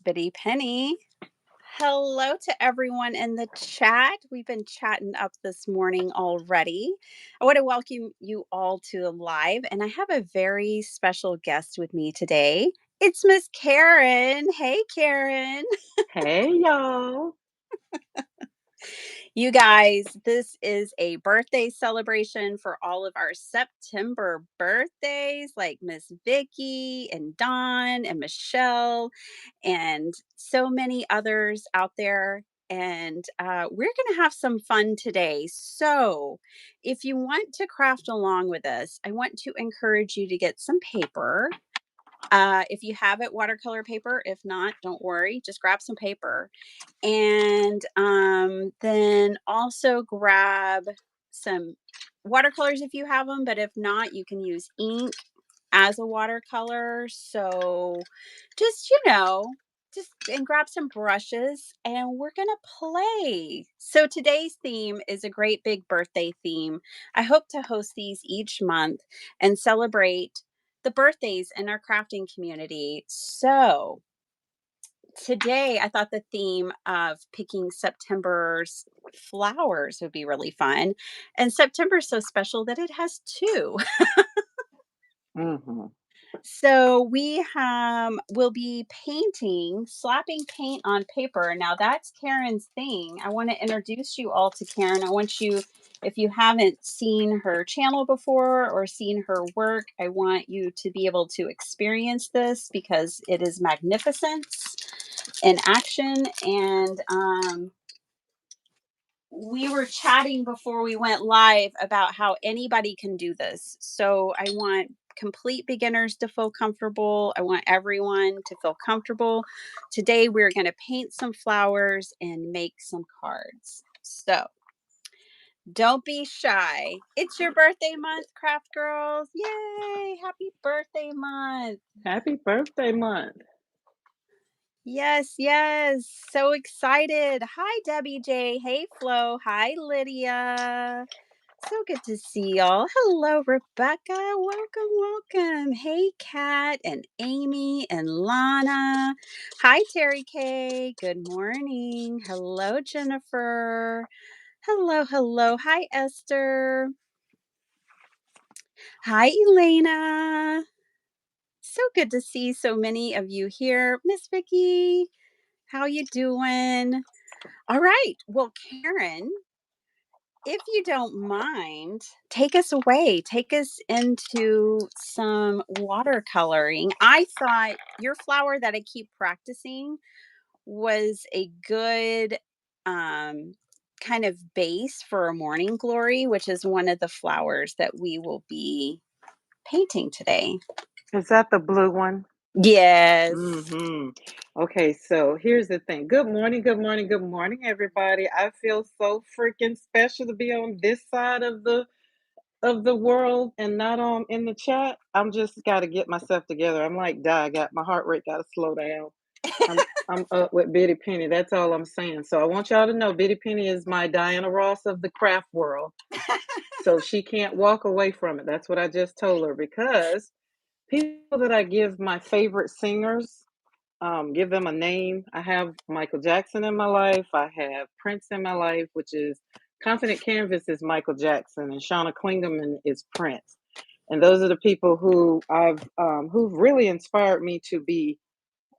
Bitty Penny. Hello to everyone in the chat. We've been chatting up this morning already. I want to welcome you all to live, and I have a very special guest with me today. It's Miss Karen. Hey, Karen. Hey y'all. You guys, this is a birthday celebration for all of our September birthdays, like Miss Vicky and Dawn and Michelle and so many others out there. And we're going to have some fun today. So, if you want to craft along with us, I want to encourage you to get some paper. If you have it, watercolor paper. If not, don't worry. Just grab some paper. And then also grab some watercolors if you have them. But if not, you can use ink as a watercolor. So just and grab some brushes and we're going to play. So today's theme is a great big birthday theme. I hope to host these each month and celebrate the birthdays in our crafting community. So today I thought the theme of picking September's flowers would be really fun. And September is so special that it has two. hmm So will be painting, slapping paint on paper. Now that's Karen's thing. I want to introduce you all to Karen. I want you, if you haven't seen her channel before or seen her work, I want you to be able to experience this because it is magnificence in action. And we were chatting before we went live about how anybody can do this. So I want complete beginners to feel comfortable. I want everyone to feel comfortable. Today we're going to paint some flowers and make some cards. So don't be shy. It's your birthday month, craft girls. Yay! Happy birthday month. Happy birthday month. Yes, yes. So excited. Hi, Debbie J. Hey, Flo. Hi, Lydia. So good to see y'all. Hello, Rebecca. Welcome, welcome. Hey, Kat and Amy and Lana. Hi, Terry K. Good morning. Hello, Jennifer. Hello, hello. Hi, Esther. Hi, Elena. So good to see so many of you here. Miss Vicky, how you doing? All right. Well, Karen, if you don't mind, take us away. Take us into some watercoloring. I thought your flower that I keep practicing was a good um, kind of base for a morning glory, which is one of the flowers that we will be painting today. Is that the blue one? Yes. hmm Okay, so here's the thing. Good morning, good morning, good morning, everybody. I feel so freaking special to be on this side of the world and not on in the chat. I'm just got to get myself together. I'm like, die. I got my heart rate got to slow down. I'm up with Bitty Penny. That's all I'm saying. So I want y'all to know Bitty Penny is my Diana Ross of the craft world. So she can't walk away from it. That's what I just told her because people that I give my favorite singers, give them a name. I have Michael Jackson in my life. I have Prince in my life, which is Confident Canvas is Michael Jackson and Shauna Klingerman is Prince. And those are the people who've really inspired me to be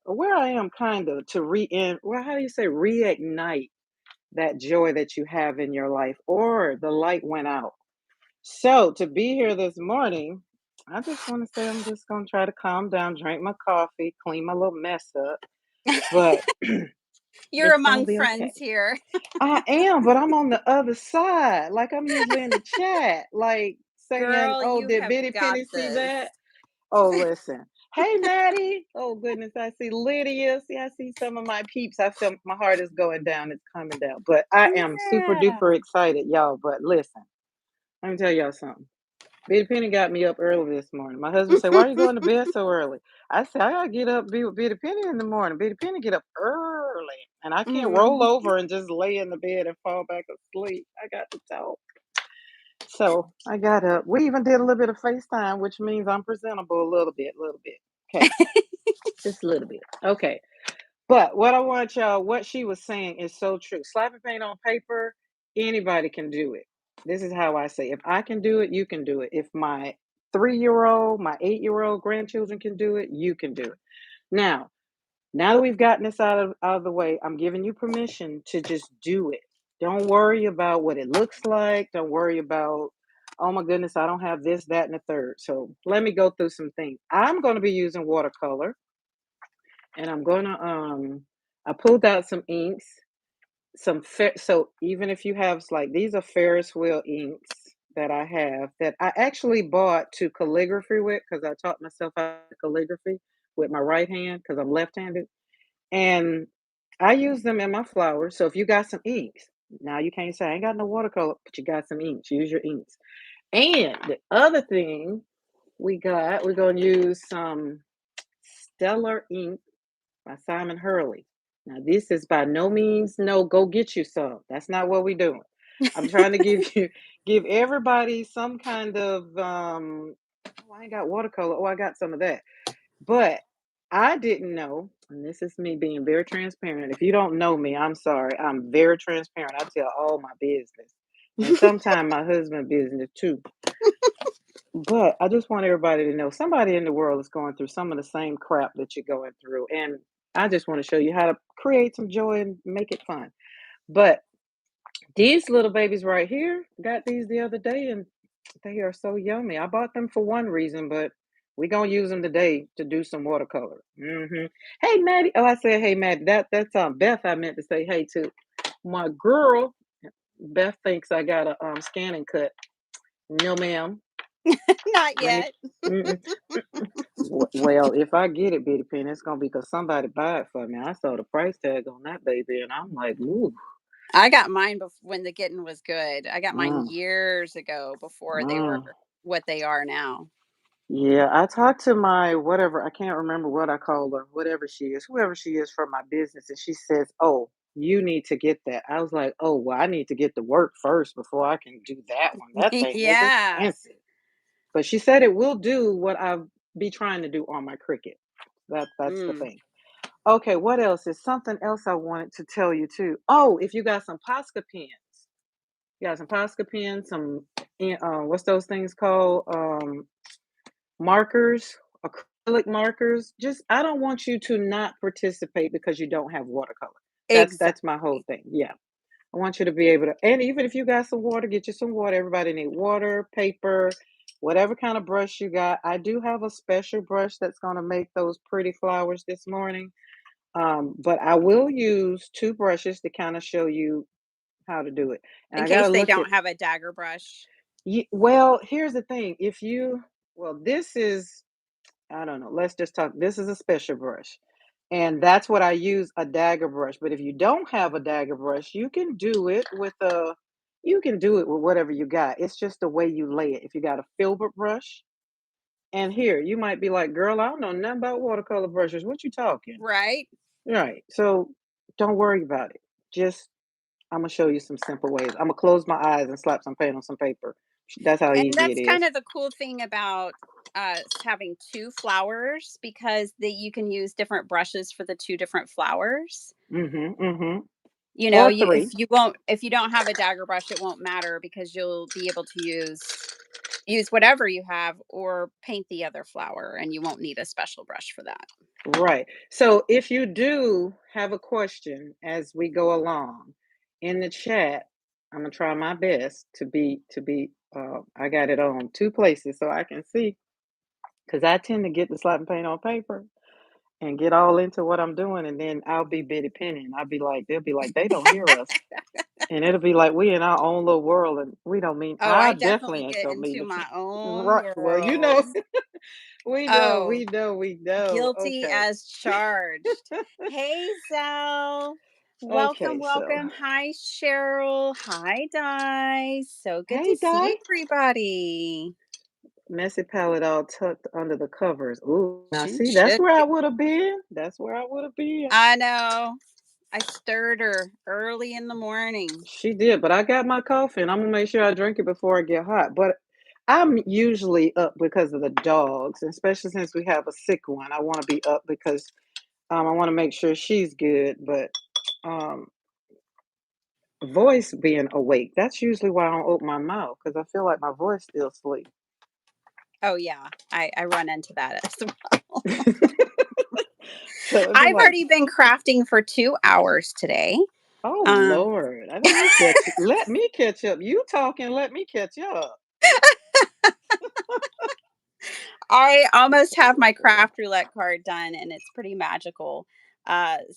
where I am, kind of to how do you say reignite that joy that you have in your life, or the light went out. So to be here this morning, I just want to say I'm just gonna try to calm down, drink my coffee, clean my little mess up, but You're it's gonna among be okay. friends here. I am, but I'm on the other side. Like I'm usually in the chat, like saying, Girl, "Oh, you did have Bitty got Penny see this. that?" Oh, listen. Hey, Maddie. Oh, goodness. I see Lydia. See, I see some of my peeps. I feel my heart is going down. It's coming down. But I am super Yeah. duper excited, y'all. But listen, let me tell y'all something. Bitty Penny got me up early this morning. My husband said, "Why are you going to bed so early?" I said, "I gotta get up, be with Bitty Penny in the morning. Bitty Penny get up early, and I can't roll Mhm. over and just lay in the bed and fall back asleep. I got to talk." So I got up. We even did a little bit of FaceTime, which means I'm presentable a little bit, little bit. Okay, just a little bit. Okay, But what I want y'all what she was saying is so true. Slapping paint on paper, anybody can do it. This is how I say, if I can do it, you can do it. If my 3-year-old, my 8-year-old grandchildren can do it, you can do it. Now, now that we've gotten this out of the way, I'm giving you permission to just do it. Don't worry about what it looks like. Don't worry about, oh my goodness, I don't have this, that, and the third. So let me go through some things. I'm going to be using watercolor, and I pulled out some inks, so even if you have like these are Ferris wheel inks that I have that I actually bought to calligraphy with because I taught myself how to calligraphy with my right hand because I'm left-handed. And I use them in my flowers. So if you got some inks, now you can't say I ain't got no watercolor, but you got some inks. Use your inks. And the other thing we're gonna use some Stellar ink by Simon Hurley. Now, this is by no means no go get you some. That's not what we're doing. I'm trying to give everybody some kind of oh, I ain't got watercolor. Oh, I got some of that. But I didn't know, and this is me being very transparent. If you don't know me, I'm sorry. I'm very transparent. I tell all my business. And sometimes my husband business too. But I just want everybody to know somebody in the world is going through some of the same crap that you're going through. And I just want to show you how to create some joy and make it fun. But these little babies right here, got these the other day and they are so yummy. I bought them for one reason, but we're gonna use them today to do some watercolor. Hey Maddie. Oh, I said hey Maddie. That's Beth I meant to say hey to. My girl, Beth thinks I got a scanning cut. No, ma'am. Not Let me yet. mm-mm. Well, if I get it, Bitty Penny, it's gonna be because somebody buy it for me. I saw the price tag on that baby, and I'm like, ooh, I got mine when the getting was good. I got mine mm, years ago before they were mm. what they are now. Yeah, I talked to my whatever, I can't remember what I call her, whatever she is, whoever she is from my business, and she says, "Oh, you need to get that." I was like, "Oh, well, I need to get to work first before I can do that one. That thing is Yeah. expensive." But she said it will do what I'll be trying to do on my Cricut. That's the Mm. thing. Okay, what else? Is something else I wanted to tell you too. Oh, if you got some Posca pens, you got some Posca pens, some what's those things called? Markers, acrylic markers. Just I don't want you to not participate because you don't have watercolor. That's my whole Exactly. thing. Yeah. I want you to be able to, and even if you got some water, get you some water. Everybody need water, paper, whatever kind of brush you got. I do have a special brush that's going to make those pretty flowers this morning. But I will use two brushes to kind of show you how to do it. And In I got case to they look at, don't have a dagger brush. well, here's the thing. Well, this is, I don't know, let's just talk. This is a special brush. And that's what I use a dagger brush. But if you don't have a dagger brush, you can do it with whatever you got. It's just the way you lay it. If you got a filbert brush, and here you might be like, girl, I don't know nothing about watercolor brushes. What you talking? Right. Right. So don't worry about it. Just I'm gonna show you some simple ways. I'm gonna close my eyes and slap some paint on some paper. That's how And easy it that's kind is. of the cool thing about having two flowers because you can use different brushes for the two different flowers. Mm-hmm. You know, Or three. if you don't have a dagger brush, it won't matter because you'll be able to use whatever you have or paint the other flower and you won't need a special brush for that. Right. So if you do have a question as we go along in the chat, I'm gonna try my best to be I got it on two places so I can see because I tend to get the slap and paint on paper and get all into what I'm doing and then I'll be bitty penny and they'll be like, they don't hear us. And it'll be like we in our own little world and we don't mean Oh, I I definitely definitely ain't get gonna mean into it. my own Right. Well, world. we know, Oh, we know. guilty Okay. as charged. Hey, Zal. Welcome, Okay, so welcome. Hi, Cheryl. Hi, Di. So good to hey see Di. everybody. Messy palette all tucked under the covers. Ooh, now She see, that's should where I be. would have been. That's where I would have been. I know. I stirred her early in the morning. She did, but I got my coffee and I'm gonna make sure I drink it before I get hot. But I'm usually up because of the dogs, especially since we have a sick one. I want to be up because I want to make sure she's good, but um, voice being awake. That's usually why I don't open my mouth because I feel like my voice still asleep. Oh yeah, I run into that as well. So it'd be I've like, already been crafting for 2 hours today. oh Um, Lord, let me catch you. Let me catch up. You talking, let me catch up. I almost have my craft roulette card done, and it's pretty magical.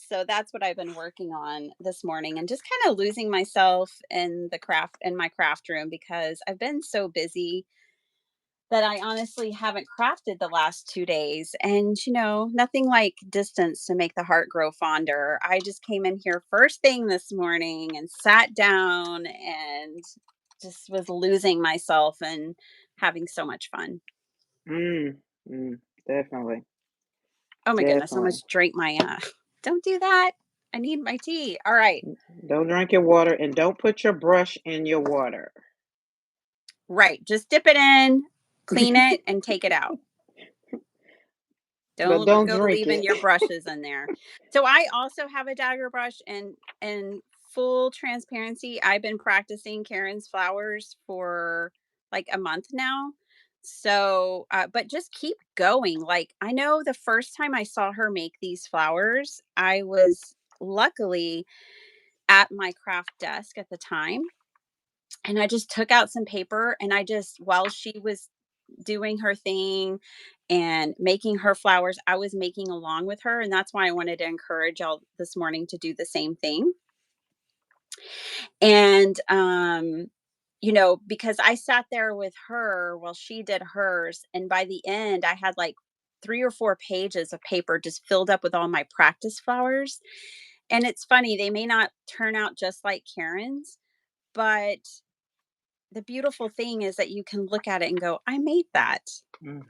So that's what I've been working on this morning, and just kind of losing myself in the craft in my craft room because I've been so busy that I honestly haven't crafted the last 2 days. And nothing like distance to make the heart grow fonder. I just came in here first thing this morning and sat down and just was losing myself and having so much fun. Mm, definitely, Oh my goodness, I definitely. almost drank my don't do that. I need my tea. All right. Don't drink your water and don't put your brush in your water. Right. Just dip it in, clean it, and take it out. But Don't don't go drink leaving it. your brushes in there. So I also have a dagger brush, and full transparency, I've been practicing Karen's flowers for like a month now. So, but just keep going. Like I know the first time I saw her make these flowers, I was luckily at my craft desk at the time, and I just took out some paper and I just while she was doing her thing and making her flowers, I was making along with her, and that's why I wanted to encourage y'all this morning to do the same thing. And because I sat there with her while she did hers, and by the end I had like 3 or 4 pages of paper just filled up with all my practice flowers. And it's funny, they may not turn out just like Karen's, but the beautiful thing is that you can look at it and go, I made that.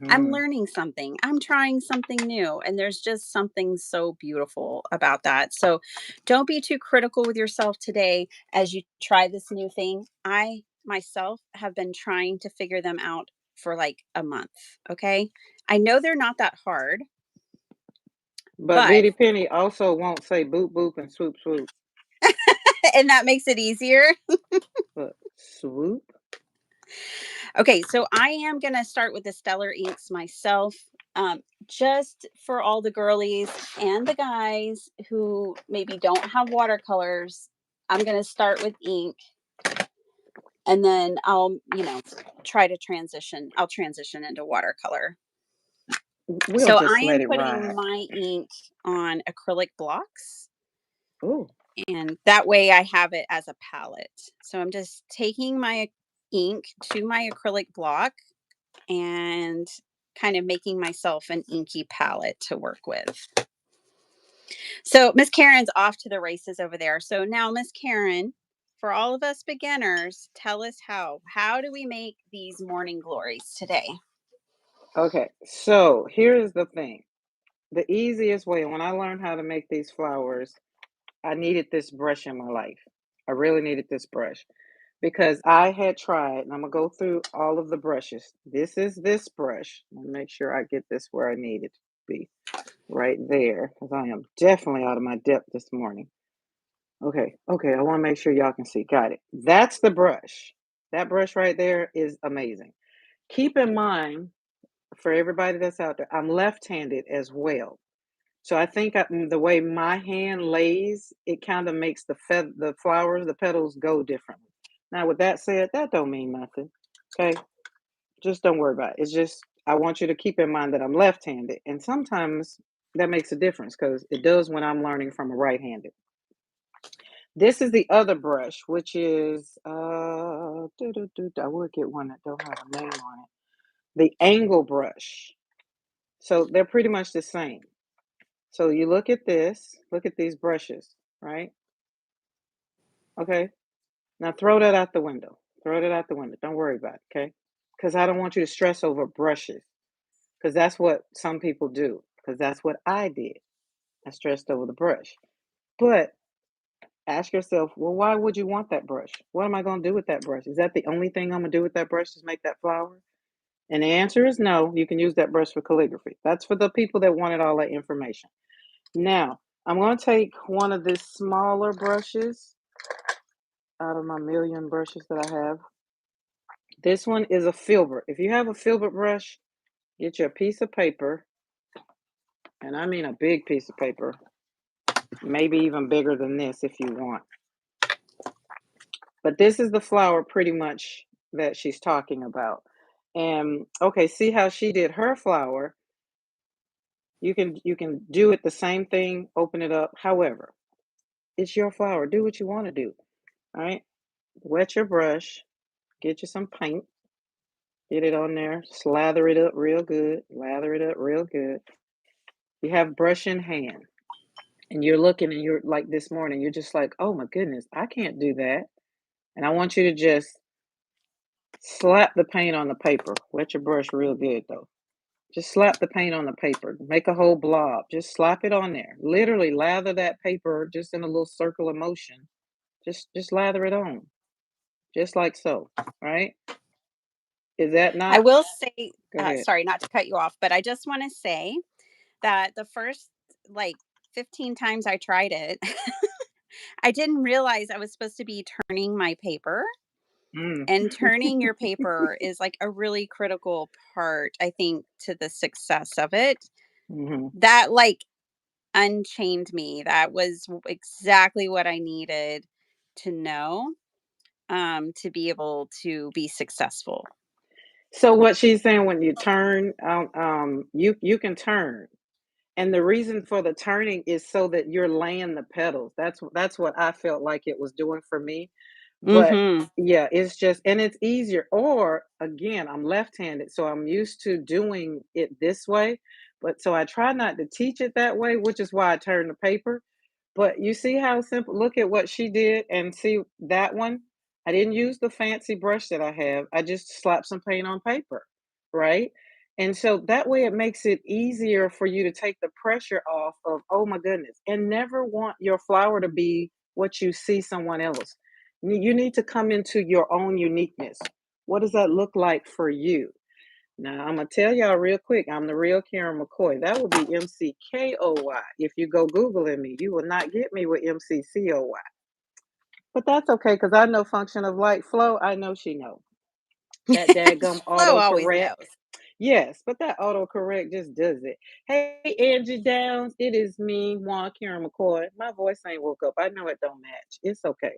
I'm Hmm. learning something. I'm trying something new. And there's just something so beautiful about that. So don't be too critical with yourself today as you try this new thing. I myself have been trying to figure them out for like a month. Okay. I know they're not that hard, But but, Bitty Penny also won't say boop boop and swoop swoop, and that makes it easier. but swoop. Okay, so I am going to start with the Stellar inks myself. Um, just for all the girlies and the guys who maybe don't have watercolors, I'm going to start with ink, and then try to transition. I'll transition into watercolor. We'll So I just am let it putting ride. my ink on acrylic blocks, Oh, and that way I have it as a palette. So I'm just taking my ink to my acrylic block and kind of making myself an inky palette to work with. So Miss Karen's off to the races over there. So now, Miss Karen, for all of us beginners, tell us how. How do we make these morning glories today? okay. So here's the thing. The easiest way, when I learned how to make these flowers, I needed this brush in my life. I really needed this brush because I had tried, and I'm gonna go through all of the brushes. This is this brush. Let me make sure I get this where I need it to be, right there, because I am definitely out of my depth this morning. Okay, okay, I want to make sure y'all can see. Got it. That's the brush. That brush right there is amazing. Keep in mind, for everybody that's out there, I'm left-handed as well. So I think the way my hand lays, it kind of makes the flowers, the petals go differently. Now, with that said, that don't mean nothing. Okay, just don't worry about it. It's just I want you to keep in mind that I'm left-handed, and sometimes that makes a difference because it does when I'm learning from a right-handed. This is the other brush, which is I would get one that don't have a name on it. The angle brush. So they're pretty much the same. So you look at this, look at these brushes, right? Okay. Now throw that out the window. Throw that out the window. Don't worry about it, okay? Because I don't want you to stress over brushes. Because that's what some people do. Because that's what I did. I stressed over the brush. But ask yourself, well, why would you want that brush? What am I going to do with that brush? Is that the only thing I'm going to do with that brush is make that flower? And the answer is no. You can use that brush for calligraphy. That's for the people that wanted all that information. Now, I'm going to take one of the smaller brushes out of my million brushes that I have. This one is a filbert. If you have a filbert brush, get you a piece of paper, and I mean a big piece of paper, maybe even bigger than this if you want. But this is the flower pretty much that she's talking about. And okay, see how she did her flower? You can do it the same thing, open it up. However, it's your flower. Do what you want to do. All right. Wet your brush, get you some paint, get it on there, slather it up real good, lather it up real good. You have brush in hand, and you're looking, and you're like this morning, you're just like, oh my goodness, I can't do that. And I want you to just slap the paint on the paper. Wet your brush real good though. Just slap the paint on the paper. Make a whole blob. Just slap it on there. Literally lather that paper just in a little circle of motion. Just lather it on. Just like so. Right? Is that I not will say, go ahead. sorry, not to cut you off, but I just want to say that the first like 15 times I tried it, I didn't realize I was supposed to be turning my paper. Mm. And turning your paper is like a really critical part, I think, to the success of it. Hmm. That like unchained me. That was exactly what I needed to know to be able to be successful. So what she's saying, when you turn, you can turn. And the reason for the turning is so that you're laying the petals. That's what I felt like it was doing for me. But Mhm. yeah, it's just, and it's easier. Or again, I'm left-handed, so I'm used to doing it this way. But so I try not to teach it that way, which is why I turn the paper. But you see how simple, look at what she did, and see that one? I didn't use the fancy brush that I have. I just slapped some paint on paper, right? And so that way it makes it easier for you to take the pressure off of, oh my goodness, and never want your flower to be what you see someone else. You need to come into your own uniqueness. What does that look like for you? Now, I'm gonna tell y'all real quick, I'm the real Karen McKoy. That would be McKoy. If you go Googling me, you will not get me with McCoy. But that's okay, because I know function of light flow. I know she know. That dadgum Flo always autocorrect. knows. Yes, but that autocorrect just does it. Hey, Angie Downs, it is me, Juan Karen McCoy. My voice ain't woke up. I know it don't match. It's okay.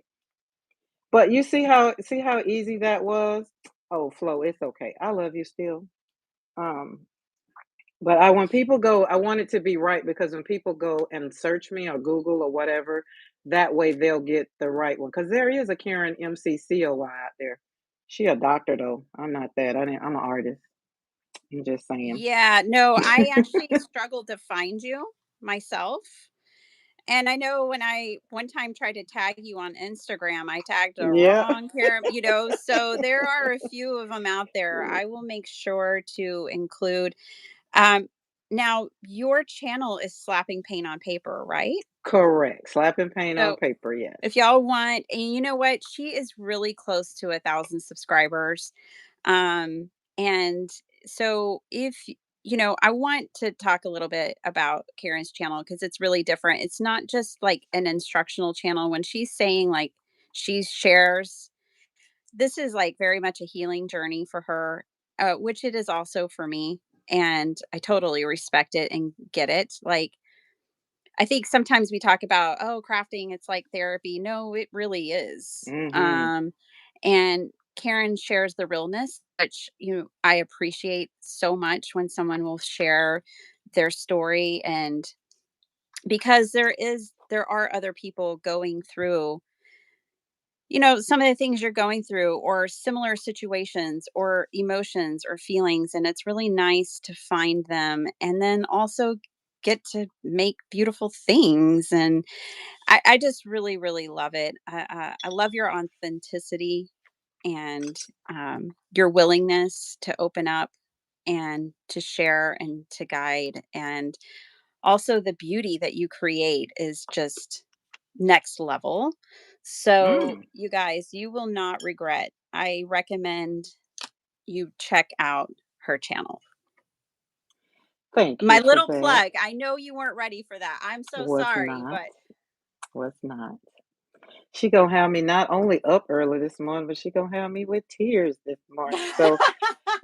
But you see how easy that was? Oh, Flo, it's okay. I love you still. Um, but I when people go, I want it to be right, because when people go and search me or Google or whatever, that way they'll get the right one. Because there is a Karen McCoy out there. She a doctor though. I'm not that. I'm an artist. I'm just saying. Yeah, no, I actually struggled to find you myself. And I know when I one time tried to tag you on Instagram, I tagged the Yeah, wrong pair, so there are a few of them out there. I will make sure to include. Um, Now your channel is slapping paint on paper, right? correct. Slapping paint on So paper. Yes. if y'all want, and you know what, she is really close to 1,000 subscribers. And so I want to talk a little bit about Karen's channel because it's really different. It's not just like an instructional channel. When she's saying like she shares, this is like very much a healing journey for her, which it is also for me. And I totally respect it and get it. Like, I think sometimes we talk about, oh, crafting, it's like therapy. No, it really is. Mm-hmm. And Karen shares the realness, which I appreciate so much when someone will share their story, and because there are other people going through some of the things you're going through, or similar situations or emotions or feelings, and it's really nice to find them and then also get to make beautiful things. And I just really, really love it. I love your authenticity and your willingness to open up and to share and to guide. And also, the beauty that you create is just next level. So, Mm. you guys, you will not regret. I recommend you check out her channel. Thank My you for little that. plug. I know you weren't ready for that. I'm so Was sorry, not, but was not. She gonna have me not only up early this morning, but she gonna have me with tears this morning. So,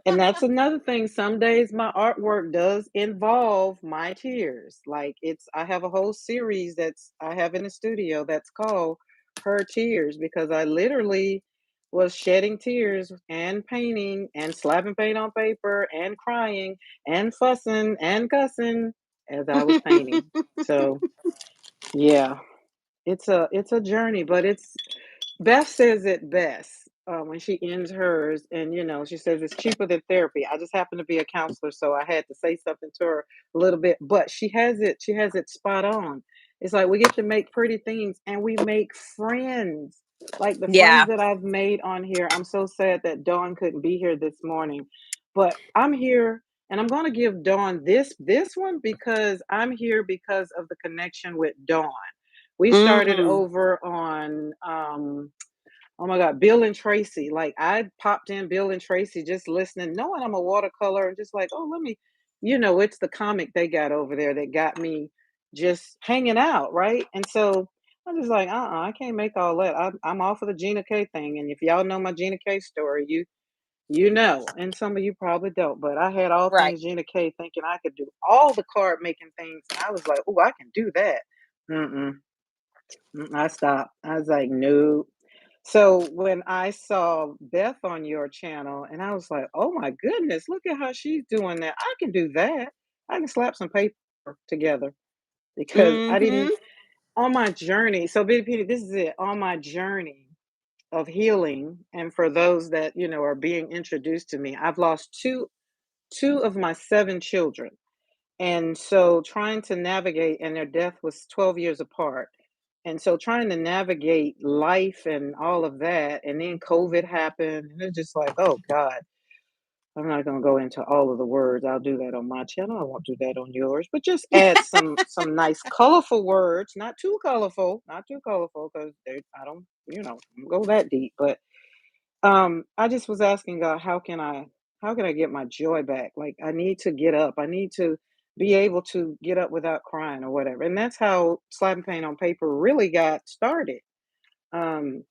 and that's another thing. Some days my artwork does involve my tears. Like I have a whole series I have in the studio that's called Her Tears because I literally was shedding tears and painting and slapping paint on paper and crying and fussing and cussing as I was painting. So, yeah, it's a journey, but it's Beth says it best when she ends hers, and she says it's cheaper than therapy. I just happen to be a counselor, so I had to say something to her a little bit, but she has it. She has it spot on. It's like we get to make pretty things, and we make friends. Like the friends yeah. that I've made on here. I'm so sad that Dawn couldn't be here this morning, but I'm here, and I'm going to give Dawn this one because I'm here because of the connection with Dawn. We started Mm. over on oh my God, Bill and Tracy. Like I popped in Bill and Tracy just listening, knowing I'm a watercolor and just like, oh, let me, it's the comic they got over there that got me just hanging out, right? And so I'm just like, I can't make all that. I'm off of the Gina K thing. And if y'all know my Gina K story, you know, and some of you probably don't, but I had all Right. things Gina K thinking I could do all the card making things. And I was like, oh, I can do that. Mm-mm. I stopped. I was like, no. So when I saw Beth on your channel, and I was like, oh my goodness, look at how she's doing that. I can do that. I can slap some paper together because I Mhm. didn't on my journey. So, Big Petey, this is it. On my journey of healing, and for those that are being introduced to me, I've lost two of my seven children. And so trying to navigate, and their death was 12 years apart. And so trying to navigate life and all of that, and then COVID happened, and it's just like, oh God, I'm not gonna go into all of the words. I'll do that on my channel. I won't do that on yours, but just add some nice colorful words, not too colorful, because I don't, go that deep. But I just was asking God, how can I get my joy back? Like I need to get up. I need to be able to get up without crying or whatever. And that's how slapping paint on paper really got started. Um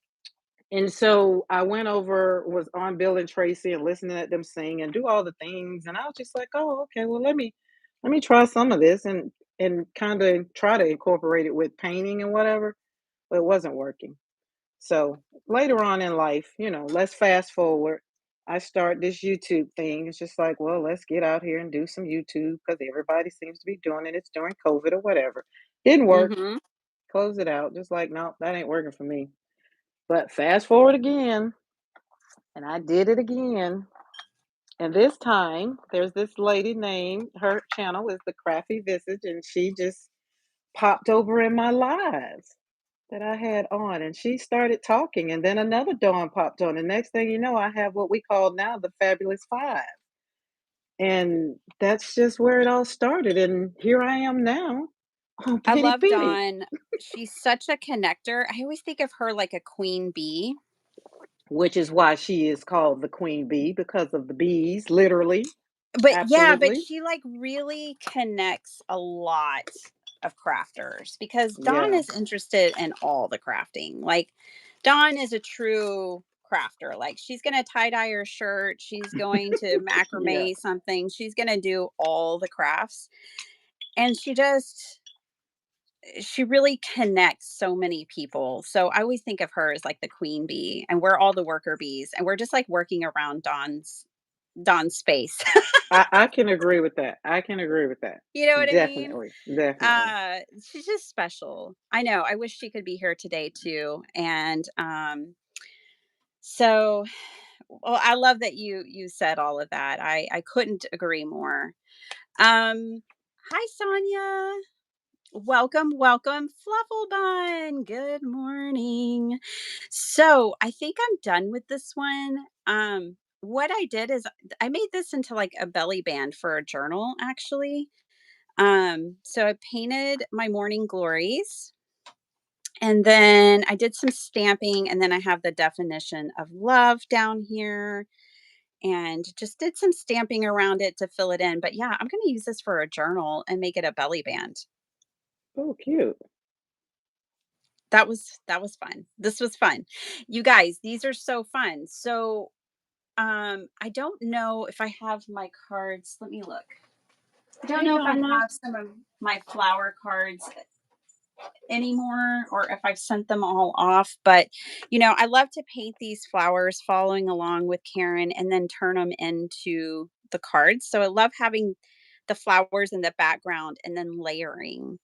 and so I was on Bill and Tracy and listening at them sing and do all the things. And I was just like, oh, okay, well let me try some of this and kind of try to incorporate it with painting and whatever, but it wasn't working. So later on in life, let's fast forward. I start this YouTube thing. It's just like, well, let's get out here and do some YouTube because everybody seems to be doing it. It's during COVID or whatever. Didn't work. Mhm. Close it out. Just like, no, that ain't working for me. But fast forward again, and I did it again. And this time, there's this lady named, her channel is The Crafty Visage, and she just popped over in my lives that I had on, and she started talking, and then another Dawn popped on. The next thing you know, I have what we call now the Fabulous Five, and that's just where it all started. And here I am now on I Pretty love Petey, Dawn. She's such a connector. I always think of her like a queen bee. which is why she is called the Queen Bee because of the bees, literally, But yeah, but absolutely, she like really connects a lot of crafters because Dawn yeah, is interested in all the crafting. Like Dawn is a true crafter. Like she's going to tie dye her shirt, she's going to yeah. macrame something, she's going to do all the crafts. And she really connects so many people. So I always think of her as like the queen bee and we're all the worker bees and we're just like working around Dawn's space. I can agree with that. I can agree with that. You know what I mean? Definitely, definitely. She's just special. I know. I wish she could be here today too. And so well, I love that you said all of that. I couldn't agree more. Hi Sonia. Welcome, welcome, Flufflebun. Good morning. So I think I'm done with this one. What I did is I made this into like a belly band for a journal, actually. So I painted my morning glories and then I did some stamping and then I have the definition of love down here. and just did some stamping around it to fill it in. But yeah, I'm going to use this for a journal and make it a belly band. Oh, cute. That was fun. This was fun. You guys, these are so fun. So, I don't know if I have my cards. Let me look. I don't Hey, know if I Yama. have some of my flower cards anymore or if I've sent them all off, but I love to paint these flowers following along with Karen and then turn them into the cards. So I love having the flowers in the background and then layering.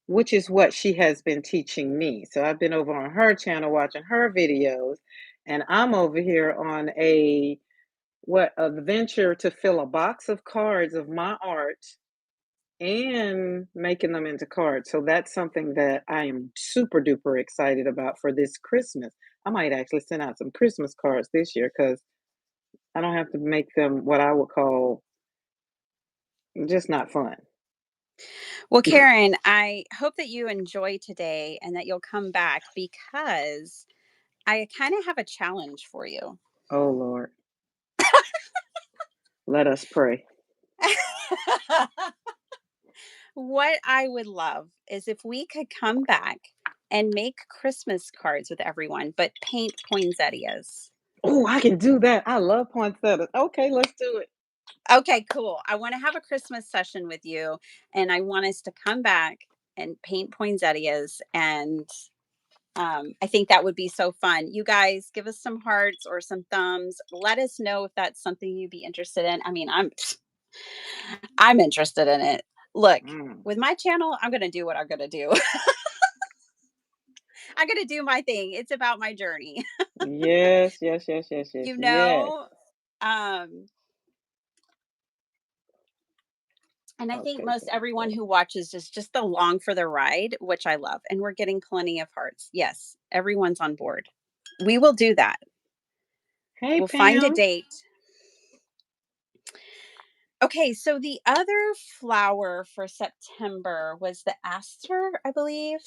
Which is what she has been teaching me. So I've been over on her channel watching her videos, and I'm over here on a what adventure to fill a box of cards of my art and making them into cards. So that's something that I am super duper excited about for this Christmas. I might actually send out some Christmas cards this year because I don't have to make them what I would call just not fun. Well, Karen, I hope that you enjoy today and that you'll come back because I kind of have a challenge for you. Oh Lord, let us pray. What I would love is if we could come back and make Christmas cards with everyone, but paint poinsettias. Oh, I can do that. I love poinsettias. Okay, let's do it. Okay, cool. I want to have a Christmas session with you, and I want us to come back and paint poinsettias. And I think that would be so fun. You guys give us some hearts or some thumbs. Let us know if that's something you'd be interested in. I mean, I'm interested in it. Look, Mm. with my channel, I'm going to do what I'm going to do. I'm going to do my thing. It's about my journey. Yes, yes, yes, yes, yes, you yes. know, um and I think Okay, most here we everyone go. who watches is just along for the ride, which I love. And we're getting plenty of hearts. Yes, everyone's on board. We will do that. Hey, We'll find a Pam. date. Okay, so the other flower for September was the aster, I believe.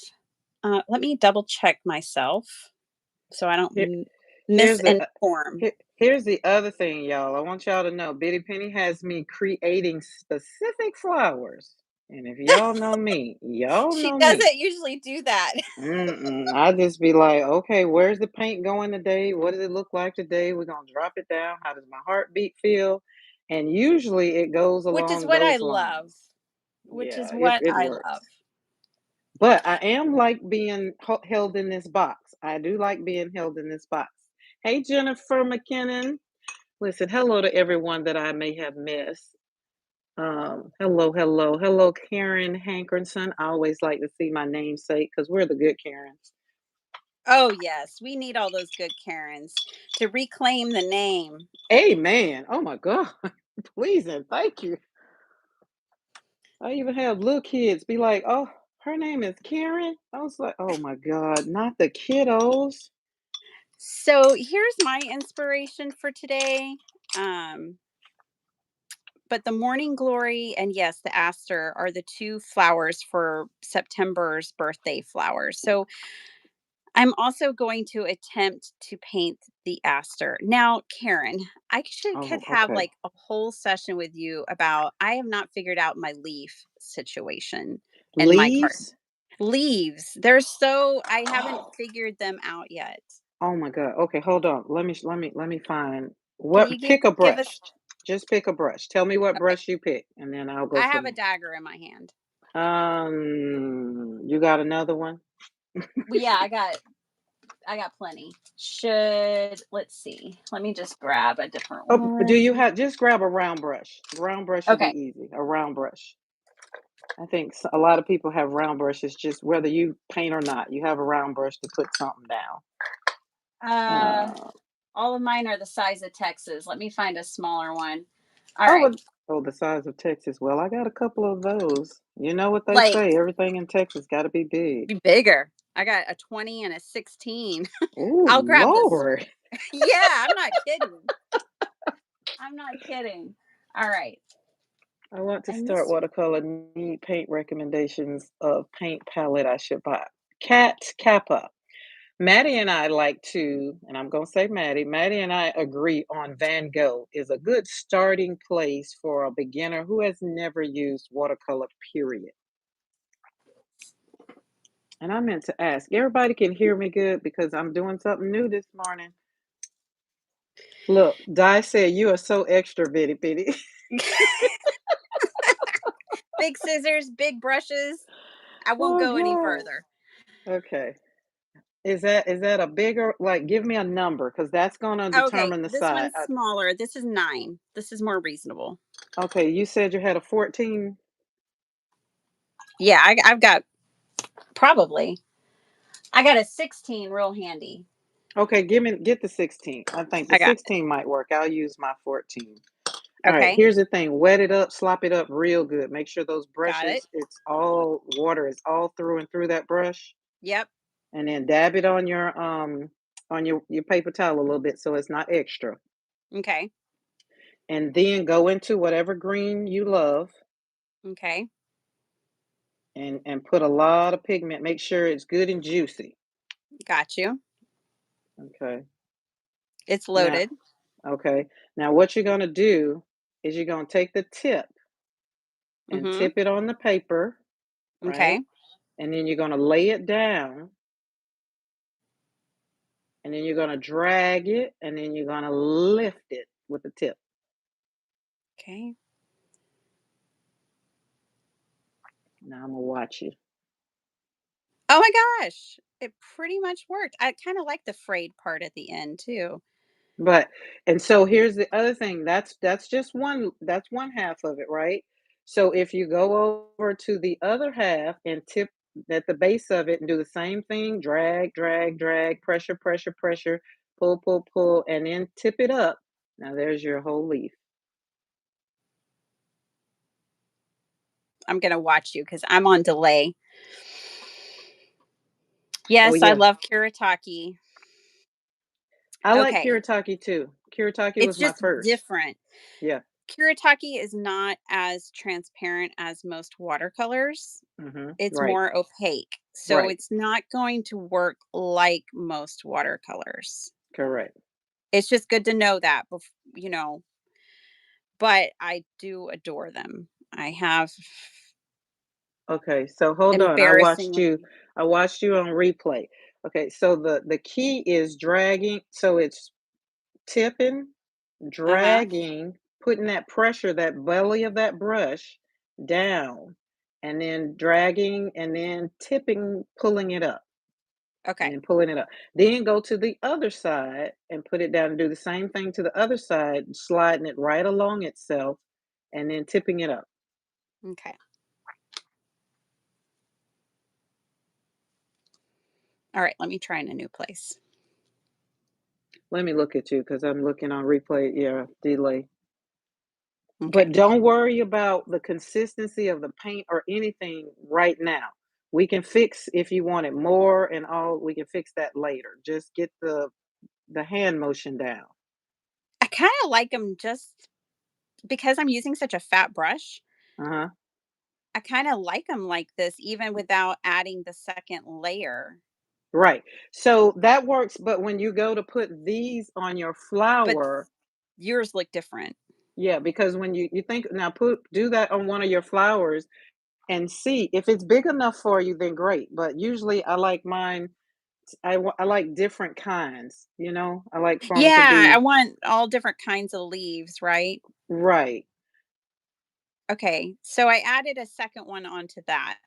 Let me double check myself so I don't Here, here's the misinform. here's the other thing, y'all. I want y'all to know, Bitty Penny has me creating specific flowers, and if y'all know me, y'all She know me. doesn't usually do that. I just be like, okay, where's the paint going today? What does it look like today? We're gonna drop it down. How does my heartbeat feel? And usually it goes Which is along what I those love. lines. Which is Yeah, it what it I works. love. But I am like being held in this box. I do like being held in this box. Hey, Jennifer McKinnon. Listen, hello to everyone that I may have missed. Hello, hello, hello, Karen Hankerson. I always like to see my namesake because we're the good Karens. Oh, yes. We need all those good Karens to reclaim the name. Amen. Oh my God. Please and thank you. I even have little kids be like, oh, her name is Karen. I was like, oh my God, not the kiddos. So here's my inspiration for today. Um, but the morning glory and yes, the aster are the two flowers for September's birthday flowers. So I'm also going to attempt to paint the aster. Now, Karen, could Oh, have okay. like a whole session with you about I have not figured out my leaf situation and my card. Leaves. Leaves. They're so I haven't figured them out yet. Oh my God. Okay, hold on. Let me find Can what you pick a give us brush. Just pick a brush. Tell me what okay. brush you pick, and then I'll go I have a from dagger in my hand. you got another one? Well, yeah, I got plenty. Let's see. Let me just grab a different Oh, do you one. have just grab a round brush. Round brush should be Okay. easy. A round brush. I think a lot of people have round brushes just whether you paint or not. You have a round brush to put something down. Uh Uh, all of mine are the size of Texas. Let me find a smaller one. All oh, right. the size of Texas. Well, I got a couple of those. You know what they Like say, everything in Texas got to be big. be bigger. I got a 20 and a 16. Oh, I'll grab this. Lord. Yeah, I'm not kidding. I'm not kidding. All right. I want to And start this watercolor. Need paint recommendations of paint palette I should buy. Cat Kappa. Maddie and I like to, and I'm gonna say Maddie and I agree on Van Gogh is a good starting place for a beginner who has never used watercolor, period. And I meant to ask, everybody can hear me good because I'm doing something new this morning. Look, Di said you are so extra bitty bitty. Big scissors, big brushes. I won't Oh go any God. further. Okay. Is that a bigger, like, give me a number because that's gonna Okay, determine the this size. one's smaller. This is 9. This is more reasonable. Okay, you said you had a 14. Yeah, I've got probably. I got a 16 real handy. Okay, get the 16. I think the I got it. 16 might work. I'll use my 14. All right, Okay, here's the thing. Wet it up, slop it up real good. Make sure those got it. brushes, it's all water is all through and through that brush. Yep. And then dab it on your paper towel a little bit so it's not extra. Okay. And then go into whatever green you love Okay. and put a lot of pigment. Make sure it's good and juicy. Got you. Okay. It's Now, loaded. okay. Now what you're going to do is you're going to take the tip and Mhm. tip it on the paper, right? Okay. And then you're going to lay it down and then you're going to drag it and then you're going to lift it with the tip. Okay. Now I'm going to watch you. Oh my gosh. It pretty much worked. I kind of like the frayed part at the end too. But and so here's the other thing. That's just that's one half of it, right? So if you go over to the other half and tip at the base of it and do the same thing, drag, drag, drag, pressure, pressure, pressure, pull, pull, pull, and then tip it up. Now there's your whole leaf. I'm going to watch you cuz I'm on delay. Oh Yes, I yeah. love Kuretake. I like Okay. Kiritaki too. Kiritaki It's was my just first. different. Yeah. Kuretake is not as transparent as most watercolors. It's Right. more opaque. So Right. it's not going to work like most watercolors. Correct. It's just good to know that, but I do adore them. I have Okay, so hold on. embarrassingly. I watched you on replay. Okay, so the key is dragging. So it's tipping, Uh-huh. dragging, putting that pressure, that belly of that brush down, and then dragging and then tipping, pulling it up, and Okay. then pulling it up. Then go to the other side and put it down and do the same thing to the other side, sliding it right along itself, and then tipping it up. Okay. All right, let me try in a new place. Let me look at you because I'm looking on replay. Yeah, delay. Okay. But don't worry about the consistency of the paint or anything right now. We can fix if you want it more and all, we can fix that later. Just get the hand motion down. I kind of like them just because I'm using such a fat brush. Uh-huh. I kind of like them like this even without adding the second layer. Right. So that works, but when you go to put these on your But flower, yours look different. yeah, because when you think now put do that on one of your flowers and see if it's big enough for you, then great. But usually I like mine I like different kinds, you know? I like for them to Yeah, I be want all different kinds of leaves, right? right. Okay, so I added a second one onto that.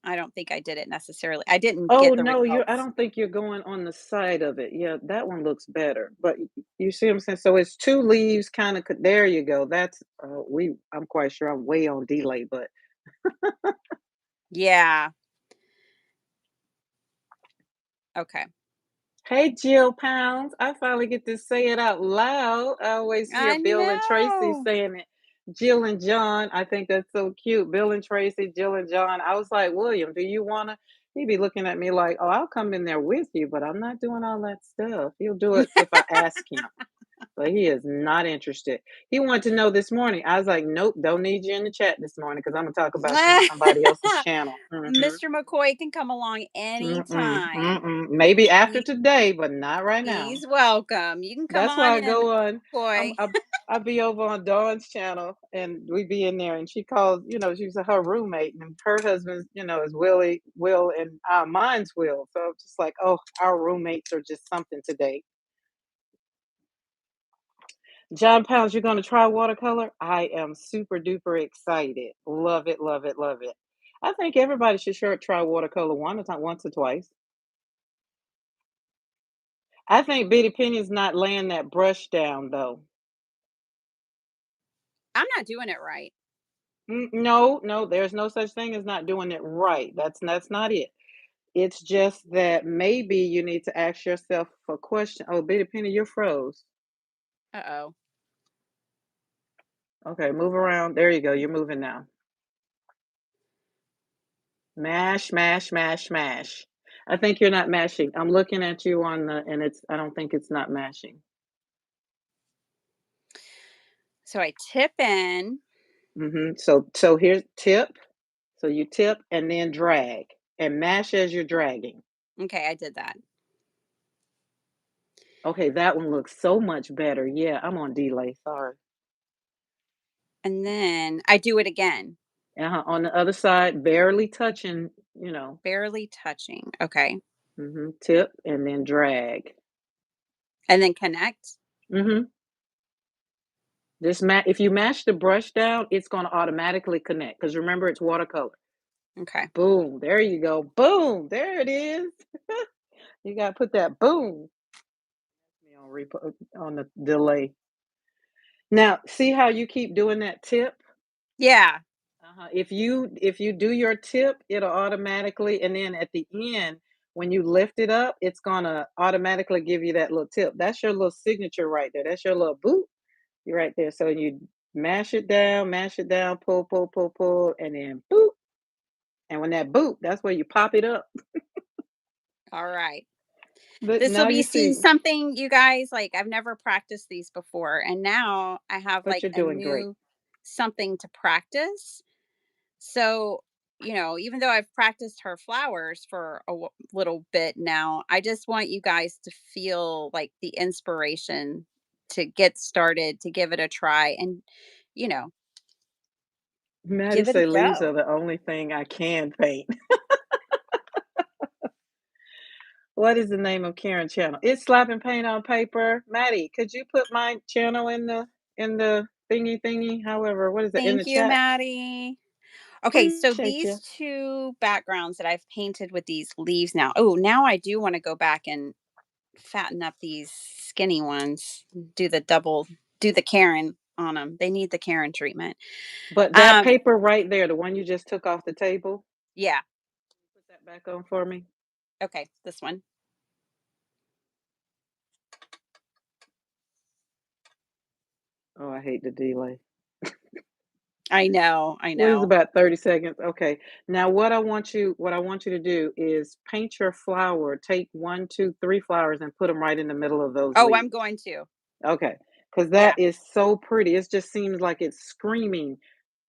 I don't think I did it necessarily. I didn't Oh, get the no, I results. don't think you're going on the side of it. Yeah, that one looks better, but you see what I'm saying? So it's 2 leaves kinda there you go. That's, I'm quite sure I'm way on delay, but Yeah. Okay. hey, Jill Pounds. I finally get to say it out loud. I always hear I Bill and Tracy know. saying it. Jill and John, I think that's so cute. Bill and Tracy, Jill and John. I was like, William, do you wanna? He'd be looking at me like, oh, I'll come in there with you, but I'm not doing all that stuff. He'll do it if I ask him. But he is not interested. He wanted to know this morning. I was like, "Nope, don't need you in the chat this morning because I'm gonna talk about you on somebody else's channel." Mhm. Mr. McCoy can come along Mm-mm, anytime. mm-mm. Maybe after He today, but not right now. he's welcome. You can come That's why on I in, go on. McCoy. I'll be over on Dawn's channel, and we be in there, and she calls. She's her roommate, and her husband, is Will, and mine's Will. So it's just like, oh, our roommates are just something today. John Pounds, you're going to try watercolor? I am super duper excited. Love it, love it, love it. I think everybody should sure try watercolor once or twice. I think Bitty Penny's not laying that brush down though. I'm not doing it right. No, no, there's no such thing as not doing it right. That's not it. It's just that maybe you need to ask yourself a question. Oh, Bitty Penny, you're froze. Uh-oh. Okay, move around. There you go. You're moving now. Mash, mash, mash, mash. I think you're not mashing. I'm looking at you and I don't think it's not mashing. So I tip in. So here's tip. So you tip and then drag and mash as you're dragging. Okay, I did that. Okay, that one looks so much better. Yeah, I'm on delay. Sorry. And then I do it again. On the other side, barely touching, Barely touching. Okay. tip and then drag. And then connect. hmm If you mash the brush down, it's going to automatically connect because remember it's watercolor. Okay. Boom, there you go. Boom, there it is. You got to put that boom on the delay. Now, see how you keep doing that tip? Yeah. If you do your tip, it'll automatically, and then at the end, when you lift it up, it's gonna automatically give you that little tip. That's your little signature right there. That's your little boot. You're right there. So you mash it down, pull, pull, pull, pull, and then boop. And when that boop, that's where you pop it up. All right. But This will now be you seeing see, something, you guys, like I've never practiced these before. And now I have but like you're a doing great. new something to practice. So, even though I've practiced her flowers for a little bit now, I just want you guys to feel like the inspiration to get started, to give it a try and, you know, Maddie give it a say leaves are go. the only thing I can paint. What is the name of Karen channel? It's slapping paint on paper. Maddie, could you put my channel in the thingy thingy? However, what is it in the Thank you, chat? Maddie. Okay, so Appreciate these you. two backgrounds that I've painted with these leaves now. Oh, now I do want to go back and fatten up these skinny ones. Do the double, do the Karen on them. They need the Karen treatment. But that Um, paper right there, the one you just took off the table, yeah. put that back on for me. Okay, this one. Oh, I hate the delay. I know, I What is know. about 30 seconds? Okay. Now what I want you to do is paint your flower. Take one, two, three flowers and put them right in the middle of those Oh, I'm leaves. going to. Okay. Because Yeah. that is so pretty. It just seems like it's screaming,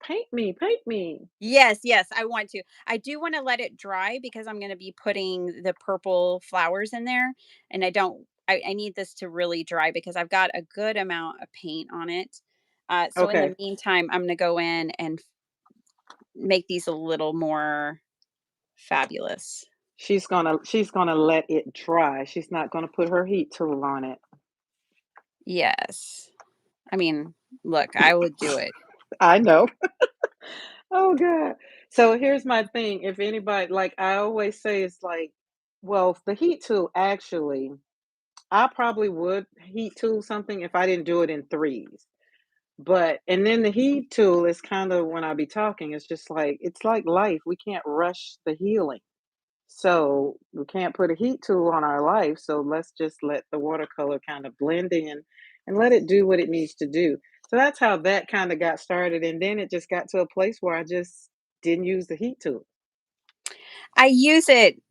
paint me, paint me. Yes, yes, I want to. I do want to let it dry because I'm going to be putting the purple flowers in there. And I need this to really dry because I've got a good amount of paint on it. So in the Okay. meantime, I'm going to go in and make these a little more fabulous. She's gonna let it dry. She's not gonna put her heat tool on it. Yes. I mean, look, I would do it. I know. Oh god. So here's my thing. If anybody, like I always say, it's like, well, the heat tool actually, I probably would heat tool something if I didn't do it in threes. But and then the heat tool is kind of when I be talking, it's like life. We can't rush the healing. So we can't put a heat tool on our life. So let's just let the watercolor kind of blend in and let it do what it needs to do. So that's how that kind of got started. And then it just got to a place where I just didn't use the heat tool. I use it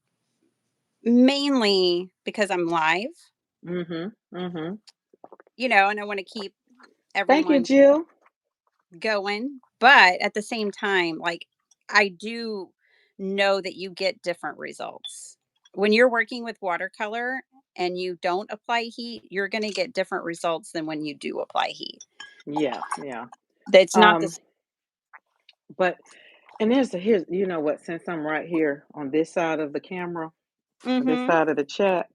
mainly because I'm live. Mm-hmm. Mm-hmm. and I want to keep Thank you, everyone Jill. going. But at the same time, like, I do know that you get different results. When you're working with watercolor and you don't apply heat, you're going to get different results than when you do apply heat. Yeah, yeah. That's not the Um, but and here's you know what, since I'm right here on this side of the camera, this Mhm. side of the chat,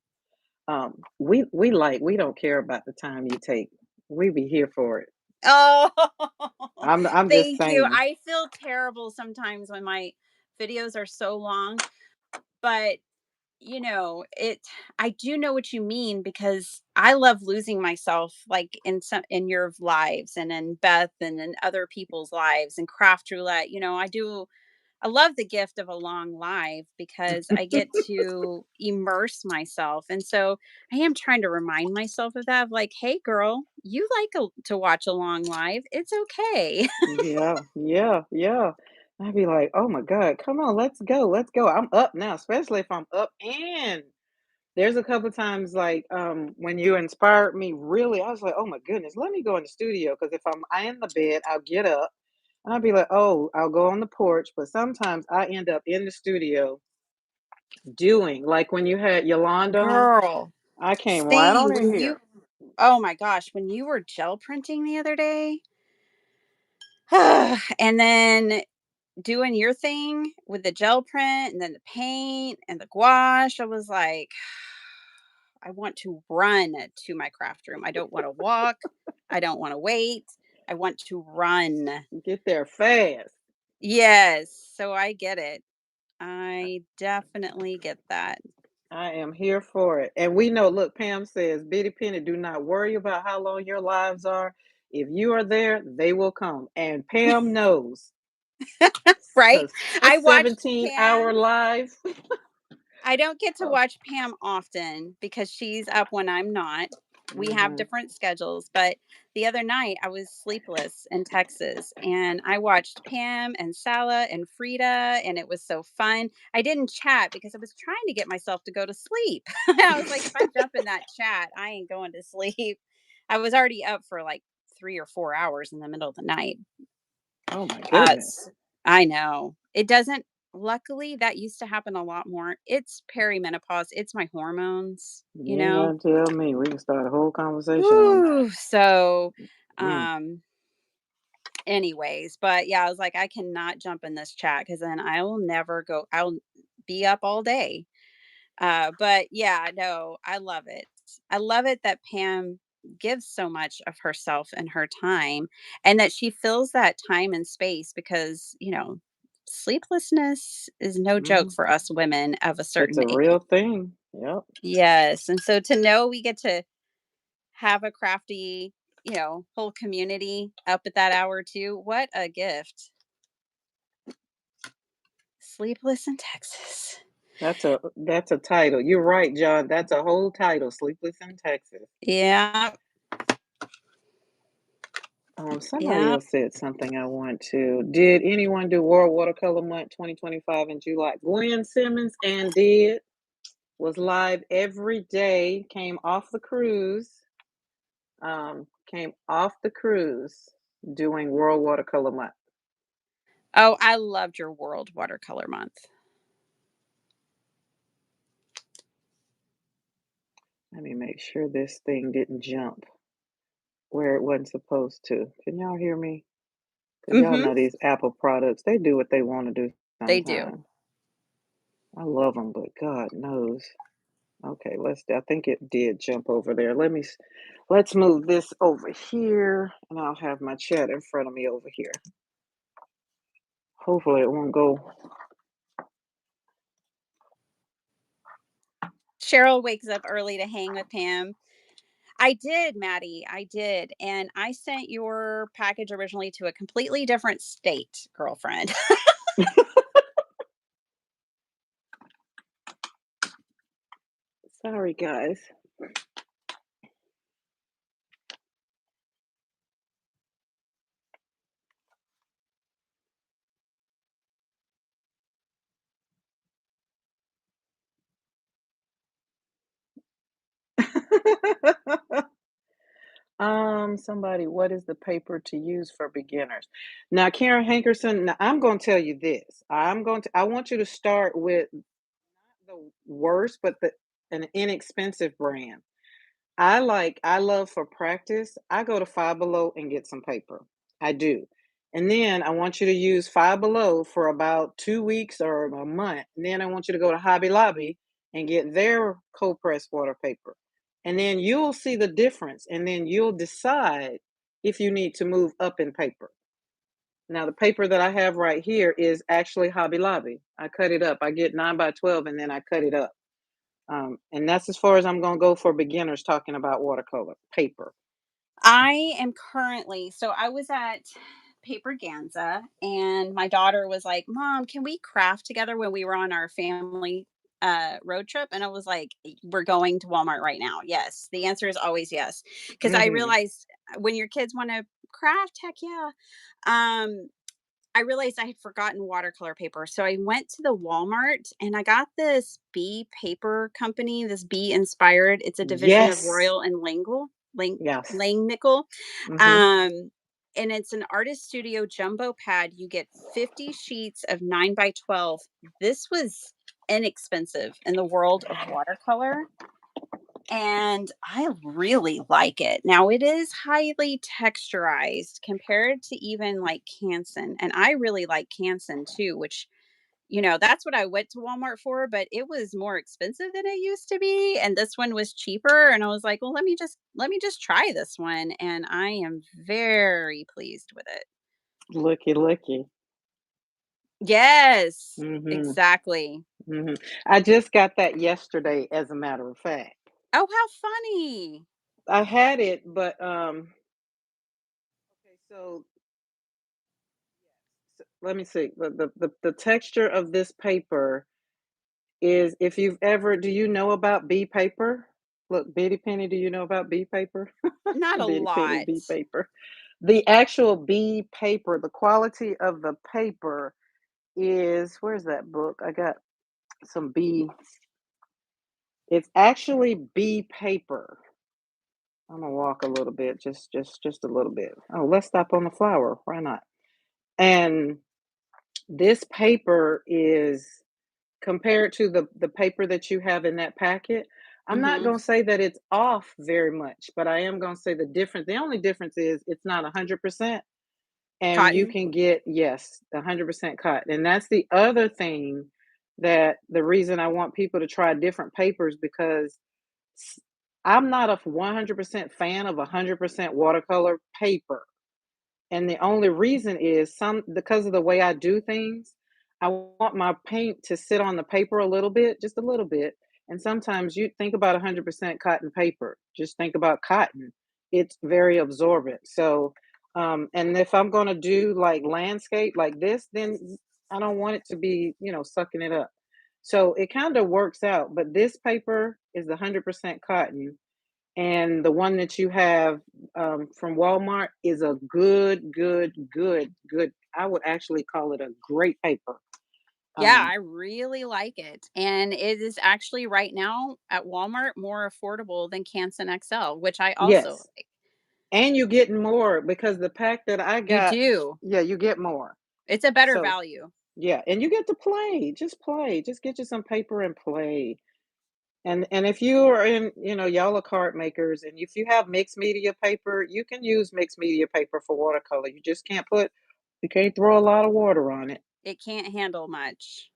we don't care about the time you take. We be here for it. Oh, I'm just thank you. saying. I feel terrible sometimes when my videos are so long, but it I do know what you mean because I love losing myself like in your lives and in Beth and in other people's lives and craft roulette. I love the gift of a long live because I get to immerse myself. And so I am trying to remind myself of that of like, hey girl, you like to watch a long live. It's okay. Yeah, yeah, yeah. I'd be like, "Oh my god, come on, let's go, let's go." I'm up now, especially if I'm up, and there's a couple times like when you inspired me really, I was like, "Oh my goodness, let me go in the studio." Because if I in the bed, I'll get up and I'll be like, "Oh, I'll go on the porch." But sometimes I end up in the studio doing like when you had Yolanda on, Girl, I came right same on in when here. oh my gosh, when you were gel printing the other day, and then doing your thing with the gel print and then the paint and the gouache, I was like, I want to run to my craft room. I don't want to walk. I don't want to wait. I want to run. Get there fast. Yes. So I get it. I definitely get that. I am here for it. And we know, look, Pam says, Bitty Penny, do not worry about how long your lives are. If you are there, they will come. And Pam knows Right? because a I watched 17-hour Pam. live. I don't get to Oh, watch Pam often because she's up when I'm not. We have hmm. different schedules, but the other night I was sleepless in Texas and I watched Pam and Sala and Frida and it was so fun. I didn't chat because I was trying to get myself to go to sleep. I was like, if I jump in that chat, I ain't going to sleep. I was already up for like 3 or 4 hours in the middle of the night. Oh my Uh, goodness. s I know. It doesn't luckily, that used to happen a lot more. It's perimenopause, it's my hormones, you You ain't know? gonna tell me. We can start a whole conversation on that. Whew, so, Mm. um, anyways, but yeah, I was like, "I cannot jump in this chat because then I will never go I'll be up all day." But yeah, no, I love it. I love it that Pam gives so much of herself and her time and that she fills that time and space because, sleeplessness is no joke Hmm. for us women of a It's certain a age. real thing. Yep. Yes. And so to know we get to have a crafty, whole community up at that hour too, what a gift. Sleepless in Texas. That's a title. You're right, John. That's a whole title. Sleepless in Texas. Yeah. Somebody Yeah. else said something I want to. Did anyone do World Watercolor Month 2025 in July? Gwen Simmons and did. Was live every day. Came off the cruise doing World Watercolor Month. Oh, I loved your World Watercolor Month. Let me make sure this thing didn't jump where it wasn't supposed to. Can y'all hear me? Because y'all Mhm. know these Apple products, they do what they want to do They do. sometimes. I love them, but God knows. Okay, I think it did jump over there. Let's move this over here and I'll have my chat in front of me over here. Hopefully it won't go. Cheryl wakes up early to hang with Pam. I did, Maddie. I did. And I sent your package originally to a completely different state, girlfriend. Sorry, guys. Somebody, what is the paper to use for beginners? Now, Karen Hankerson, now I'm going to tell you this. I want you to start with the worst, but an inexpensive brand. I love for practice, I go to Five Below and get some paper. I do. And then I want you to use Five Below for about 2 weeks or a month. And then I want you to go to Hobby Lobby and get their cold pressed water paper. And then you'll see the difference. And then you'll decide if you need to move up in paper. Now, the paper that I have right here is actually Hobby Lobby. I cut it up. I get 9 by 12 and then I cut it up. And that's as far as I'm going to go for beginners talking about watercolor paper. I am currently so I was at Paper Ganza and my daughter was like, "Mom, can we craft together when we were on our family road trip?" And I was like, "We're going to Walmart right now." Yes. The answer is always yes. Because I Mhm. realized when your kids want to craft, heck yeah. Um I realized I had forgotten watercolor paper. So I went to the Walmart and I got this bee paper company, this bee inspired. It's a division of Yes. Royal and Yes. Langnickel. Mhm. Um, and it's an artist studio jumbo pad. You get 50 sheets of 9 by 12. This was inexpensive in the world of watercolor. And I really like it. Now it is highly texturized compared to even like Canson. And I really like Canson too, which, that's what I went to Walmart for, but it was more expensive than it used to be. And this one was cheaper. And I was like, well, let me just try this one. And I am very pleased with it. Looky, looky. Yes, Mhm. exactly. Mhm. I just got that yesterday, as a matter of fact. Oh, how funny. I had it, but okay, let me see. The texture of this paper is, if you've ever, do you know about bee paper? Look, Bitty Penny, do you know about bee paper? Not a Bitty Penny lot. bee paper. The actual bee paper, the quality of the paper is, where's that book? I got some bee. It's actually bee paper. I'm gonna walk a little bit, just a little bit. Oh, let's stop on the flower. Why not? And this paper is, compared to the paper that you have in that packet, I'm not Mhm. gonna say that it's off very much, but I am gonna say the difference. The only difference is it's not 100%, and you Cotton. can get, yes, 100% cotton. And that's the other thing, that the reason I want people to try different papers, because s- I'm not a 100% fan of 100% watercolor paper. And the only reason is, some because of the way I do things, I want my paint to sit on the paper a little bit, just a little bit. And sometimes, you think about 100% cotton paper, just think about cotton. It's very absorbent. So, and if I'm going to do like landscape like this, then I don't want it to be, sucking it up. So it kind of works out. But this paper is 100% cotton, and the one that you have, from Walmart, is a good, good, good, good. I would actually call it a great paper. Yeah, Um, I really like it. And it is actually right now at Walmart more affordable than Canson XL, which I also yes, like. and you're getting more because the pack that I You got, do. yeah, you get more. It's a better So value. yeah, and you get to play, just get you some paper and play. And if you are in, y'all are card makers, and if you have mixed media paper, you can use mixed media paper for watercolor. You can't throw a lot of water on it. It can't handle much.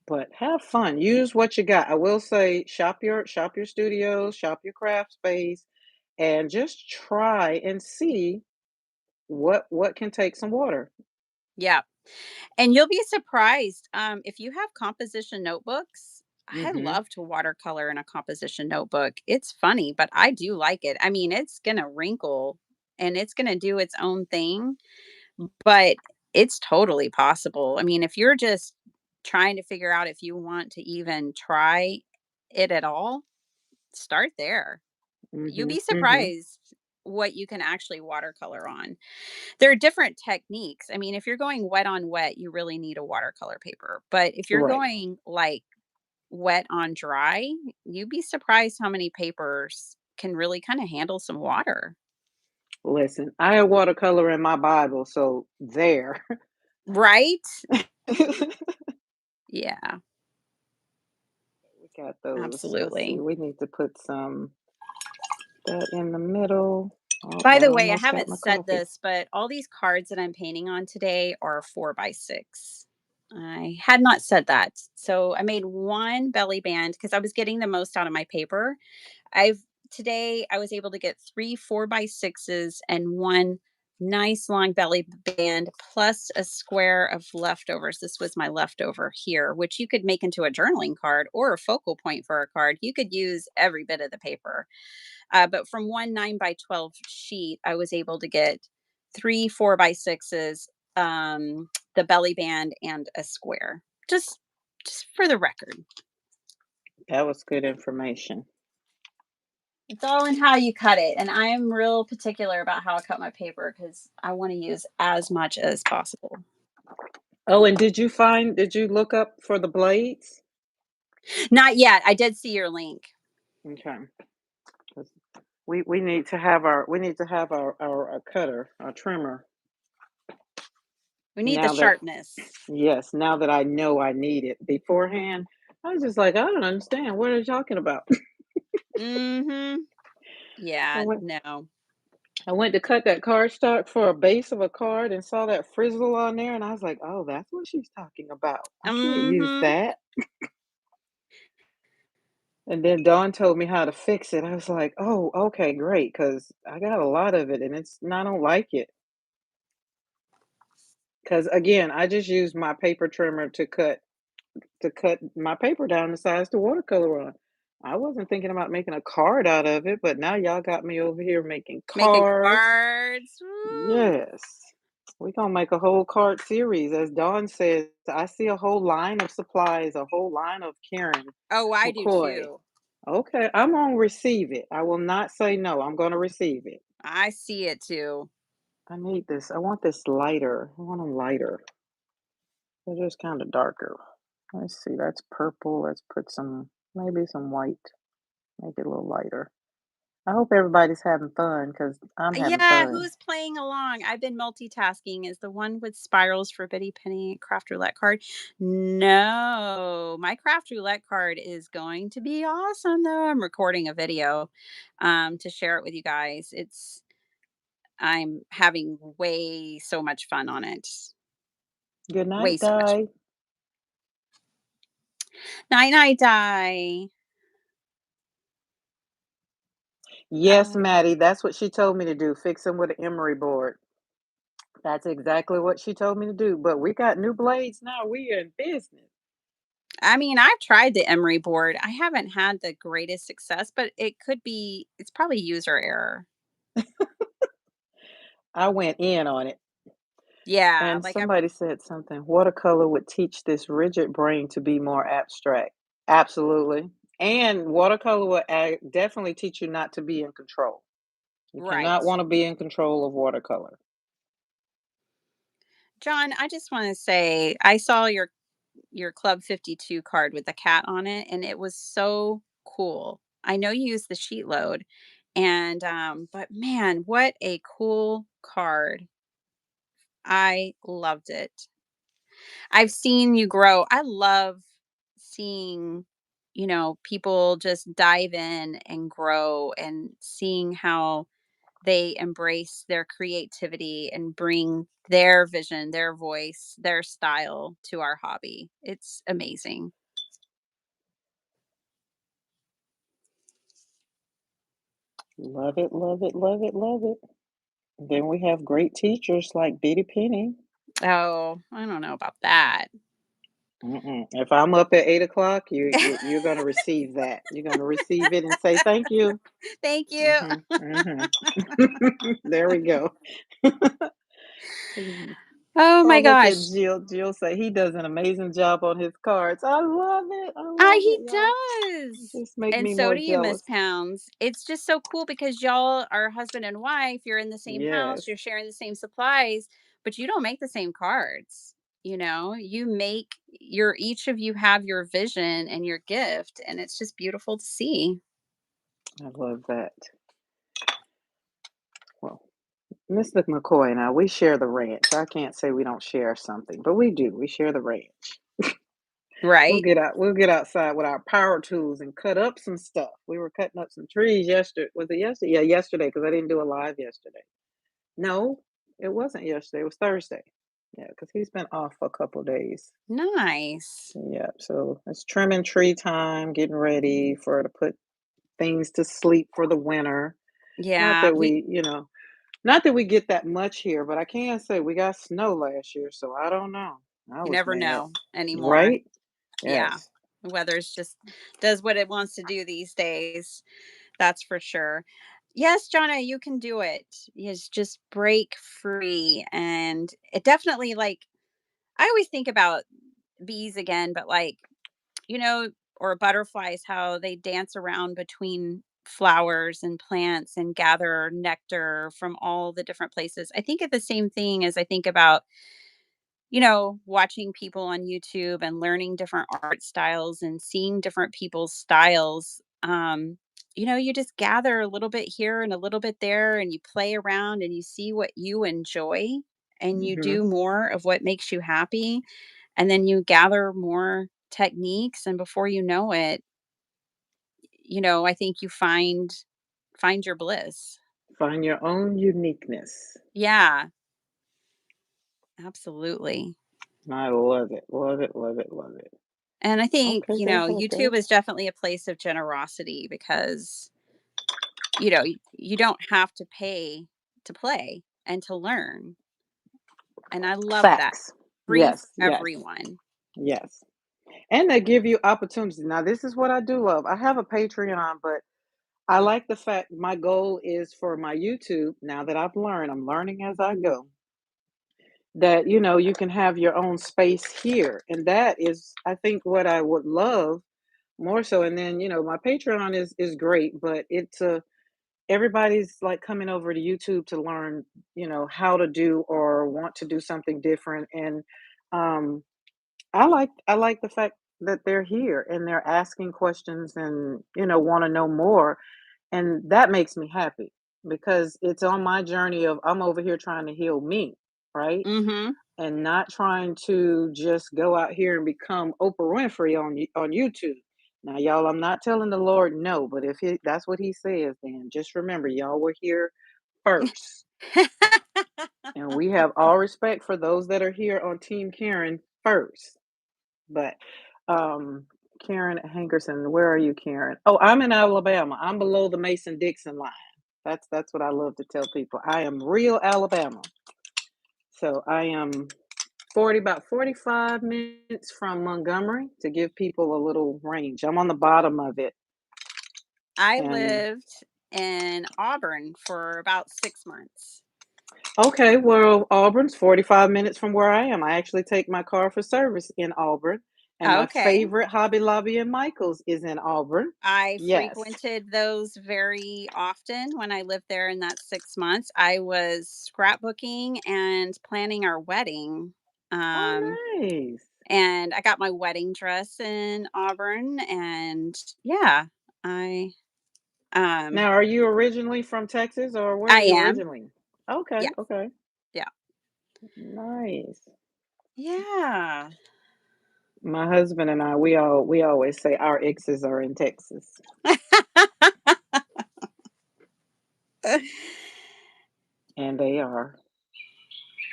But have fun. Use what you got. I will say, shop your studios, shop your craft space, and just try and see what can take some water. Yeah. And you'll be surprised. If you have composition notebooks, I Mhm. love to watercolor in a composition notebook. It's funny, but I do like it. I mean, it's gonna wrinkle and it's gonna do its own thing, but it's totally possible. I mean, if you're just trying to figure out if you want to even try it at all, start there. You'll Mhm. be Mhm. surprised what you can actually watercolor on. There are different techniques. I mean, if you're going wet on wet, you really need a watercolor paper. But if you're Right. going like wet on dry, you'd be surprised how many papers. can really kind of handle some water. Listen, I have watercolor in my Bible, so there. Right? We Yeah, got those. Let's see. absolutely. We need to put some that in the middle. Oh, By that the way, I almost got haven't my said coffee. this, but all these cards that I'm painting on today are 4 by 6. I had not said that. So I made one belly band because I was getting the most out of my paper. I've Today I was able to get 3 4 by 6s and one nice long belly band plus a square of leftovers. This was my leftover here, which you could make into a journaling card or a focal point for a card. You could use every bit of the paper. But from one 9 by 12 sheet, I was able to get 3 4 by 6s, the belly band, and a square. Just for the record, That was good information. it's all in how you cut it, and I am real particular about how I cut my paper because I want to use as much as possible. Oh, and did you look up for the blades? Not yet. I did see your link. Okay. 'Cause we need to have our cutter, our trimmer. We need the Now that sharpness. yes, now that I know I need it. Beforehand, I was just like, I don't understand. What are you talking about? Mm-hmm. I Yeah. went No. I went to cut that cardstock for a base of a card and saw that frizzle on there, and I was like, oh, that's what she's talking about. I can't use Mm-hmm. that. And then Dawn told me how to fix it. I was like, oh, okay, great, because I got a lot of it and I don't like it. Because again, I just used my paper trimmer to cut my paper down the size to watercolor on. I wasn't thinking about making a card out of it, but now y'all got me over here making Making cards. cards. Woo. Yes. We're gonna make a whole card series. As Dawn says, I see a whole line of supplies, a whole line of Karen Oh, I do McCoy. too. Okay, I'm gonna receive it. I will not say no. I'm gonna receive it. I see it too. I need this. I want this lighter. I want them lighter. They're just kind of darker. Let's see. That's purple. Let's put some, maybe some white. Make it a little lighter. I hope everybody's having fun because I'm having Yeah, fun. who's playing along? I've been multitasking. Is the one with spirals for Bitty Penny craft roulette card? No, my craft roulette card is going to be awesome though. I'm recording a video to share it with you guys. I'm having way so much fun on it. Good Way night, so much. Di. Night night die. Yes, Maddie. That's what she told me to do. Fix them with an emery board. That's exactly what she told me to do. But we got new blades now. We are in business. I mean, I've tried the emery board. I haven't had the greatest success, but it's probably user error. I went in on it. Yeah, And like I've somebody said something. Watercolor would teach this rigid brain to be more abstract. Absolutely. And watercolor will definitely teach you not to be in control. You right. cannot want to be in control of watercolor. John, I just want to say I saw your Club 52 card with the cat on it and it was so cool. I know you use the sheet load and but man, what a cool card. I loved it. I've seen you grow. I love seeing, people just dive in and grow and seeing how they embrace their creativity and bring their vision, their voice, their style to our hobby. It's amazing. Love it, love it, love it, love it. Then we have great teachers like Bitty Penny. Oh, I don't know about that. Mm-mm. If I'm up at 8 o'clock, you're gonna receive that. You're gonna receive it and say thank you. Thank you. Hmm hmm There we go. Oh Oh, my look at gosh. Jill. Jill say he does an amazing job on his cards. I love it. I love He it, y'all. does. Just make And me so more do you, Miss jealous. Pounds. It's just so cool because y'all are husband and wife. You're in the same house, Yes. you're sharing the same supplies, but you don't make the same cards. Each of you have your vision and your gift, and it's just beautiful to see. I love that. Well, Mr. McCoy and I, we share the ranch. I can't say we don't share something, but we do. We share the ranch. Right? We'll get outside with our power tools and cut up some stuff. We were cutting up some trees yesterday. Was it yesterday? Yeah, yesterday, because I didn't do a live yesterday. No, it wasn't yesterday. It was Thursday. Yeah, because he's been off for a couple days. Nice. Yeah, so it's trimming tree time, getting ready for to put things to sleep for the winter. Not Yeah, that we, not that we get that much here, but I can say we got snow last year, so I don't know. I you was never mad. know anymore. Right? Yeah. Yes. The weather's just does what it wants to do these days. That's for sure. Yes, Jonna, you can do it. Yes, just break free. And it definitely like I always think about bees again, but like, you know, or butterflies, how they dance around between flowers and plants and gather nectar from all the different places. I think of the same thing as I think about, watching people on YouTube and learning different art styles and seeing different people's styles. You just gather a little bit here and a little bit there and you play around and you see what you enjoy and you Hmm. do more of what makes you happy. And then you gather more techniques and before you know it, I think you find your bliss. Find your own uniqueness. Yeah, absolutely. I love it. Love it. Love it. Love it. And I think, Okay, go ahead, YouTube girl. is definitely a place of generosity because, you don't have to pay to play and to learn. And I love that. Facts. Free for Yes, yes, everyone. yes. And they give you opportunities. Now, this is what I do love. I have a Patreon, but I like the fact my goal is for my YouTube. Now that I'm learning as I Mhm. go, that you can have your own space here. And that is, I think, what I would love more so. And then, my Patreon is great, but it's everybody's like coming over to YouTube to learn, how to do or want to do something different. And um I like the fact that they're here and they're asking questions and want to know more, and that makes me happy because it's on my journey of I'm over here trying to heal me, right? Mhm. And not trying to just go out here and become Oprah Winfrey on YouTube. Now, y'all, I'm not telling the Lord no, but if that's what He says, then just remember, y'all were here first, and we have all respect for those that are here on Team Karen first. But Karen Hankerson, where are you, Karen? Oh, I'm in Alabama. I'm below the Mason Dixon line. That's what I love to tell people. I am real Alabama. So I am about 45 minutes from Montgomery to give people a little range. I'm on the bottom of it. I And lived in Auburn for about 6 months. okay, well, Auburn's 45 minutes from where I am. I actually take my car for service in Auburn. And my Okay. favorite Hobby Lobby and Michael's is in Auburn. I Yes. frequented those very often when I lived there in that 6 months. I was scrapbooking and planning our wedding. Um, Oh, nice. and I got my wedding dress in Auburn and yeah, I um Now, are you originally from Texas or where are I you am. originally? Okay, Yeah. okay. Yeah. Nice. Yeah. My husband and I, we always say our exes are in Texas, and they are.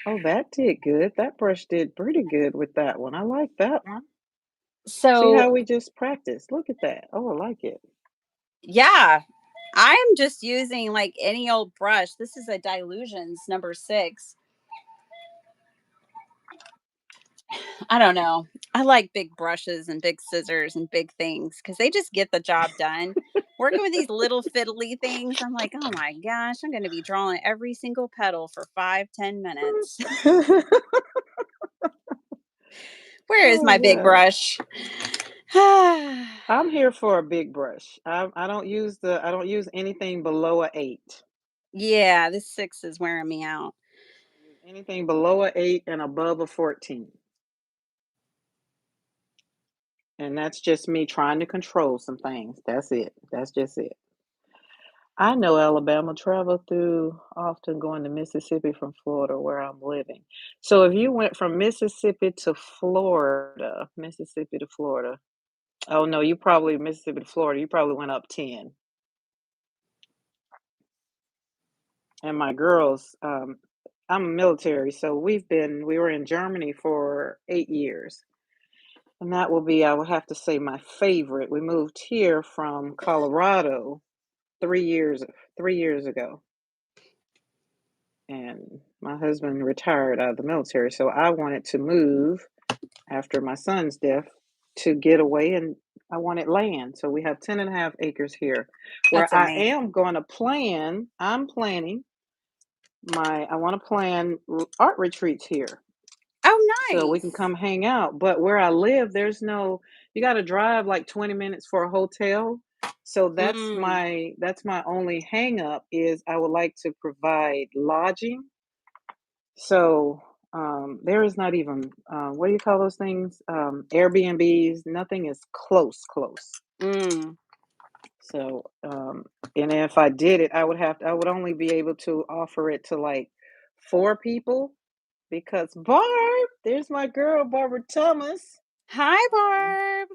Oh, that did good. That brush did pretty good with that one. I like that one. See So, how we just practiced. Look at that. Oh, I like it. yeah, I'm just using like any old brush. This is a Dilutions number 6. I don't know. I like big brushes and big scissors and big things because they just get the job done. Working with these little fiddly things, I'm like, oh my gosh, I'm going to be drawing every single petal for 5-10 minutes. Where is Oh my big God. brush? I'm here for a big brush. I don't use anything below a 8. Yeah, this 6 is wearing me out. Use anything below a 8 and above a 14. And that's just me trying to control some things. That's it. That's just it. I know Alabama, travel through often going to Mississippi from Florida where I'm living. So if you went from Mississippi to Florida, oh no, you probably Mississippi to Florida, you probably went up 10. And my girls, I'm military, so we were in Germany for 8 years. And that will be, I will have to say, my favorite. We moved here from Colorado 3 years 3 years ago. And my husband retired out of the military, so I wanted to move after my son's death to get away, and I wanted land. So we have 10 and a half acres here That's where amazing. I'm planning I want to plan art retreats here Oh, so we can nice. come hang out. But where I live, you got to drive like 20 minutes for a hotel. So Mm, that's my only hang up is I would like to provide lodging. So there is not even what do you call those things? Airbnbs. Nothing is close. mm. So and if I did it, I would only be able to offer it to like 4 people because there's my girl Barbara Thomas. Hi, Um, Barb.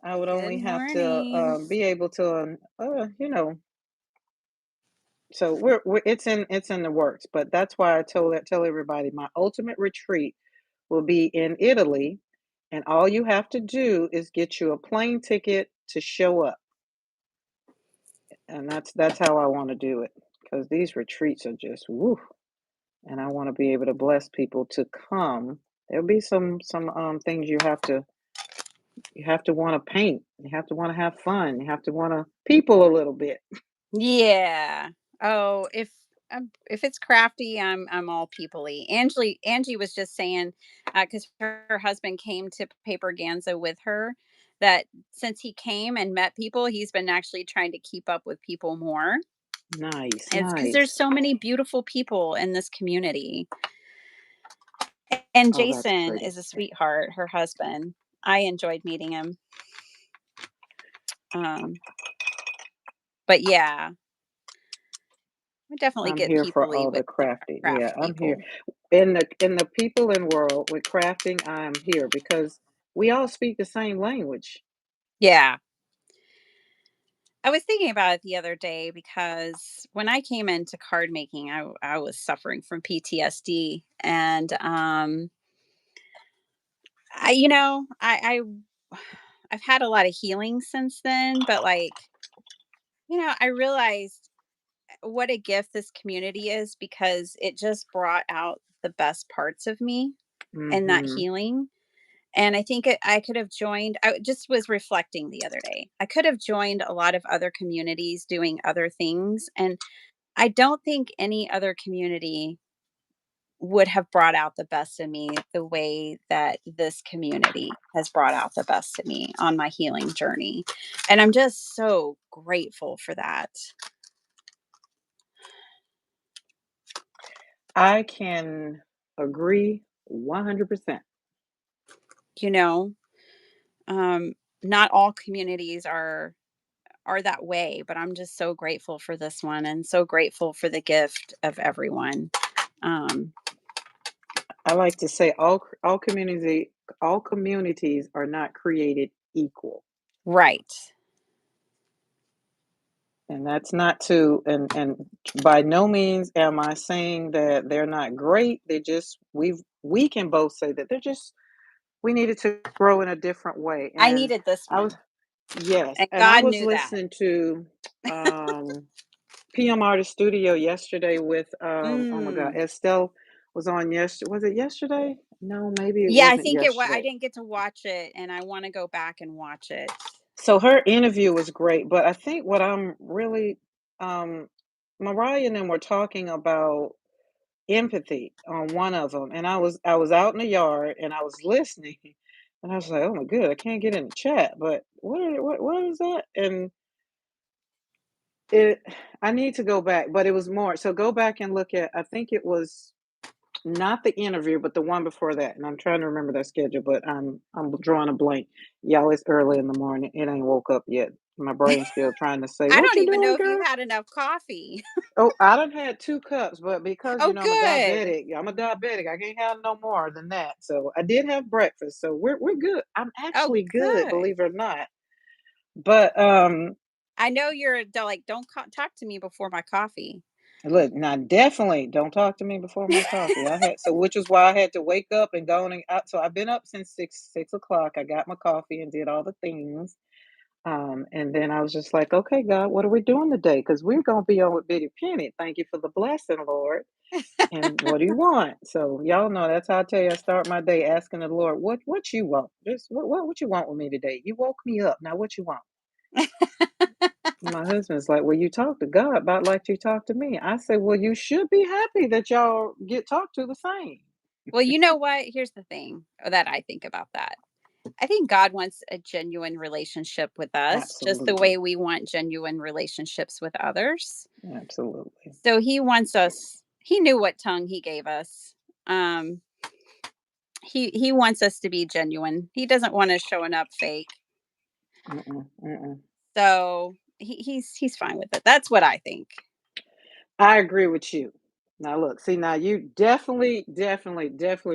I would Good only have to morning. be able to so it's in the works, but that's why tell everybody my ultimate retreat will be in Italy, and all you have to do is get you a plane ticket to show up, and that's how I want to do it because these retreats are just woo, and I want to be able to bless people to come. There'll be some things you have to want to paint, you have to want to have fun, you have to want to people a little bit. Yeah. Oh, if it's crafty, I'm all peoply. Angie was just saying, because her husband came to Paper Ganza with her, that since he came and met people, he's been actually trying to keep up with people more. Nice, It's because there's nice. so many beautiful people in this community. And Oh, that's Jason pretty. is a sweetheart, her husband. I enjoyed meeting him. Um, but yeah, I definitely I'm get here for peoply all with the crafty. Yeah, craft I'm here. people. In the people in world with crafting, I'm here because we all speak the same language. Yeah. I was thinking about it the other day because when I came into card making, I was suffering from PTSD, and I've had a lot of healing since then, but I realized what a gift this community is because it just brought out the best parts of me and that Mhm. healing. And I think I could have joined. I just was reflecting the other day. I could have joined a lot of other communities doing other things, and I don't think any other community would have brought out the best in me the way that this community has brought out the best in me on my healing journey. And I'm just so grateful for that. I can agree 100%. You know, um, not all communities are that way, but I'm just so grateful for this one and so grateful for the gift of everyone. Um, I like to say all communities are not created equal. right. And that's not to and by no means am I saying that they're not great. We can both say that they're just we needed to grow in a different way. I And needed this I was one, yes, and and I God was knew that. listening to PM Artist Studio yesterday with oh my God, Mm. Estelle was on yesterday. Was it yesterday? No, maybe it Yeah, I wasn't think it was. I yesterday. didn't get to watch it, and I want to go back and watch it. So her interview was great, but I think what I'm really um Mariah and them were talking about empathy on one of them, and I was out in the yard and I was listening, and I was like, "Oh my good, I can't get in the chat." But what is that? And it I need to go back, but it was more. So go back and look at. I think it was. Not the interview, but the one before that, and I'm trying to remember that schedule, but I'm drawing a blank. Y'all, it's early in the morning. It ain't woke up yet. My brain's still trying to say, I "What don't you even know doing, if you girl?" had enough coffee. Oh, I done had 2 cups, but because, Oh, good. I'm a diabetic, I can't have no more than that, so I did have breakfast, so we're good. I'm Oh, actually good, good. believe it or not. But, I know you're like, don't talk to me before my coffee. look, now definitely don't talk to me before my coffee. Which is why I had to wake up and go on and out. So I've been up since 6 o'clock. I got my coffee and did all the things. And then I was just like, okay, God, what are we doing today? Because we're gonna be on with Bitty Penny. Thank you for the blessing, Lord. And what do you want? So y'all know that's how I tell you I start my day asking the Lord, what you want? Just what you want with me today? You woke me up. Now what you want? My husband's like, "Well, you talk to God about like you talk to me." I said, "Well, you should be happy that y'all get talked to the same." Well, you know what? Here's the thing that I think about that. I think God wants a genuine relationship with us, just the Absolutely. way we want genuine relationships with others. Absolutely. So he wants us, he knew what tongue he gave us. Um, he wants us to be genuine. He doesn't want us showing up fake. Mm-mm, mm-mm. So he's fine with it. That's what I think. I agree with you. Now look, see now you definitely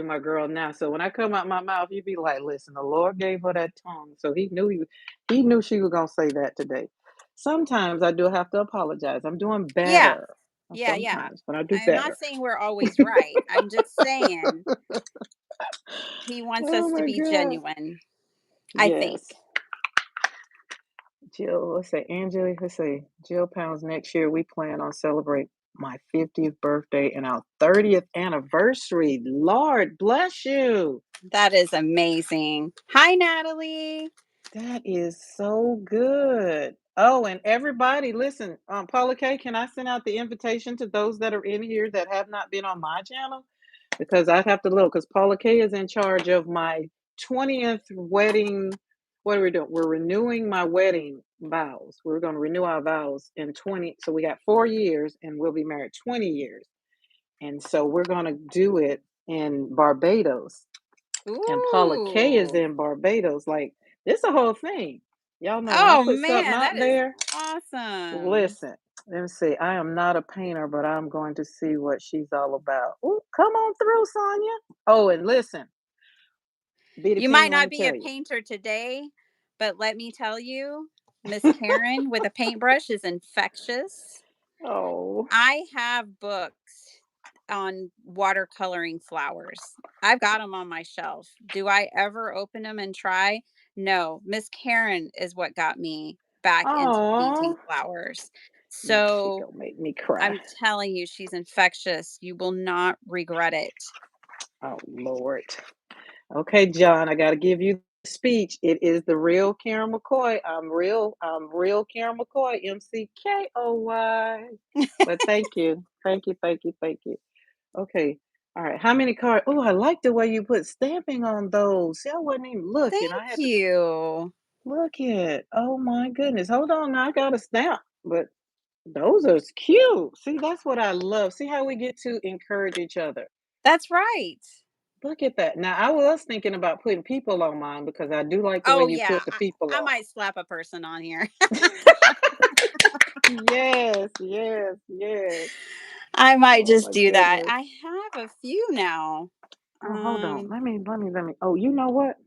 my girl now. So when I come out my mouth, you be like, listen, the Lord gave her that tongue. So he knew she was gonna say that today. Sometimes I do have to apologize. I'm doing Yeah. better Yeah, yeah. sometimes, but I do I'm not better. saying we're always right. I'm just saying he wants Oh us to my be God. genuine, I think. Yes. Jill, let's say Jill Pounds next year. We plan on celebrate my 50th birthday and our 30th anniversary. Lord bless you. That is amazing. Hi, Natalie. That is so good. Oh, and everybody, listen, Paula K, can I send out the invitation to those that are in here that have not been on my channel? Because I'd have to look, because Paula K is in charge of my 20th wedding. What are we doing? We're renewing my wedding vows. We're going to renew our vows in 20. So we got 4 years and we'll be married 20 years. And so we're going to do it in Barbados. And Paula K is Ooh. in Barbados. Like, this a whole thing. Y'all know when I Oh, put something man, that out is there, awesome. listen, let me see. I am not a painter, but I'm going to see what she's all about. Ooh, come on through, Sonia. Oh, and listen, Bitty You Penny, might let not me be a tell you. painter today, but let me tell you, Miss Karen with a paintbrush is infectious. Oh, I have books on watercoloring flowers. I've got them on my shelf. Do I ever open them and try? No. Miss Karen is what got me back into painting oh. flowers. Now she So gonna make me cry. I'm telling you, she's infectious. You will not regret it. Oh Lord. Okay, John, I got to give you the speech. It is the real Karen McCoy. I'm real Karen McCoy, McKoy. But thank you. Thank you. Thank you. Thank you. Okay. All right. How many cards? Oh, I like the way you put stamping on those. See, I wasn't even looking. I Thank had to you. look at. Oh my goodness. Hold on. Now I got a stamp. But those are cute. See, that's what I love. See how we get to encourage each other. That's right. Look at that. Now, I was thinking about putting people on mine because I do like the way Oh, you yeah. put the people I on. might slap a person on here. Yes, yes, yes. I might Oh just my do that. goodness. I have a few now. Oh, hold on. Um, Let me. Oh, you know what?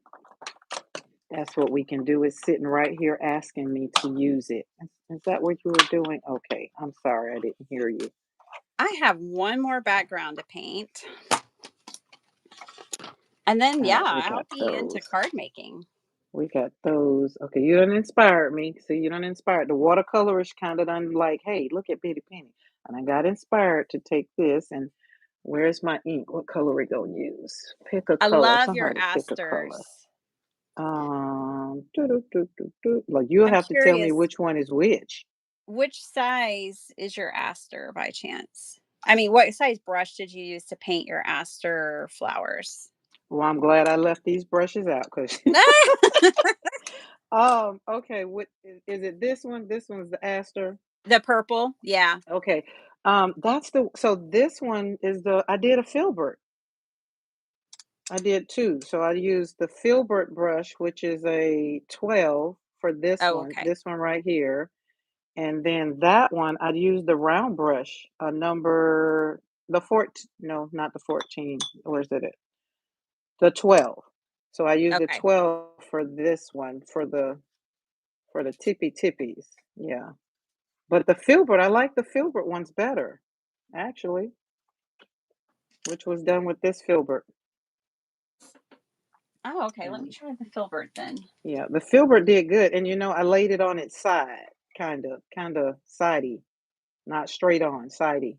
That's what we can do is sitting right here asking me to use it. Is that what you were doing? Okay. I'm sorry. I didn't hear you. I have one more background to paint. And then, All yeah, right. We I'll got be into those. card making. We got those. Okay. You done inspired me. See, you done inspired. The watercolor is kind of done like, hey, look at Bitty Penny. And I got inspired to take this and where's my ink? What color we gonna use? Pick a I color. love your Somebody pick a color. asters. Like you'll I'm have to tell me curious, which one is which. which size is your aster by chance? I mean, what size brush did you use to paint your aster flowers? Well, I'm glad I left these brushes out because okay, what is it this one? This one's the Aster. The purple? Yeah. Okay. That's the so this one is the I did a filbert. I did too. So I used the filbert brush, which is a 12 for Oh, okay. this one right here. And then that one, I'd use the round brush, a number, the 14, no, not the 14. Where's it at? The 12. So I used the Okay. 12 for this one, for the tippy tippies. Yeah. But the filbert, I like the filbert ones better, actually, which was done with this filbert. Oh, okay. Let me Um, try the filbert then. yeah, the filbert did good. And I laid it on its side, kind of sidey, not straight on, sidey.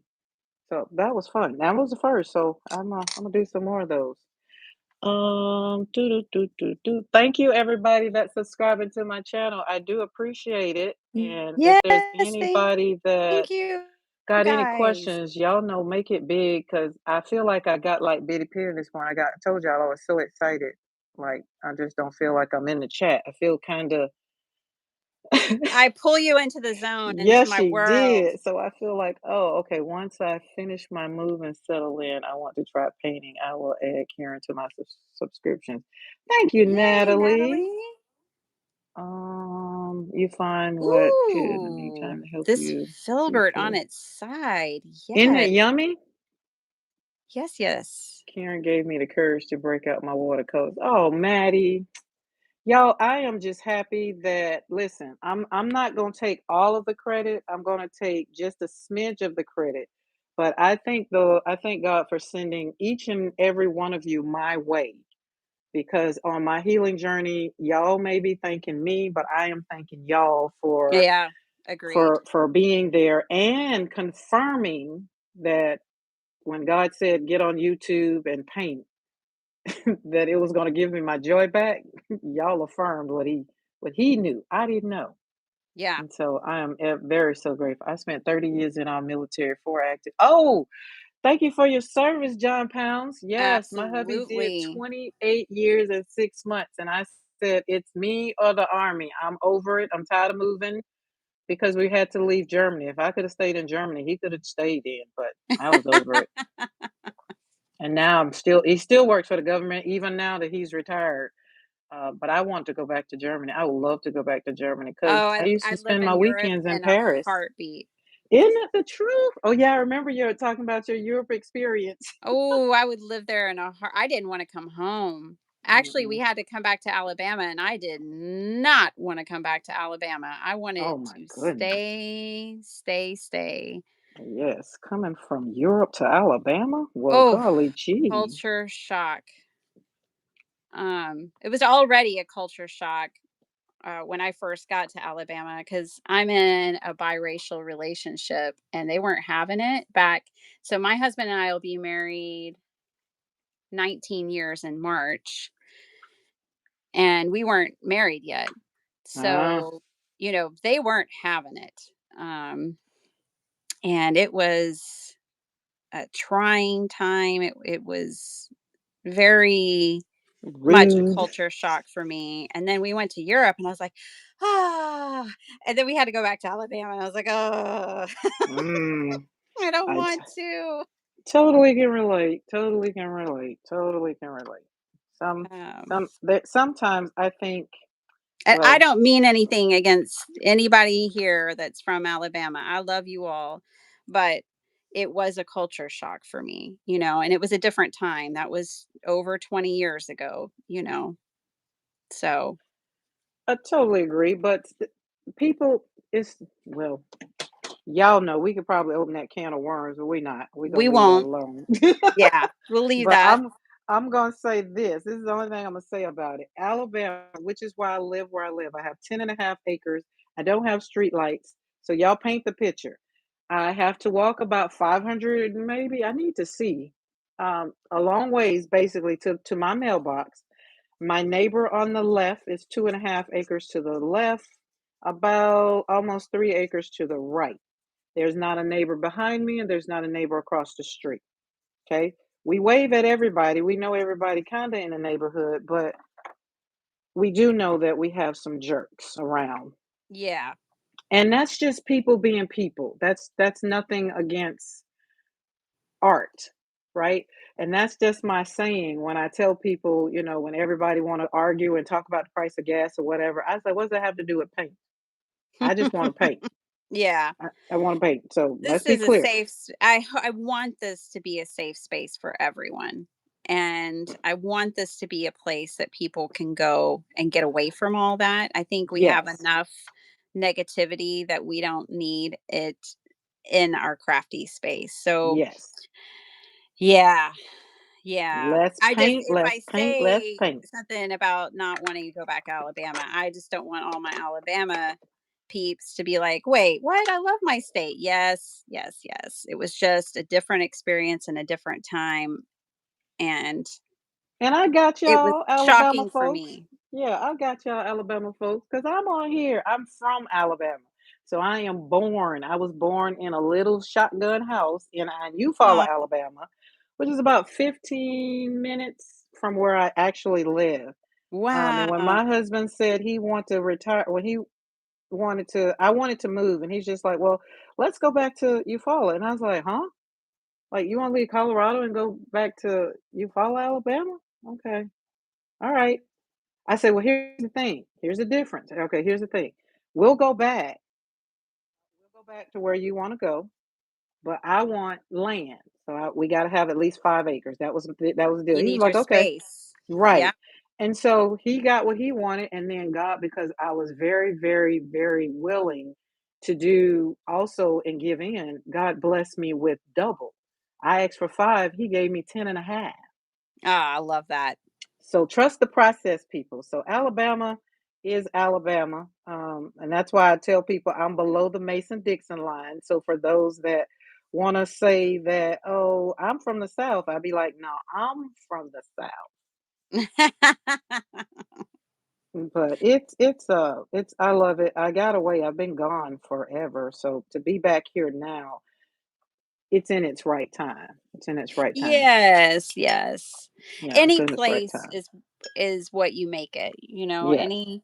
So that was fun. That was the first. So I'm gonna do some more of those. Do, do, do, do, do. Thank you, everybody that's subscribing to my channel. I do appreciate it. And if there's Yes, anybody that thank you got any guys. questions, y'all know, make it big because I feel like I got like bitty pig this morning. I told y'all I was so excited. Like I just don't feel like I'm in the chat. I feel kind of I pull you into the zone, into yes, my she world. did. So I feel like, oh, okay. Once I finish my move and settle in, I want to try painting. I will add Karen to my subscriptions. Thank you, Yay, Natalie. Natalie. You find what good in the Ooh, meantime to help this you filbert on refill. its side. Isn't it Yes. yummy? Yes, yes. Karen gave me the courage to break out my watercolors. Oh, Maddie. Y'all, I am just happy that listen, I'm not gonna take all of the credit. I'm gonna take just a smidge of the credit. But I thank God for sending each and every one of you my way because on my healing journey, y'all may be thanking me, but I am thanking y'all Yeah, agreed. for being there and confirming that when God said get on YouTube and paint, that it was going to give me my joy back. Y'all affirmed what he knew. I didn't know. Yeah, And so I am very so grateful. I spent 30 years in our military, four active. Oh, thank you for your service, John Pounds. Yes, my hubby did absolutely. 28 years and 6 months. And I said, it's me or the army. I'm over it. I'm tired of moving because we had to leave Germany. If I could have stayed in Germany, he could have stayed in, but I was over it. And now he still works for the government, even now that he's retired. But I want to go back to Germany. I would love to go back to Germany because Oh, I used to I'd live spend my in Europe weekends in in a Paris. heartbeat. Isn't that the truth? Oh yeah, I remember you were talking about your Europe experience. Oh, I would live there in a heart. I didn't want to come home. Actually, we Mm-mm. had to come back to Alabama, and I did not want to come back to Alabama. I Oh wanted my to goodness. stay, stay, stay. Yes, coming from Europe to Alabama? Well, Oh, golly gee. culture shock. It was already a culture shock when I first got to Alabama because I'm in a biracial relationship and they weren't having it back. So my husband and I will be married 19 years in March, and we weren't married yet. Ah, So, they weren't having it. Um, and it was a trying time. It was very much a rude. culture shock for me. And then we went to Europe and I was like, ah. And then we had to go back to Alabama. And I was like, oh, Mm, I don't I want to. totally can relate. Totally can relate. Totally can relate. Um, Sometimes I think, and I well, don't mean anything against anybody here that's from Alabama. I love you all, but it was a culture shock for me, and it was a different time. That was over 20 years ago, So I totally agree. But people, it's well, y'all know we could probably open that can of worms, but we not. We're we gonna leave that won't. alone. Yeah, we'll leave But that. I'm gonna say this. This is the only thing I'm gonna say about it. Alabama, which is why I live where I live. I have 10.5 acres. I don't have street lights. So y'all paint the picture. I have to walk about 500, maybe. I need to see. A long ways basically to my mailbox. My neighbor on the left is 2.5 acres to the left, about almost 3 acres to the right. There's not a neighbor behind me, and there's not a neighbor across the street. Okay. We wave at everybody. We know everybody kind of in the neighborhood, but we do know that we have some jerks around. Yeah. And that's just people being people. That's nothing against art. right? And that's just my saying when I tell people, when everybody want to argue and talk about the price of gas or whatever, I say, what does that have to do with paint? I just want to paint. Yeah. I want to paint. So let's This be is a clear. safe I want this to be a safe space for everyone, and I want this to be a place that people can go and get away from all that. I think we have Yes. enough negativity that we don't need it in our crafty space. So, Yes. yeah, yeah. Let's I just paint, if let's I paint, let's say paint. something about not wanting to go back to Alabama, I just don't want all my Alabama peeps to be like, "Wait, what? I love my state." Yes, yes, yes. It was just a different experience and a different time, and And I got it was y'all, Alabama shocking for folks. me. Yeah, I got y'all, Alabama folks, because I'm on here. I'm from Alabama. So I was born in a little shotgun house in Eufaula, Oh, Alabama, which is about 15 minutes from where I actually live. And when wow. my husband said he wanted to retire, when he I wanted to move, and he's just like, well, let's go back to Eufaula. And I was like, huh? Like, you want to leave Colorado and go back to Eufaula, Alabama? Okay. All right. I said, well, here's the thing. Here's the difference. Okay, here's the thing. We'll go back. We'll go back to where you want to go, but I want land. So we got to have at least 5 acres. That was the deal. You He was need your like, okay, space. Yeah. right. And so he got what he wanted, and then God, because I was very, very, very willing to do also and give in, God blessed me with double. I asked for 5, he gave me 10 and a half. Ah, I love that. So trust the process, people. So Alabama is Alabama, and that's why I tell people I'm below the Mason-Dixon line. So for those that want to say that, oh, I'm from the South, I'd be like, no, I'm from the South. But it's I love it. I got away. I've been gone forever. So to be back here now, it's in its right time. It's in its right time. Yes, yes. Yeah, it's Any in its right place time. is what you make it, Yes. any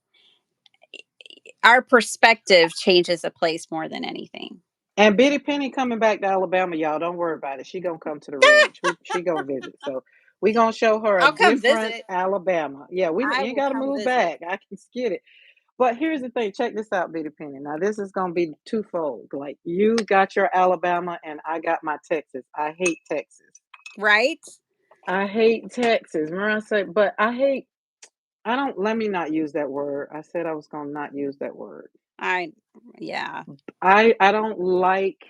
our perspective changes a place more than anything. And Bitty Penny coming back to Alabama, y'all. Don't worry about it. She gonna come to the ranch. She gonna visit. So we gonna show her a I'll come different visit. Alabama. Yeah, I you ain't will gotta come move visit. back. I can skid it. But here's the thing. Check this out, Bitty Penny. Now this is gonna be twofold. Like you got your Alabama, and I got my Texas. I hate Texas. Right? I hate Texas. Remember I said, but I hate. I don't. Let me not use that word. I said I was gonna not use that word. I yeah. I don't like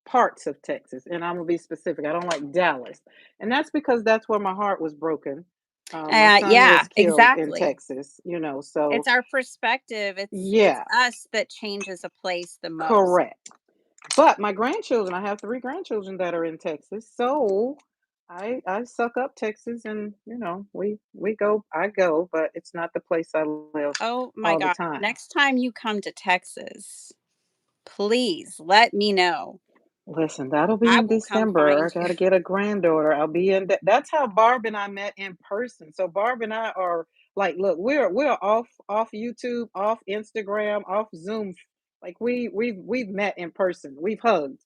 parts of Texas, and I'm gonna be specific. I don't like Dallas, and that's because that's where my heart was broken. My son Yeah, was killed in exactly. Texas, so It's our perspective. It's yeah, us that changes a place the most. correct. But my grandchildren, I have 3 grandchildren that are in Texas, so I suck up Texas, and we go. I go, but it's not the place I live Oh my all the god. time. Next time you come to Texas, please let me know. Listen, that'll be I in will come December. I find you. gotta get a granddaughter. I'll be in that's how Barb and I met in person. So Barb and I are like, look, we're off YouTube, off Instagram, off Zoom. Like we've met in person. We've hugged,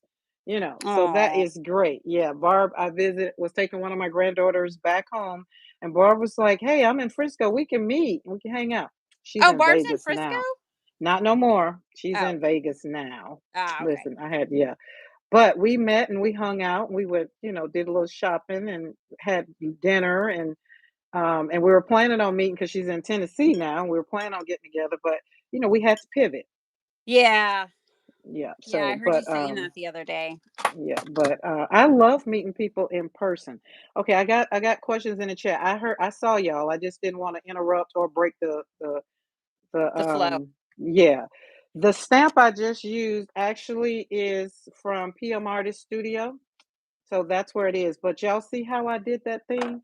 So that Oh. is great. Yeah, Barb, I was taking one of my granddaughters back home, and Barb was like, "Hey, I'm in Frisco. We can meet. We can hang out." She's Oh, in Barb's in Vegas Frisco? now. Not no more. She's Oh. in Vegas now. Okay. Listen, yeah. But we met and we hung out. We would, did a little shopping and had dinner, and we were planning on meeting because she's in Tennessee now. And we were planning on getting together, but we had to pivot. Yeah. Yeah. Yeah, I So, heard you but saying that the other day. yeah, but I love meeting people in person. Okay, I got questions in the chat. I saw y'all. I just didn't want to interrupt or break the The flow. yeah. The stamp I just used actually is from PM Artist Studio. So that's where it is. But y'all see how I did that thing?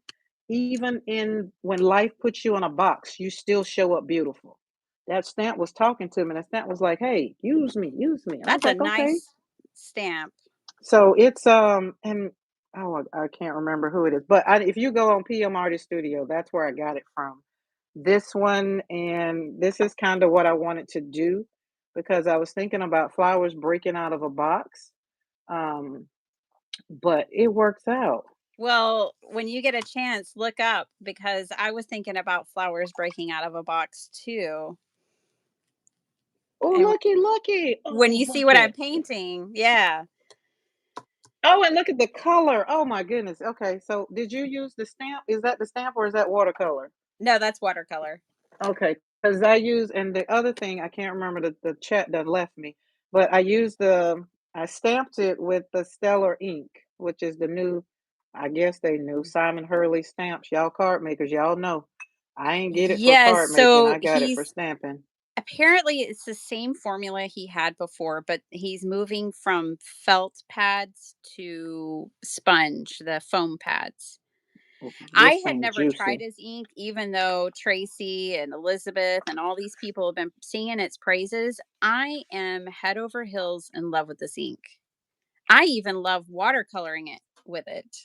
Even in when life puts you in a box, you still show up beautiful. That stamp was talking to me, and that stamp was like, "Hey, use me, use me." And I was That's a like, "Okay." nice stamp. So it's and oh, I can't remember who it is, but if you go on PM Artist Studio, that's where I got it from. This one, and this is kind of what I wanted to do because I was thinking about flowers breaking out of a box. Um, but it works out. Well, when you get a chance, look up because I was thinking about flowers breaking out of a box too. Oh, And looky, looky. when Oh, you see look what I'm at. painting, yeah. Oh, and look at the color. Oh my goodness. Okay, so did you use the stamp? Is that the stamp or is that watercolor? No, that's watercolor. Okay, because I use and the other thing I can't remember the chat that left me, but I stamped it with the Stellar ink, which is the new, I guess they new Simon Hurley stamps. Y'all card makers, y'all know. I ain't get it for Yes, card making. so I got it for he's stamping. apparently it's the same formula he had before, but he's moving from felt pads to sponge, the foam pads. Ooh, I this had thing never tried juicy. his ink, even though Tracy and Elizabeth and all these people have been singing its praises. I am head over heels in love with this ink. I even love watercoloring it with it.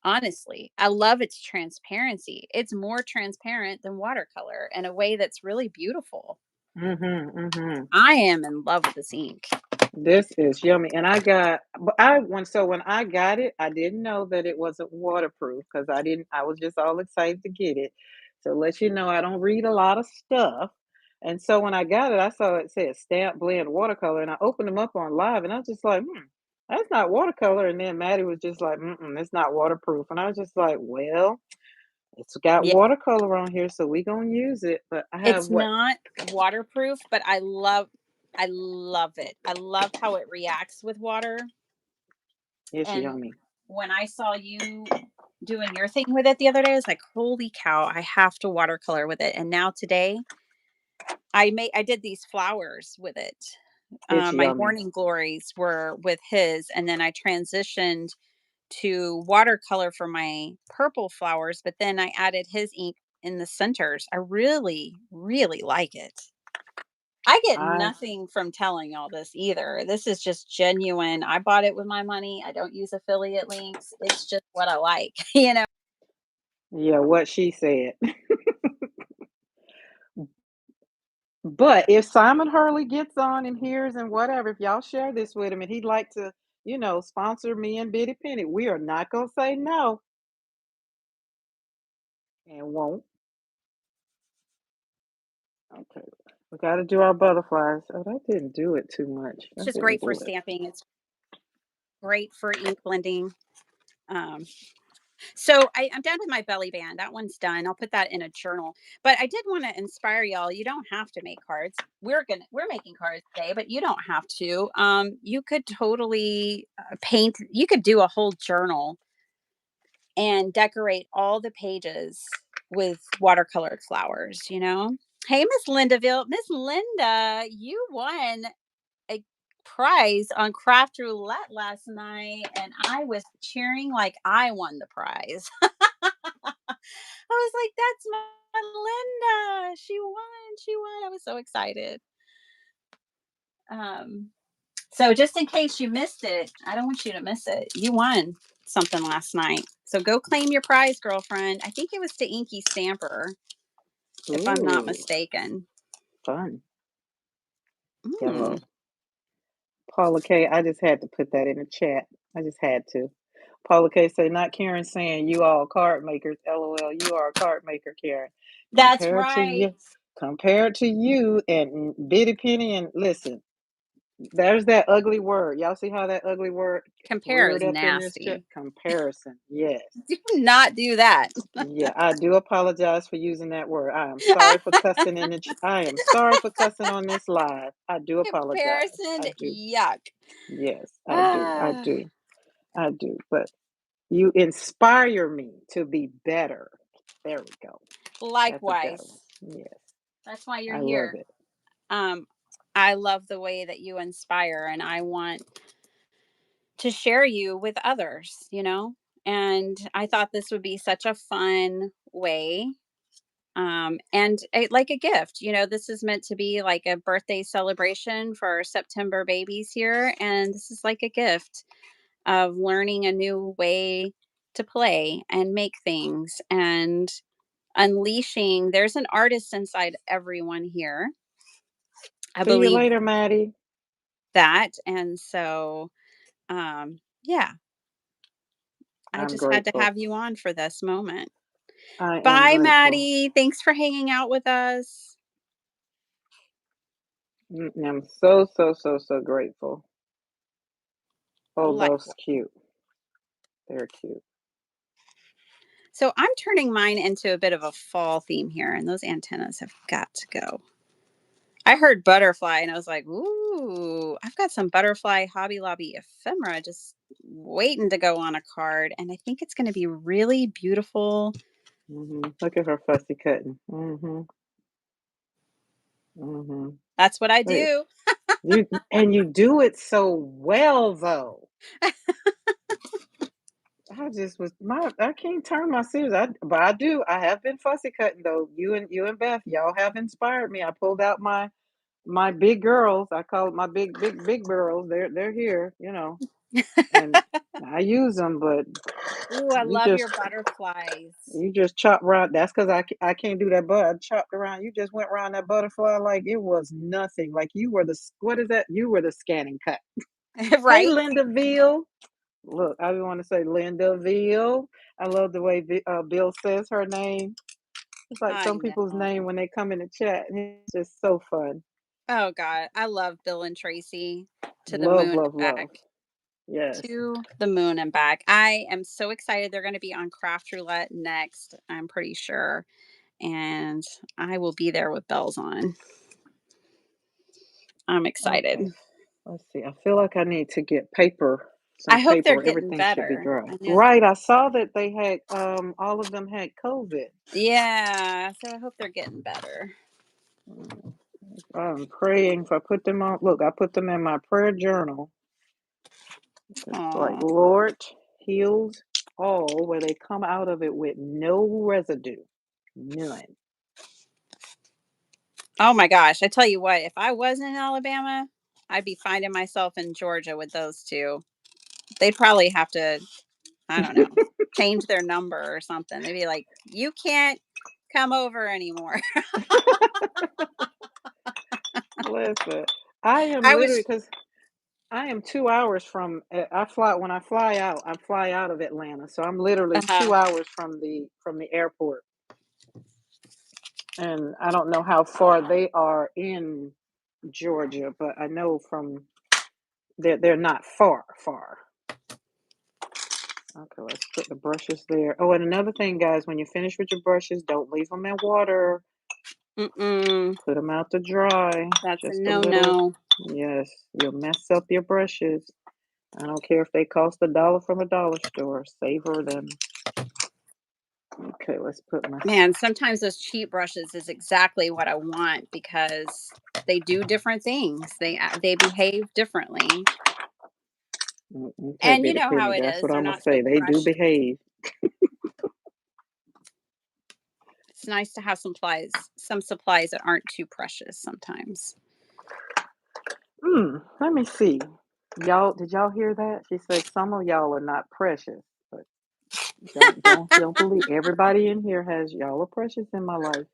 Honestly, I love its transparency. It's more transparent than watercolor in a way that's really beautiful. Mhm, mhm. I am in love with this ink. This is yummy, and I got but I when I got it, I didn't know that it wasn't waterproof because I was just all excited to get it. So let you know I don't read a lot of stuff, and so when I got it, I saw it said stamp blend watercolor, and I opened them up on live, and I was just like, that's not watercolor." And then Maddie was just like, it's not waterproof," and I was just like, "Well, it's got Yeah, watercolor on here, so we gonna use it." But I have it's what? not waterproof, but I love it. I love how it reacts with water. It's And yummy. when I saw you doing your thing with it the other day, I was like, "Holy cow, I have to watercolor with it." And now today, I did these flowers with it. It's My yummy. morning glories were with his, and then I transitioned to watercolor for my purple flowers, but then I added his ink in the centers. I really, really like it. I get I nothing from telling all this either. This is just genuine. I bought it with my money. I don't use affiliate links. It's just what I like, you know? Yeah, what she said. But if Simon Hurley gets on and hears and whatever, if y'all share this with him and he'd like to, sponsor me and Bitty Penny, we are not gonna say no and won't. Okay. We gotta do our butterflies. Oh, that didn't do it too much. It's That just didn't great for do it. stamping. It's great for ink blending. Um, I'm done with my belly band. That one's done. I'll put that in a journal. But I did want to inspire y'all. You don't have to make cards. We're making cards today, but you don't have to. You could totally paint. You could do a whole journal and decorate all the pages with watercolored flowers. You know. Hey, Miss Lindaville, Miss Linda, you won a prize on Craft Roulette last night, and I was cheering like I won the prize. I was like, "That's my Linda. She won. She won." I was so excited. Um, so just in case you missed it, I don't want you to miss it. You won something last night. So go claim your prize, girlfriend. I think it was to Inky Stamper, if I'm not Ooh, mistaken. fun. Mm, Yellow. Paula K, I just had to put that in the chat. I just had to. Paula K say, not Karen saying you all card makers. LOL, you are a card maker, Karen. that's Compared to right. you, compared to you and Bitty Penny, and listen, there's that ugly word. Y'all see how that ugly word Compare is reared up in this chat? nasty. Comparison. Yes. Do not do that. Yeah, I do apologize for using that word. I am sorry for cussing I am sorry for cussing on this live. I do apologize. Comparison, I do. yuck. Yes, I do. I Ah, do. I do. But you inspire me to be better. There we go. That's a better likewise. one. Yes, That's why you're I love here. it. Um, I love the way that you inspire, and I want to share you with others, you know? And I thought this would be such a fun way. Like a gift, you know, this is meant to be like a birthday celebration for our September babies here. And this is like a gift of learning a new way to play and make things and unleashing. There's an artist inside everyone here. I See you believe later, Maddie. that. And so, yeah, I I'm just had to grateful. have you on for this moment. I am Bye, grateful. Maddie. Thanks for hanging out with us. I'm so, so, so, so grateful. Oh, those Delightful. cute. They're cute. So I'm turning mine into a bit of a fall theme here, and those antennas have got to go. I heard butterfly and I was like, ooh, I've got some butterfly Hobby Lobby ephemera just waiting to go on a card. And I think it's going to be really beautiful. Look at her fussy cutting. Hmm. That's what I Wait, do. you do it so well though. I can't turn my scissors. But I do. I have been fussy cutting though. You and Beth, y'all have inspired me. I pulled out my big girls. I call it my big girls. They're here, and I use them. But Ooh, I you love just your butterflies. you just chop around. That's because I can't do that. But I chopped around. You just went around that butterfly like it was nothing. Like you were what is that? You were the scanning cut. Hey, Right? Linda Veal. Look, I want to say Linda Veal. I love the way Bill says her name. It's like I some people's name know. when they come in the chat. It's just so fun. Oh, God. I love Bill and Tracy to the Love, moon love, and love. back. Yes. To the moon and back. I am so excited. They're going to be on Craft Roulette next, I'm pretty sure. And I will be there with bells on. I'm excited. Okay. Let's see. I feel like I need to get paper, some I hope they're paper. getting Everything should be better. dry. I know. Right. I saw that they had all of them had COVID. Yeah, so I hope they're getting better. Mm, I'm praying if I put them on. Look, I put them in my prayer journal. It's like, Oh. Lord, heals all where they come out of it with no residue. None. Oh my gosh, I tell you what, if I was in Alabama, I'd be finding myself in Georgia with those two. They'd probably have to, I don't know, change their number or something. They'd be like, "You can't come over anymore." Listen, I am I literally was because I am 2 hours from. I fly when I fly out. I fly out of Atlanta, so I'm literally uh 2 hours from the airport, and I don't know how far they are in Georgia, but I know from they're not far. Okay, let's put the brushes there. Oh, and another thing, guys, when you finish with your brushes, don't leave them in water. mm-mm, Put them out to dry. that's a Just a little. no-no. Yes, you'll mess up your brushes. I don't care if they cost $1 from a dollar store. Savor them. Okay, let's put my. Man, sometimes those cheap brushes is exactly what I want because they do different things. They behave differently. Okay, And you Bitty know how Penny. it That's is. what They're I'm gonna not say. so They do precious. behave. It's nice to have some supplies that aren't too precious sometimes. Let me see. Y'all, did y'all hear that? She said some of y'all are not precious, but don't believe everybody in here has y'all are precious in my life.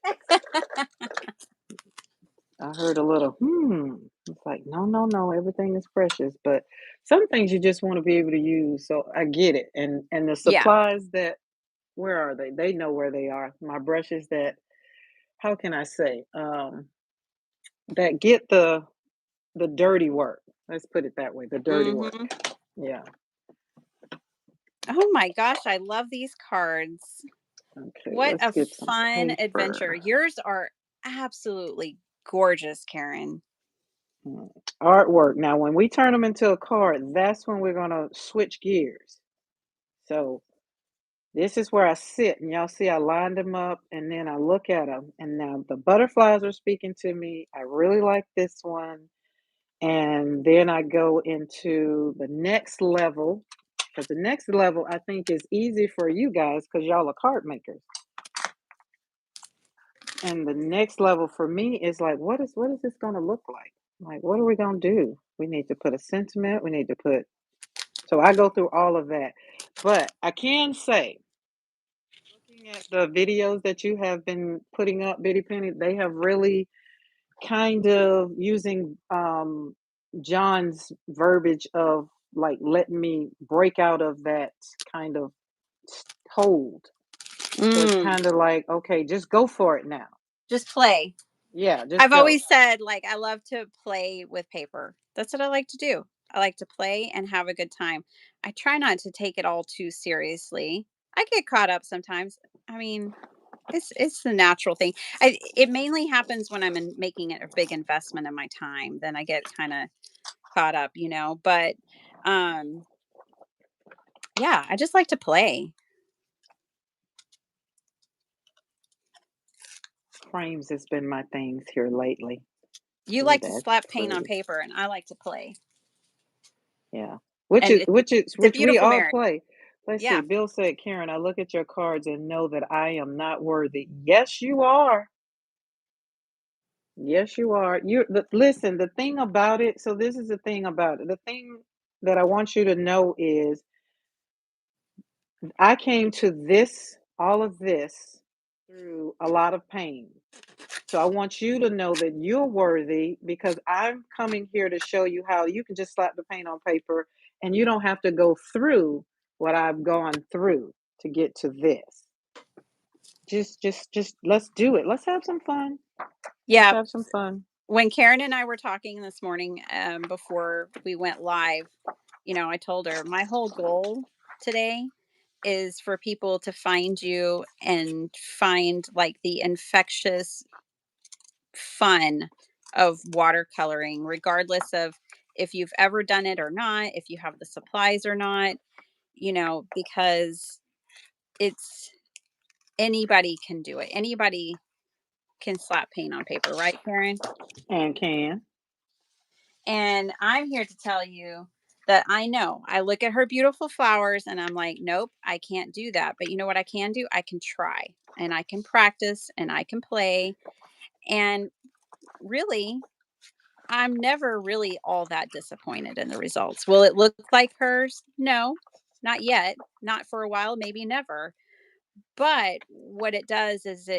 I heard a little. It's like, no, no, no, everything is precious. But some things you just want to be able to use. So I get it. And the Yeah. supplies that where are they? They know where they are. My brushes that how can I say? That get the dirty work. Let's put it that way. The dirty work. Mhm. Yeah. Oh my gosh, I love these cards. Okay, What let's a get some fun adventure. paper. Yours are absolutely gorgeous, Karen. Mm, Artwork. Now, when we turn them into a card, that's when we're gonna switch gears. So this is where I sit, and y'all see I lined them up, and then I look at them, and now the butterflies are speaking to me. I really like this one, and then I go into the next level because the next level I think is easy for you guys because y'all are card makers. And the next level for me is like, what is this going to look like? Like, what are we going to do? We need to put a sentiment. We need to put. So I go through all of that, but I can say looking at the videos that you have been putting up, Bitty Penny, they have really kind of using John's verbiage of like letting me break out of that kind of hold. So it's Mm, kind of like, okay, just go for it now. just play. Yeah, just I've go. always said, like, I love to play with paper. That's what I like to do. I like to play and have a good time. I try not to take it all too seriously. I get caught up sometimes. I mean, it's the natural thing. It mainly happens when I'm making it a big investment in my time. Then I get kind of caught up, you know. But um, yeah, I just like to play. Frames has been my things here lately. You Ooh, like to that's slap paint on pretty. paper, and I like to play. Yeah. And it's a Which we beautiful all marriage. play. Let's see. Yeah. Bill said, Karen, I look at your cards and know that I am not worthy. Yes, you are. Yes, you are. Listen, the thing about it, so this is the thing about it. The thing that I want you to know is I came to this, all of this, through a lot of pain. So I want you to know that you're worthy because I'm coming here to show you how you can just slap the paint on paper and you don't have to go through what I've gone through to get to this. Just let's do it. Let's have some fun. Let's Yeah. have some fun. When Karen and I were talking this morning, before we went live, I told her my whole goal today is for people to find you and find like the infectious fun of watercoloring, regardless of if you've ever done it or not, if you have the supplies or not, because it's anybody can do it. Anybody can slap paint on paper, right, Karen? And can. And I'm here to tell you that I know. I look at her beautiful flowers and I'm like, nope, I can't do that. But you know what I can do? I can try and I can practice and I can play. And really, I'm never really all that disappointed in the results. Will it look like hers? No, not yet. Not for a while, maybe never. But what it does is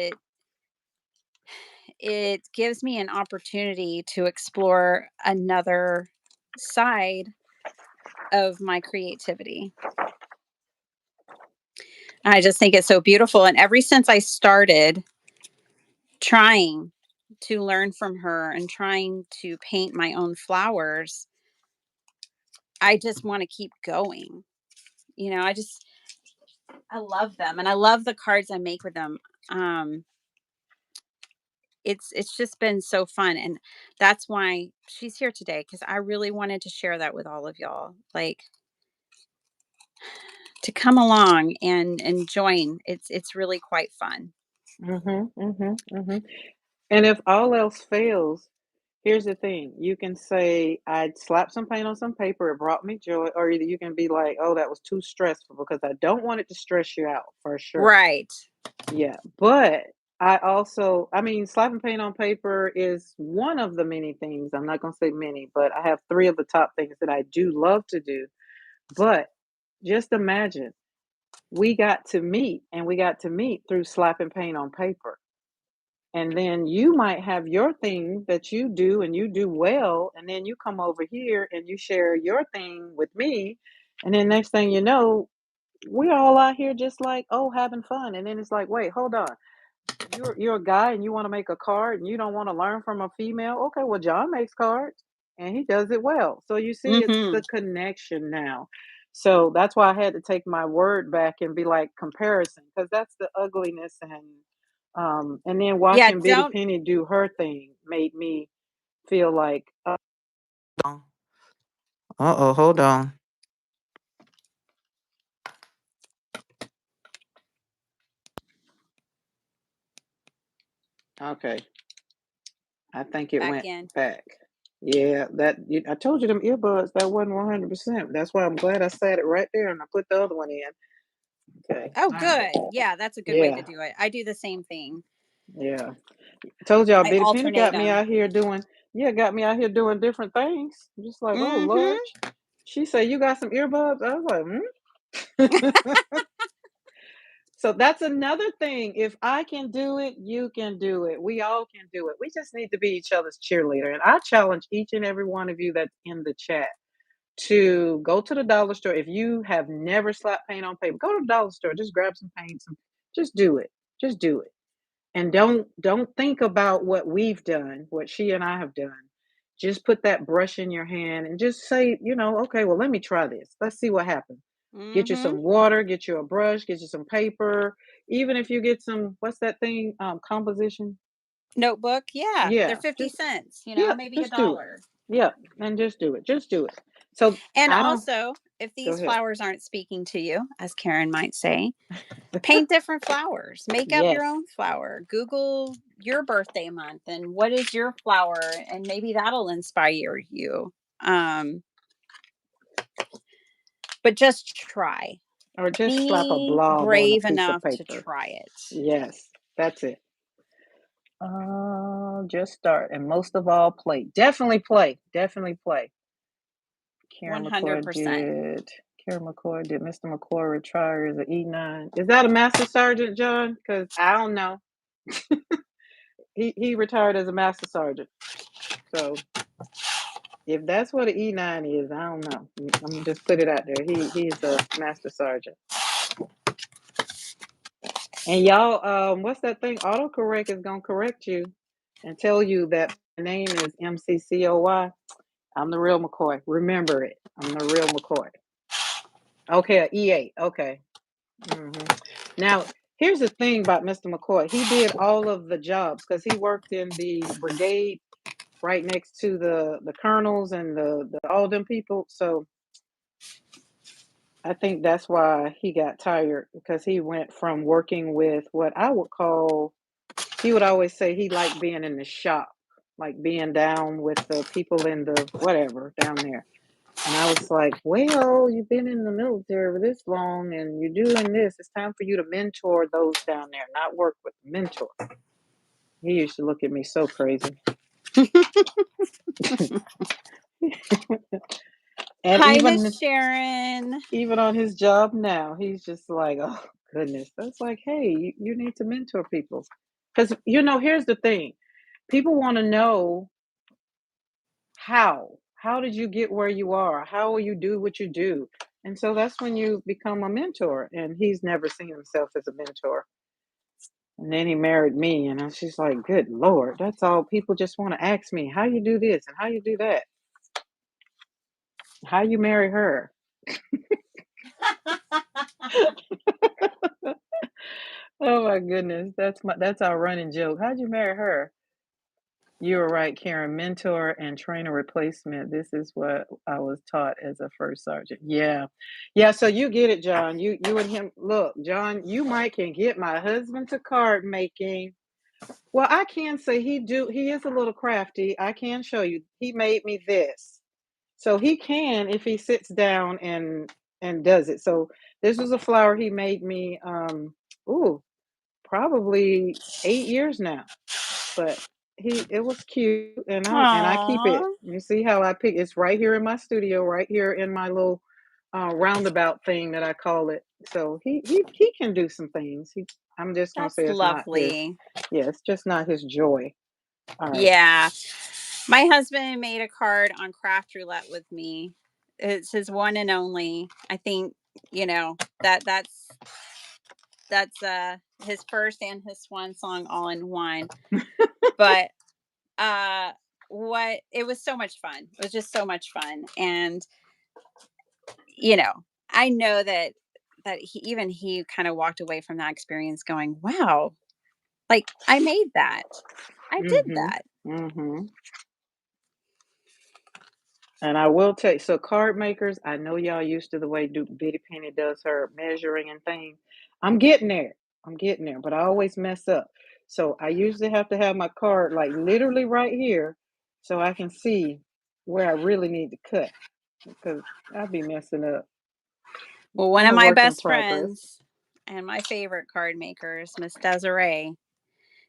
it gives me an opportunity to explore another side of my creativity. I just think it's so beautiful. And ever since I started trying to learn from her and trying to paint my own flowers, I just want to keep going. I love them and I love the cards I make with them. Um, it's just been so fun, and that's why she's here today because I really wanted to share that with all of y'all. Like, to come along and join. It's really quite fun. And if all else fails, here's the thing. You can say, I slapped some paint on some paper, it brought me joy, or either you can be like, oh, that was too stressful because I don't want it to stress you out for sure. Right. Yeah. But I mean, slapping paint on paper is one of the many things. I'm not going to say many, but I have three of the top things that I do love to do. But just imagine we got to meet through slapping paint on paper. And then you might have your thing that you do and you do well, and then you come over here and you share your thing with me, and then next thing you know, we're all out here just like, oh, having fun. And then it's like, wait, hold on. You're a guy and you want to make a card and you don't want to learn from a female. Okay, well, John makes cards and he does it well. So you see, it's the Mhm. connection now. So that's why I had to take my word back and be like comparison, because that's the ugliness. And then Yeah, watching Bitty don't Penny do her thing made me feel like, uh-oh, hold on. Okay, I think it back went in. back. Yeah, I told you them earbuds, that wasn't 100%. That's why I'm glad I sat it right there and I put the other one in. Okay. Oh, All right. good. Yeah, that's a good way to Yeah. do it. I do the same thing. Yeah. Told y'all I Bitty Penny alternate got me them. out here doing, yeah, got me out here doing different things. I'm just like, oh Lord. Mhm. She said, you got some earbuds? I was like, So that's another thing. If I can do it, you can do it. We all can do it. We just need to be each other's cheerleader. And I challenge each and every one of you that's in the chat. to go to the dollar store. If you have never slapped paint on paper, go to the dollar store, just grab some paint, just do it. Just do it. And don't think about what we've done, what she and I have done. Just put that brush in your hand and just say, okay, well, let me try this. Let's see what happens. Get you Mhm. some water, get you a brush, get you some paper. Even if you get some, what's that thing? Composition. Notebook, yeah, they're Yeah, 50 just cents, yeah, maybe a just do it. dollar. Yeah, and just do it. Just do it. So And I don't also, if go these ahead. flowers aren't speaking to you, as Karen might say, paint different flowers. Make up your Yes, own flower. Google your birthday month and what is your flower, and maybe that'll inspire you. Um, but just try. or just slap a Be blob on a brave piece of enough to paper. try it. Yes, that's it. Just start, and most of all, play. Definitely play. Definitely play. Karen McCoy 100%. did. Karen McCoy did. Mr. McCoy retire as an E9. Is that a master sergeant, John? Because I don't know. He retired as a master sergeant. So if that's what an E9 is, I don't know. I'm gonna just put it out there. He's a master sergeant. And y'all, what's that thing? Autocorrect is gonna correct you and tell you that my name is McCoy. I'm the real McCoy. Remember it. I'm the real McCoy. Okay, E8. Okay. Now, here's the thing about Mr. McCoy. He did all of the jobs because he worked in the brigade right next to the colonels and the all them people. So I think that's why he got tired, because he went from working with what I would call, he would always say he liked being in the shop, like being down with the people in the whatever down there. And I was like, well, you've been in the military for this long and you're doing this. It's time for you to mentor those down there, not work with the mentor. He used to look at me so crazy. And Hi, Miss Sharon. even on his job now, he's just like, oh goodness. That's like, hey, you need to mentor people. Because here's the thing. People want to know how. How did you get where you are? How will you do what you do? And so that's when you become a mentor. And he's never seen himself as a mentor. And then he married me, and she's like, "Good Lord, that's all people just want to ask me. How you do this and how you do that? How you marry her?" Oh my goodness, that's our running joke. How'd you marry her? You were right, Karen. Mentor and trainer replacement. This is what I was taught as a first sergeant. Yeah, yeah. So you get it, John. You and him. Look, John. You might can get my husband to card making. Well, I can say he is a little crafty. I can show you. He made me this. So he can, if he sits down and does it. So this was a flower he made me ooh, probably 8 years now. But it was cute, and I keep Aw, it. You see how I pick, it's right here in my studio, right here in my little roundabout thing that I call it. So he can do some things. I'm just gonna that's say it's not his, lovely. yeah, it's just not his joy. All right. Yeah. My husband made a card on Craft Roulette with me. It's his one and only. I think, you know, that's his first and his swan song all in one. But uh what it was so much fun. It was just so much fun. And you know, I know that he kind of walked away from that experience going, "Wow, like I made that. I did Mm-hmm. that." Mm-hmm. And I will tell you, so card makers, I know y'all used to the way Bitty Penny does her measuring and things. I'm getting there. I'm getting there, but I always mess up. So I usually have to have my card like literally right here so I can see where I really need to cut, because I'll be messing up. Well, one I'm of a my work in best progress. friends and my favorite card makers, Miss Desiree,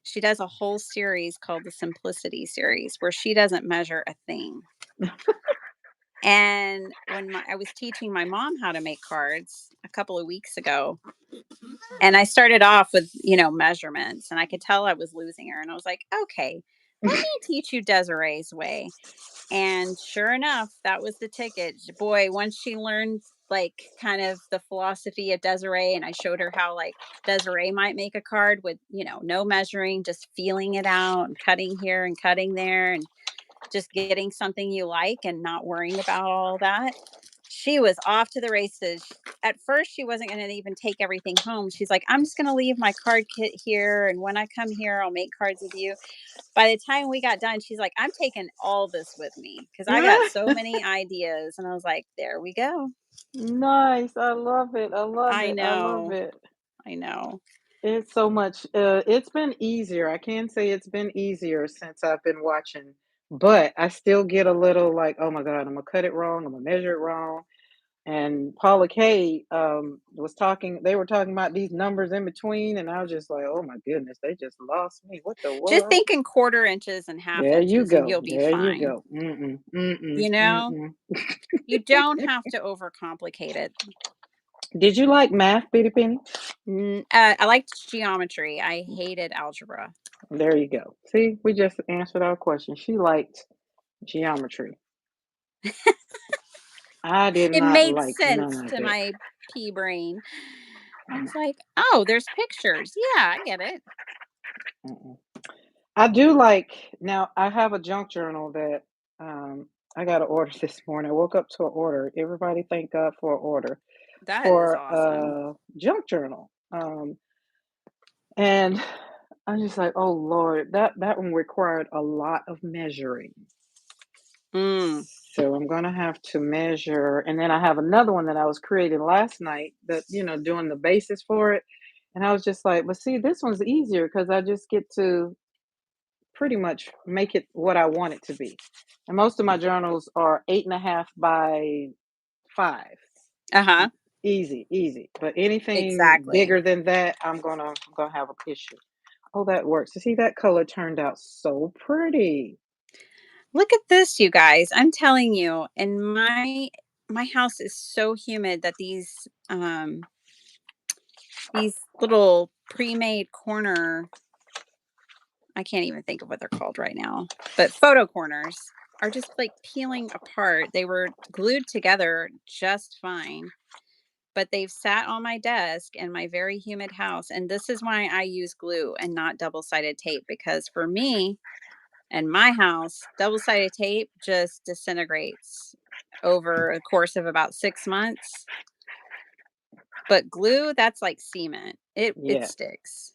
she does a whole series called the Simplicity series where she doesn't measure a thing. And when I was teaching my mom how to make cards a couple of weeks ago, and I started off with, measurements, and I could tell I was losing her. And I was like, okay, let me teach you Desiree's way. And sure enough, that was the ticket. Boy, once she learned like kind of the philosophy of Desiree, and I showed her how like Desiree might make a card with, no measuring, just feeling it out and cutting here and cutting there and just getting something you like and not worrying about all that. She was off to the races. At first, she wasn't going to even take everything home. She's like, I'm just going to leave my card kit here. And when I come here, I'll make cards with you. By the time we got done, she's like, I'm taking all this with me because I got so many ideas. And I was like, there we go. Nice. I love it. I love I it. I love know. it. I know. It's so much it's been easier. I can say it's been easier since I've been watching, but I still get a little like, "Oh my god, I'm gonna cut it wrong, I'm gonna measure it wrong." And Paula Kay was talking they were talking about these numbers in between, and I was just like, "Oh my goodness, they just lost me. What the Just what?" think in quarter inches and half There you inches and go. you'll be There you fine. go. Mm-mm, mm-mm, You know, mm-mm. you don't have to overcomplicate it. Did you like math, Bitty Penny? I liked geometry. I hated algebra. There you go. See, we just answered our question. She liked geometry. I did It not made like none sense of to it. my pea brain. I was like, oh, there's pictures. Yeah, I get it. Mm-mm. I do like now I have a junk journal that I got to order this morning. I woke up to an order. Everybody thank God for an order That is for awesome. a junk journal. And I'm just like, oh Lord, that one required a lot of measuring. Mm. So I'm gonna have to measure, and then I have another one that I was creating last night that doing the basis for it. And I was just like, but see, this one's easier because I just get to pretty much make it what I want it to be. And most of my journals are 8.5 by 5. Uh-huh. Easy, easy. But anything Exactly. bigger than that, I'm gonna have a issue. Oh, that works. You see, that color turned out so pretty. Look at this, you guys. I'm telling you, and my house is so humid that these little pre-made corner, I can't even think of what they're called right now, but photo corners are just like peeling apart. They were glued together just fine, but they've sat on my desk in my very humid house. And this is why I use glue and not double-sided tape, because for me and my house, double-sided tape just disintegrates over a course of about 6 months. But glue, that's like cement. It Yeah. sticks.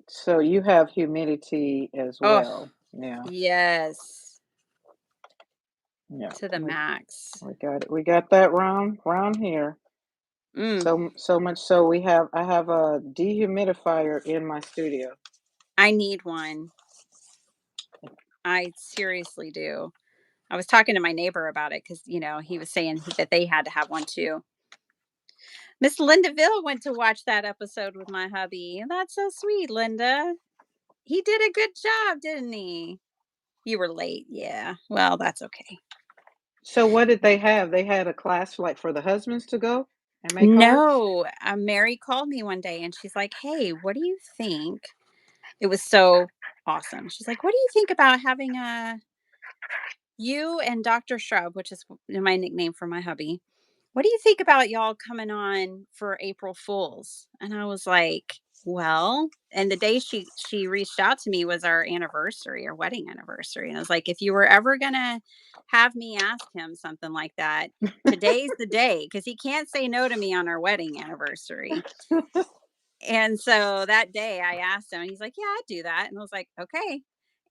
So you have humidity as Oh, well. Yeah. yes, Yeah. to the max. We got it. We got that round here. Mm, So much so I have a dehumidifier in my studio. I need one. I seriously do. I was talking to my neighbor about it because, he was saying that they had to have one too. Miss Linda Ville went to watch that episode with my hubby. That's so sweet, Linda. He did a good job, didn't he? You were late. Yeah. Well, that's okay. So what did they have? They had a class like for the husbands to go and make cards? No, Mary called me one day and she's like, "Hey, what do you think?" It was so awesome. She's like, "What do you think about having a you and Dr. Shrub, which is my nickname for my hubby. What do you think about y'all coming on for April Fools?" And I was like, "Well," and the day she reached out to me was our anniversary, our wedding anniversary. And I was like, "If you were ever gonna have me ask him something like that, today's the day, because he can't say no to me on our wedding anniversary." And so that day I asked him, and he's like, "Yeah, I'd do that." And I was like, "Okay."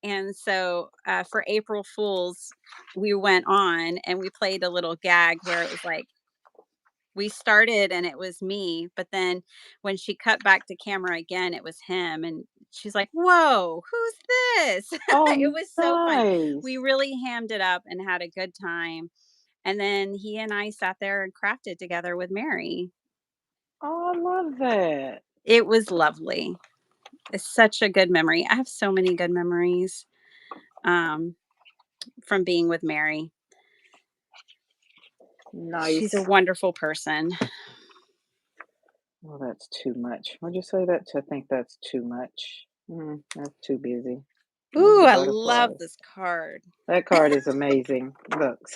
And so for April Fools, we went on and we played a little gag where it was like, we started and it was me, but then when she cut back to camera again, it was him. And she's like, "Whoa, who's this?" It Oh, was so fun. We nice. really hammed it up and had a good time. And then he and I sat there and crafted together with Mary. Oh, I love that. It was lovely. It's such a good memory. I have so many good memories um, from being with Mary. She's a Nice. wonderful person. Well, that's too much. Would you say that? I think that's too much. That's too busy. of Ooh, the I love butterflies. this card. That card is amazing. Look,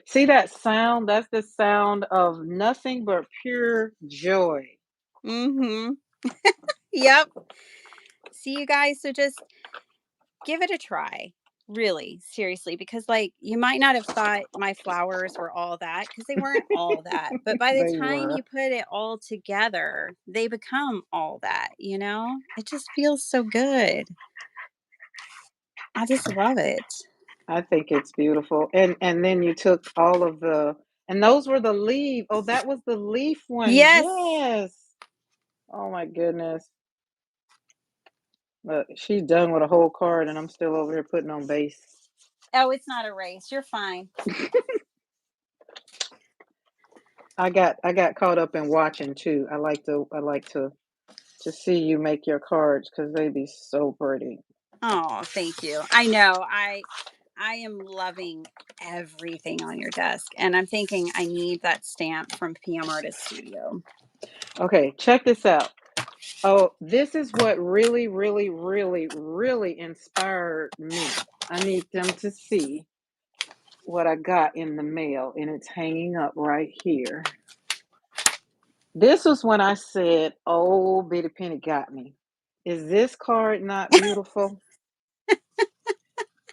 see that sound? That's the sound of nothing but pure joy. Mhm. Yep. See, you guys, so just give it a try. Really, seriously, because like you might not have thought my flowers were all that because they weren't all that. But by the They time were. you put it all together, they become all that, you know? It just feels so good. I just love it. I think it's beautiful. And then you took all of the and those were the leaf. Oh, that was the leaf ones. Yes. Yes. Oh my goodness. Look, she's done with a whole card and I'm still over here putting on base. Oh, it's not a race. You're fine. I got caught up in watching too. I like to see you make your cards because they be so pretty. Oh, thank you. I know. I am loving everything on your desk, and I'm thinking I need that stamp from PM Artist Studio. Okay, check this out. Oh, this is what really, really, really, really inspired me. I need them to see what I got in the mail, and it's hanging up right here. This was when I said, "Oh, Bitty Penny got me." Is this card not beautiful?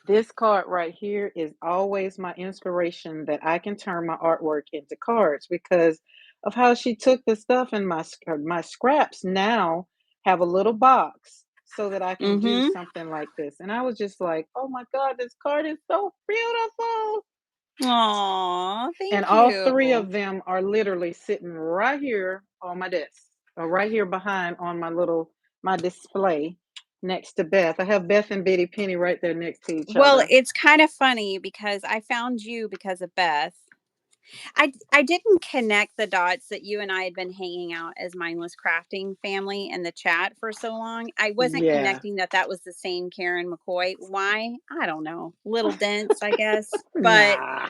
This card right here is always my inspiration that I can turn my artwork into cards because of how she took the stuff in my scraps now have a little box so that I can do Mhm. something like this. And I was just like, "Oh my god, this card is so beautiful." Aw, And thank all three you. of them are literally sitting right here on my desk, or right here behind on my display next to Beth. I have Beth and Bitty Penny right there next to each Well, other. it's kind of funny because I found you because of Beth. I didn't connect the dots that you and I had been hanging out as mindless crafting family in the chat for so long. I wasn't Yeah. connecting that that was the same Karen McCoy. Why? I don't know. Little dense, I guess. But Nah.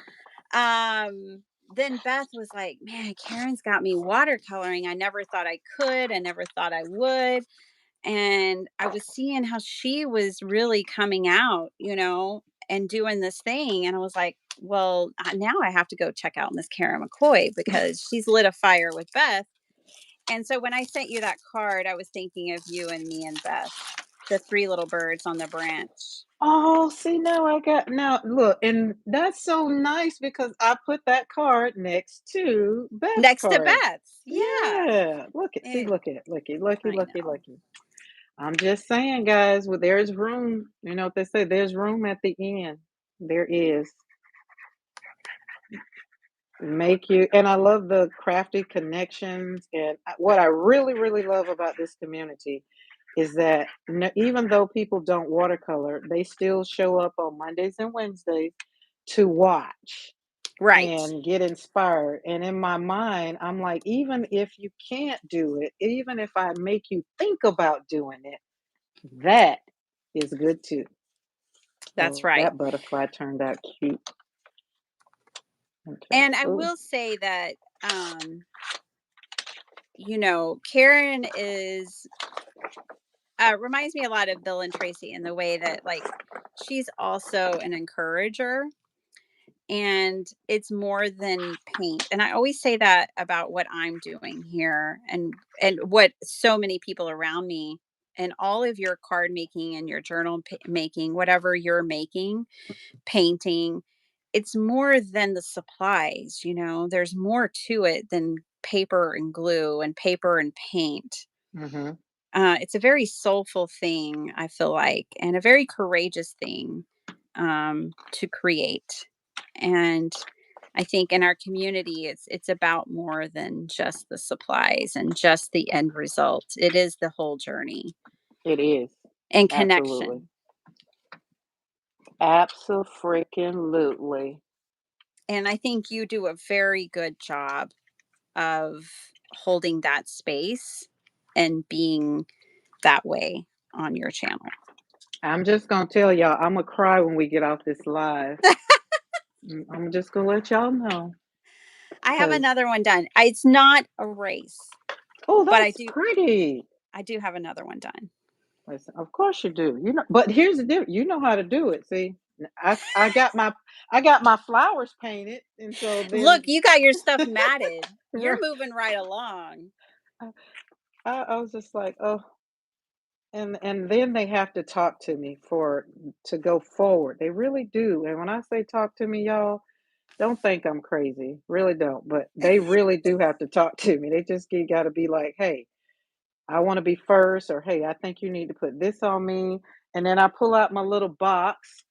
um then Beth was like, "Man, Karen's got me watercoloring. I never thought I could. I never thought I would." And I was seeing how she was really coming out, and doing this thing. And I was like, well, now I have to go check out Miss Karen McCoy because she's lit a fire with Beth. And so when I sent you that card, I was thinking of you and me and Beth, the three little birds on the branch Oh, see, now look, and that's so nice because I put that card next to Beth's next to card. Beth's. Yeah. Yeah. Eh, Look at it. Looky, I looky, know. looky. I'm just saying, guys, well, there's room. You know what they say, there's room at the end. There is. Make you and I love the crafty connections and what I really, really love about this community is that even though people don't watercolor, they still show up on Mondays and Wednesdays to watch Right. and get inspired. And in my mind, I'm like, even if you can't do it, even if I make you think about doing it, that is good too. That's Oh, right. that butterfly turned out cute. Okay. And I Oh, will say that, Karen is reminds me a lot of Bill and Tracy in the way that like she's also an encourager and it's more than paint. And I always say that about what I'm doing here and what so many people around me and all of your card making and your journal making, whatever you're making, painting, it's more than the supplies, there's more to it than paper and glue and paper and paint. mm-hmm. It's a very soulful thing, I feel like, and a very courageous thing to create. And I think in our community, it's about more than just the supplies and just the end result. It is the whole journey It is. and Absolutely. connection. Abso-freaking-lutely. And I think you do a very good job of holding that space and being that way on your channel. I'm just gonna tell y'all, Imma cry when we get off this live. I'm just gonna let y'all know, I have 'cause another one done. It's not a race, oh, but I that's do pretty. I do have another one done. Listen, of course you do. You know, but here's the deal. You know how to do it. See, I got my flowers painted, and so Look, then you got your stuff matted. You're right, moving right along. I, I was just like, oh, and then they have to talk to me for to go forward. They really do. And when I say talk to me, y'all, don't think I'm crazy. Really don't. But they really do have to talk to me. They just got to be like, hey, I want to be first, or hey, I think you need to put this on me. And then I pull out my little box.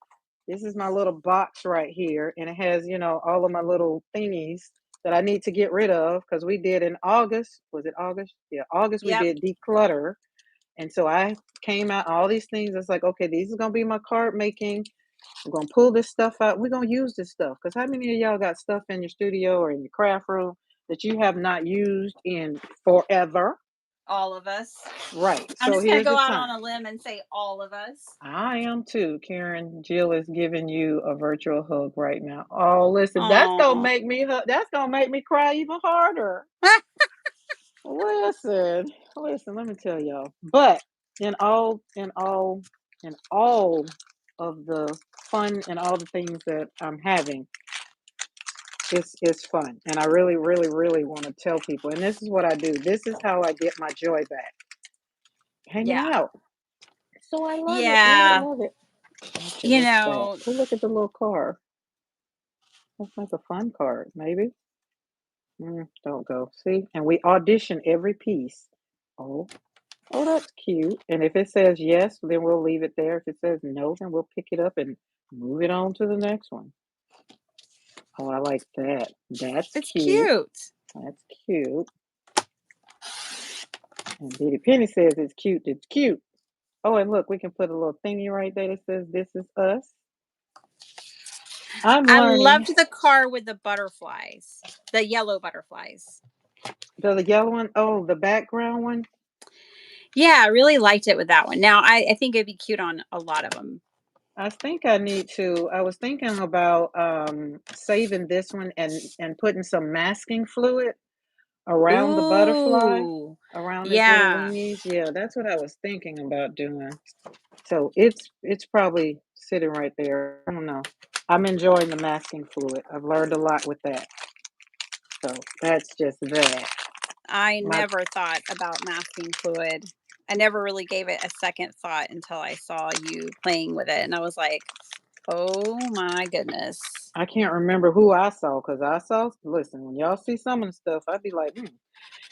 This is my little box right here, and it has, all of my little thingies that I need to get rid of because we did in August. Was it August? Yeah, August we Yep, did declutter. And so I came out all these things. It's like, okay, these are gonna be my card making. I'm gonna pull this stuff out. We're gonna use this stuff. Because how many of y'all got stuff in your studio or in your craft room that you have not used in forever? all of us. Right. I'm So just gonna here's go the out on time. a limb and say all of us. I am too, Karen. Jill is giving you a virtual hug right now. Oh, listen, Oh, that's gonna make me cry even harder. Listen, listen, let me tell y'all. But in all, in all, in all of the fun and all the things that I'm having, it's fun. And I really, really, really want to tell people. And this is what I do. This is how I get my joy back. Hanging yeah, out. So I love it. Love it, yeah. love it. Okay, You what's that? know, Oh, look at the little car. Looks like a fun card, maybe. Don't go. See? And we audition every piece. Oh, oh, that's cute. And if it says yes, then we'll leave it there. If it says no, then we'll pick it up and move it on to the next one. Oh, I like that. That's it's cute. cute. That's cute. And Diddy Penny says it's cute. It's cute. Oh, and look, we can put a little thingy right there that says this is us. I'm I learning. loved the car with the butterflies, the yellow butterflies. The yellow one, oh, the background one. Yeah, I really liked it with that one. Now, I think it'd be cute on a lot of them. I think I need to. I was thinking about saving this one and putting some masking fluid around the butterfly, Ooh, around his little yeah. wingies. Yeah, that's what I was thinking about doing. So it's probably sitting right there. I don't know. I'm enjoying the masking fluid. I've learned a lot with that. So that's just that. I My never thought about masking fluid. I never really gave it a second thought until I saw you playing with it, and I was like, "Oh my goodness." I can't remember who I saw because I saw. Listen, when y'all see some of the stuff, I'd be like, hmm.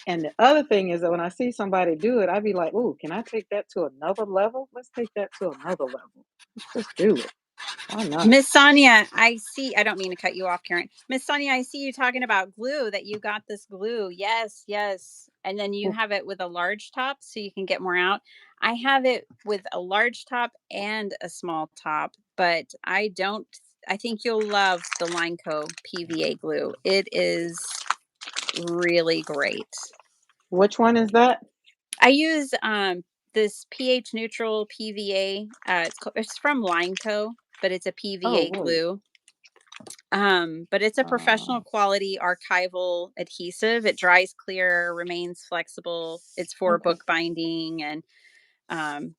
And the other thing is that when I see somebody do it, I'd be like, "Ooh, can I take that to another level? Let's take that to another level. Let's just do it. Why not?" Miss Sonia, I don't mean to cut you off, Karen. Miss Sonia, I see you talking about glue, that you got this glue. Yes, yes. And then you Ooh, have it with a large top so you can get more out. I have it with a large top and a small top, but I think you'll love the Lineco PVA glue. It is really great. which one is that? I use this pH neutral PVA. It's from Lineco, but it's a Oh, PVA wait. glue. But it's a Uh, professional quality archival adhesive. It dries clear, remains flexible. It's for okay. bookbinding and um,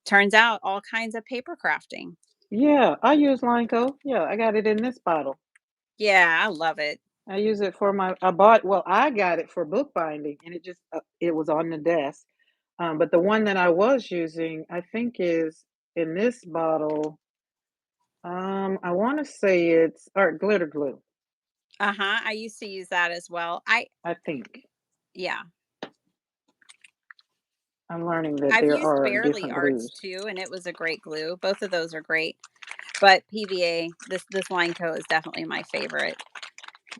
turns out all kinds of paper crafting. Yeah, I use Lineco. Yeah, I got it in this bottle. Yeah, I love it. I use it for I bought, well, I got it for bookbinding and it was on the desk. But the one that I was using, I think is in this bottle. I want to say it's art glitter glue. Uh huh. I used to use that as well. I think. Yeah, I'm learning that I've there used are Fairly different Arts glues. too, and it was a great glue. Both of those are great, but PVA, this line coat is definitely my favorite.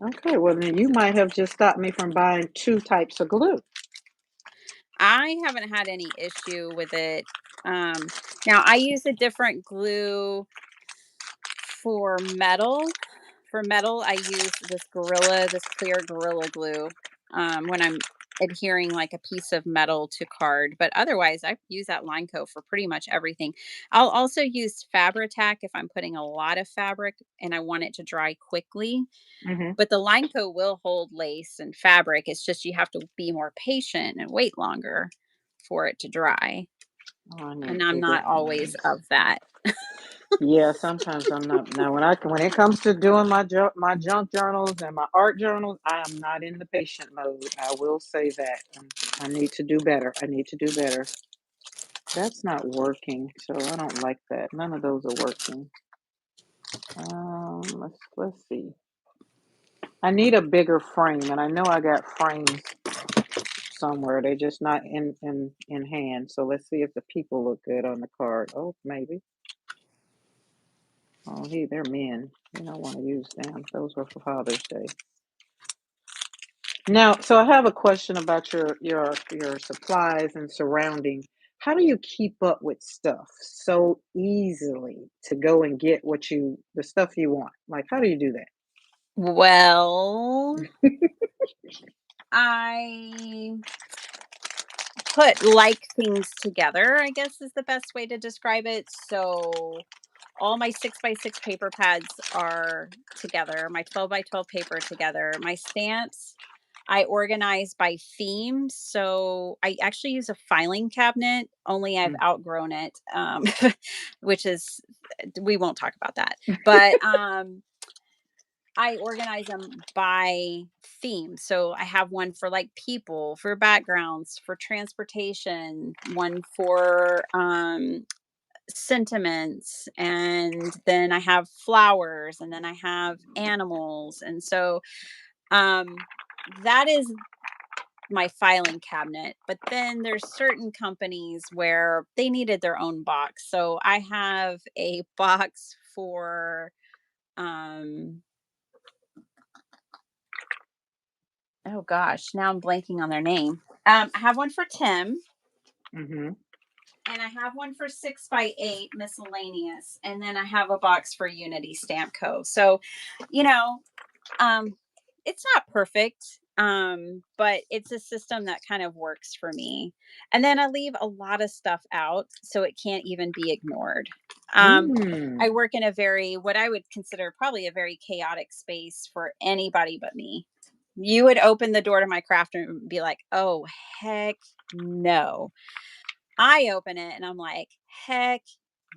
Okay, well then you might have just stopped me from buying two types of glue. I haven't had any issue with it. Um, Now I use a different glue for metal. For metal, I use this clear Gorilla Glue, when I'm adhering like a piece of metal to card. But otherwise, I use that line coat for pretty much everything. I'll also use Fabri-Tac if I'm putting a lot of fabric and I want it to dry quickly. Hmm. But the line coat will hold lace and fabric. It's just you have to be more patient and wait longer. for it to dry. Oh, I need And I'm bigger not always frames. of that. Yeah, sometimes I'm not. Now, when it comes to doing my junk journals and my art journals, I am not in the patient mode. I will say that. I need to do better. I need to do better. That's not working, so I don't like that. None of those are working. Let's see. I need a bigger frame, and I know I got frames somewhere. They're just not in hand. So let's see if the people look good on the card. Oh, maybe. Oh, hey, they're men. You don't want to use them. Those were for Father's Day. Now, so I have a question about your supplies and surrounding. How do you keep up with stuff so easily to go and get the stuff you want? Like, how do you do that? Well, I put like things together, I guess is the best way to describe it. So all my 6x6 paper pads are together, my 12x12 paper together, my stamps. I organize by theme. So I actually use a filing cabinet, only I've Mm. outgrown it, which is, we won't talk about that. But I organize them by theme. So I have one for like people, for backgrounds, for transportation, one for sentiments, and then I have flowers, and then I have animals. And so um that is my filing cabinet. But then there's certain companies where they needed their own box. So I have a box for um oh gosh, now I'm blanking on their name. I have one for Tim, Mhm. and I have one for 6x8 miscellaneous, and then I have a box for Unity Stamp Co. So, you know, um, it's not perfect, but it's a system that kind of works for me. And then I leave a lot of stuff out, so it can't even be ignored. Um, Mm. I work in a very, what I would consider probably a very chaotic space for anybody but me. You would open the door to my craft room and be like, oh, heck no. I open it and I'm like, heck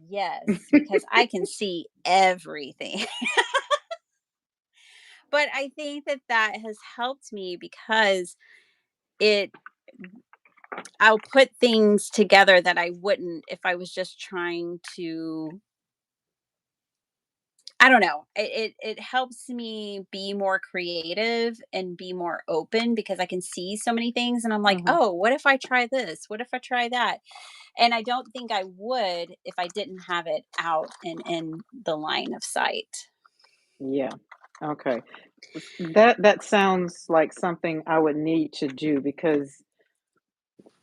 yes, because I can see everything. But I think that that has helped me because it I'll put things together that I wouldn't if I was just trying to, I don't know. It helps me be more creative and be more open because I can see so many things and I'm like, Uh-huh. "Oh, what if I try this? What if I try that?" And I don't think I would if I didn't have it out and in the line of sight. Yeah. Okay. That sounds like something I would need to do because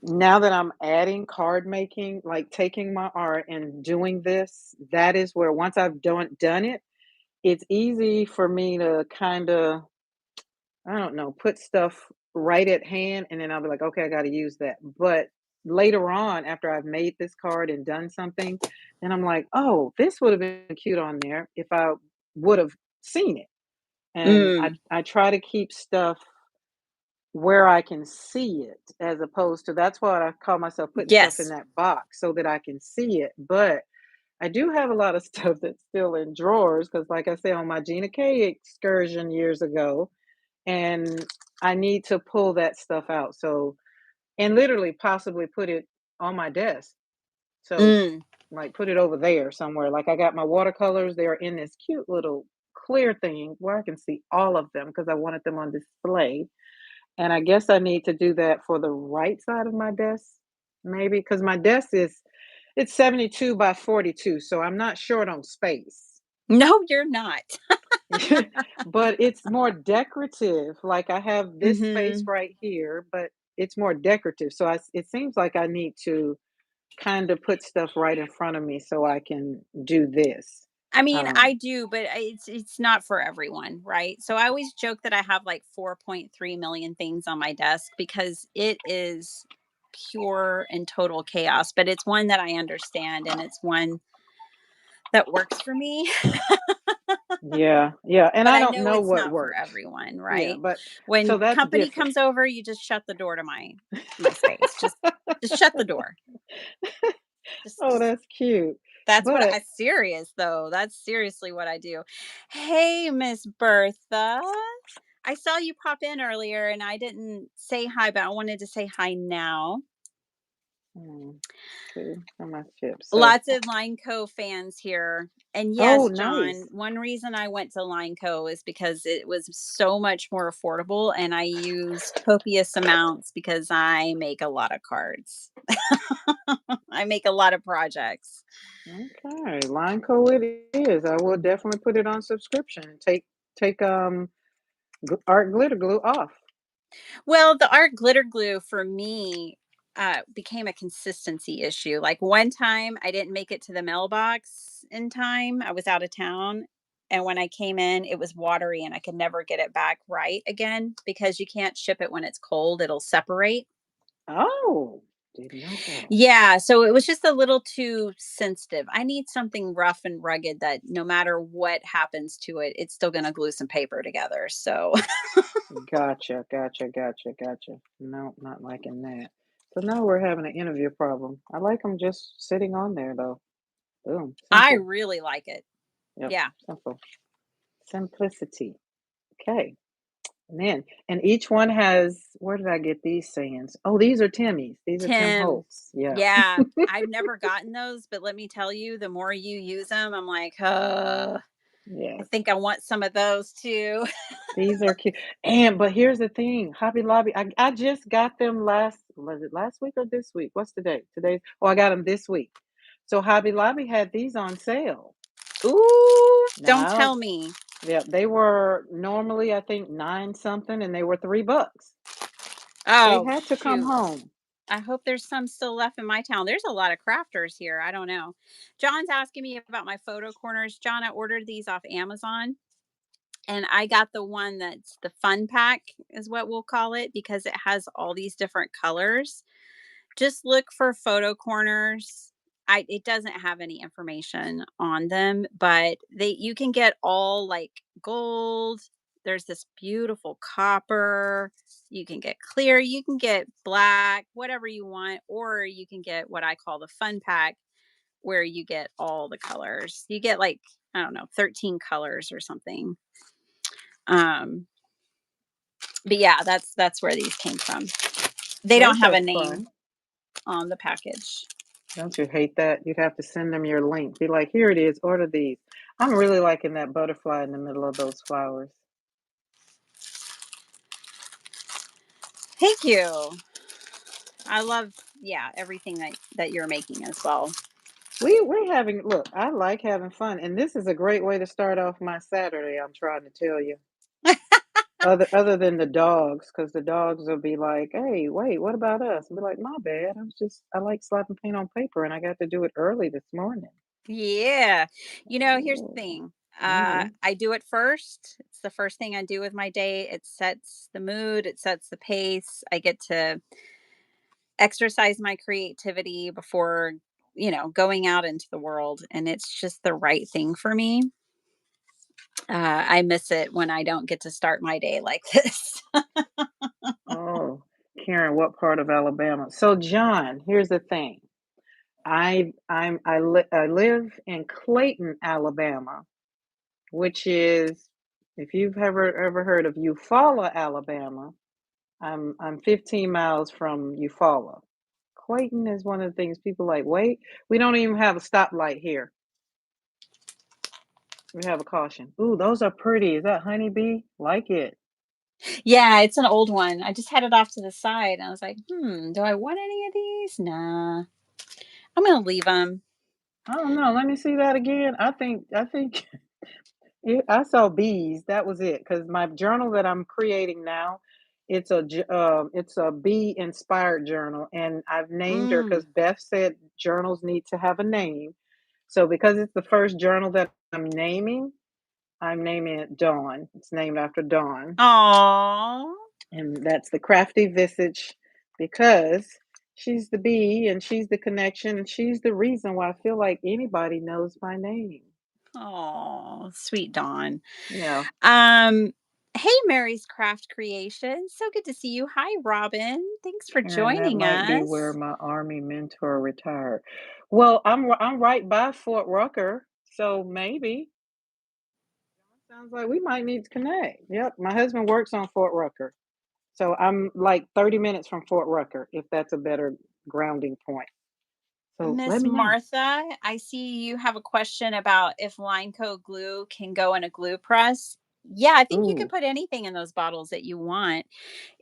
now that I'm adding card making, like taking my art and doing this, that is where once I've done it, it's easy for me to kind of, I don't know, put stuff right at hand and then I'll be like, okay, I got to use that. But later on, after I've made this card and done something, then I'm like, oh, this would have been cute on there if I would have seen it. And I, Mm, I try to keep stuff where I can see it as opposed to that's why I call myself putting stuff in yes. that box so that I can see it. But I do have a lot of stuff that's still in drawers because, like I said, on my Gina K excursion years ago, and I need to pull that stuff out. So, and literally possibly put it on my desk. So, Mm, like, put it over there somewhere. Like, I got my watercolors, they're in this cute little clear thing where I can see all of them because I wanted them on display. And I guess I need to do that for the right side of my desk, maybe because my desk is it's 72 by 42, so I'm not short on space. no, you're not. But it's more decorative. Like I have this space Mhm. right here, but it's more decorative. So it seems like I need to kind of put stuff right in front of me so I can do this. I mean, Um, I do, but it's not for everyone, right? So I always joke that I have like 4.3 million things on my desk because it is pure and total chaos, but it's one that I understand and it's one that works for me. Yeah, yeah, and But I I don't know know it's what not for works. everyone, Yeah, right? but so When that's company different. comes over, you just shut the door to my space. Just shut the door. Oh, Just that's cute. that's what But I serious though. That's seriously what I do. Hey, Miss Bertha. I saw you pop in earlier and I didn't say hi, but I wanted to say hi now. mm, see, I'm my chips. So, Lots of Line Co fans here. And oh, yes, John, nice. one reason I went to Line Co is because it was so much more affordable and I use copious amounts because I make a lot of cards. I make a lot of projects. Okay, line code it is. I will definitely put it on subscription and take art glitter glue off. Well, the art glitter glue for me became a consistency issue. Like one time, I didn't make it to the mailbox in time. I was out of town. And when I came in, it was watery and I could never get it back right again because you can't ship it when it's cold, it'll separate. Oh, didn't know that. Yeah. So it was just a little too sensitive. I need something rough and rugged that no matter what happens to it, it's still going to glue some paper together. So Gotcha, gotcha, gotcha, gotcha. No, not liking that. So now we're having an interview problem. I like them just sitting on there though. Boom, I simple. really like it. Yep, Yeah. simple. Simplicity. Okay. And each one has, where did I get these sayings? Oh, these are Timmy's. These are Tim Tim. Holtz. Yeah. Yeah, I've never gotten those, but let me tell you, the more you use them, I'm like, I Yes. think I want some of those too." These are cute. But here's the thing, Hobby Lobby, I just got them was it last week or this week? What's today? I got them this week. So Hobby Lobby had these on sale. Ooh, don't Now, tell me. yeah, they were normally I think 9 something and they were $3. They Oh, had to come shoot. home. I hope there's some still left in my town. There's a lot of crafters here. I don't know. John's asking me about my photo corners. John, I ordered these off Amazon and I got the one that's the fun pack, is what we'll call it, because it has all these different colors. Just look for photo corners. It doesn't have any information on them, but they you can get all like gold. There's this beautiful copper. You can get clear, you can get black, whatever you want, or you can get what I call the fun pack where you get all the colors. You get like, I don't know, 13 colors or something. Um but yeah, that's where these came from. They don't Those have are a name fun. on the package. Don't you hate that? You'd have to send them your link. Be like, "Here it is, order these." I'm really liking that butterfly in the middle of those flowers. Thank you. I love, yeah, everything that you're making as well. We're having look, I like having fun, and this is a great way to start off my Saturday, I'm trying to tell you. Other than the dogs, because the dogs will be like, "Hey, wait, what about us?" I'll be like, "My bad. I like slapping paint on paper, and I got to do it early this morning." Yeah. Here's the Oh, thing. mhm. I do it first. It's the first thing I do with my day. It sets the mood, it sets the pace. I get to exercise my creativity before, going out into the world. And it's just the right thing for me. I miss it when I don't get to start my day like this. Oh, Karen, what part of Alabama? So, John, here's the thing. I live in Clayton, Alabama, which is, if you've ever heard of Eufaula, Alabama, I'm 15 miles from Eufaula. Clayton is one of the things people like, wait, we don't even have a stoplight here. We have a caution. Ooh, those are pretty. Is that honeybee? Like it. Yeah, it's an old one. I just had it off to the side. And I was like, do I want any of these? Nah, I'm going to leave them. I don't know. Let me see that again. I think I saw bees. That was it. Because my journal that I'm creating now, it's a bee inspired journal, and I've named her Mm. because Beth said journals need to have a name. So because it's the first journal that I'm naming it Dawn. It's named after Dawn, Aw. and that's the crafty visage because she's the bee and she's the connection and she's the reason why I feel like anybody knows my name. Oh, sweet Dawn. Yeah, Um, hey, Mary's Craft Creations. So good to see you. Hi, Robin. Thanks for and that joining might be where us. my Army mentor retired. Well, I'm right by Fort Rucker, so maybe. Sounds like we might need to connect. Yep, my husband works on Fort Rucker, so I'm like 30 minutes from Fort Rucker, if that's a better grounding point. So let Miss me know. Martha, I see you have a question about if line coat glue can go in a glue press. Yeah, I think you could Ooh, put anything in those bottles that you want.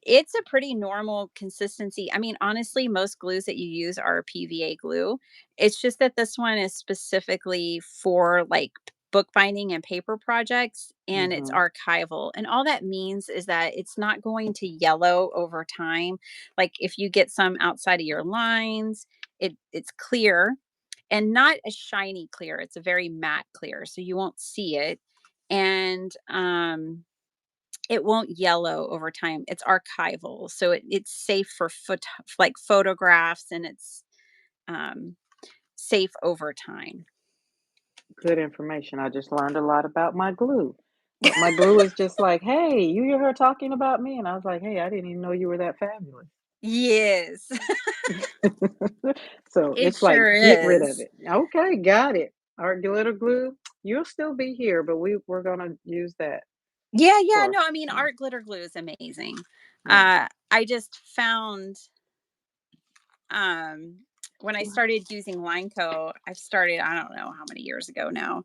It's a pretty normal consistency. I mean, honestly, most glues that you use are PVA glue. It's just that this one is specifically for like bookbinding and paper projects, and it's mm-hmm. archival. And all that means is that it's not going to yellow over time. Like if you get some outside of your lines, it's clear and not a shiny clear. It's a very matte clear, so you won't see it. And it won't yellow over time. It's archival, so it's safe for like photographs, and it's um, safe over time. Good information. I just learned a lot about my glue. My glue is just like, hey, you hear her talking about me? And I was like, hey, I didn't even know you were that fabulous. Yes, So it it's like, sure get rid of is. it. Okay, got it. Our glitter glue, you'll still be here, but we're gonna use that Yeah, yeah. for No, I mean, yeah, art glitter glue is amazing. yeah. I just found um, when I started using line coat, I've started, I don't know how many years ago now,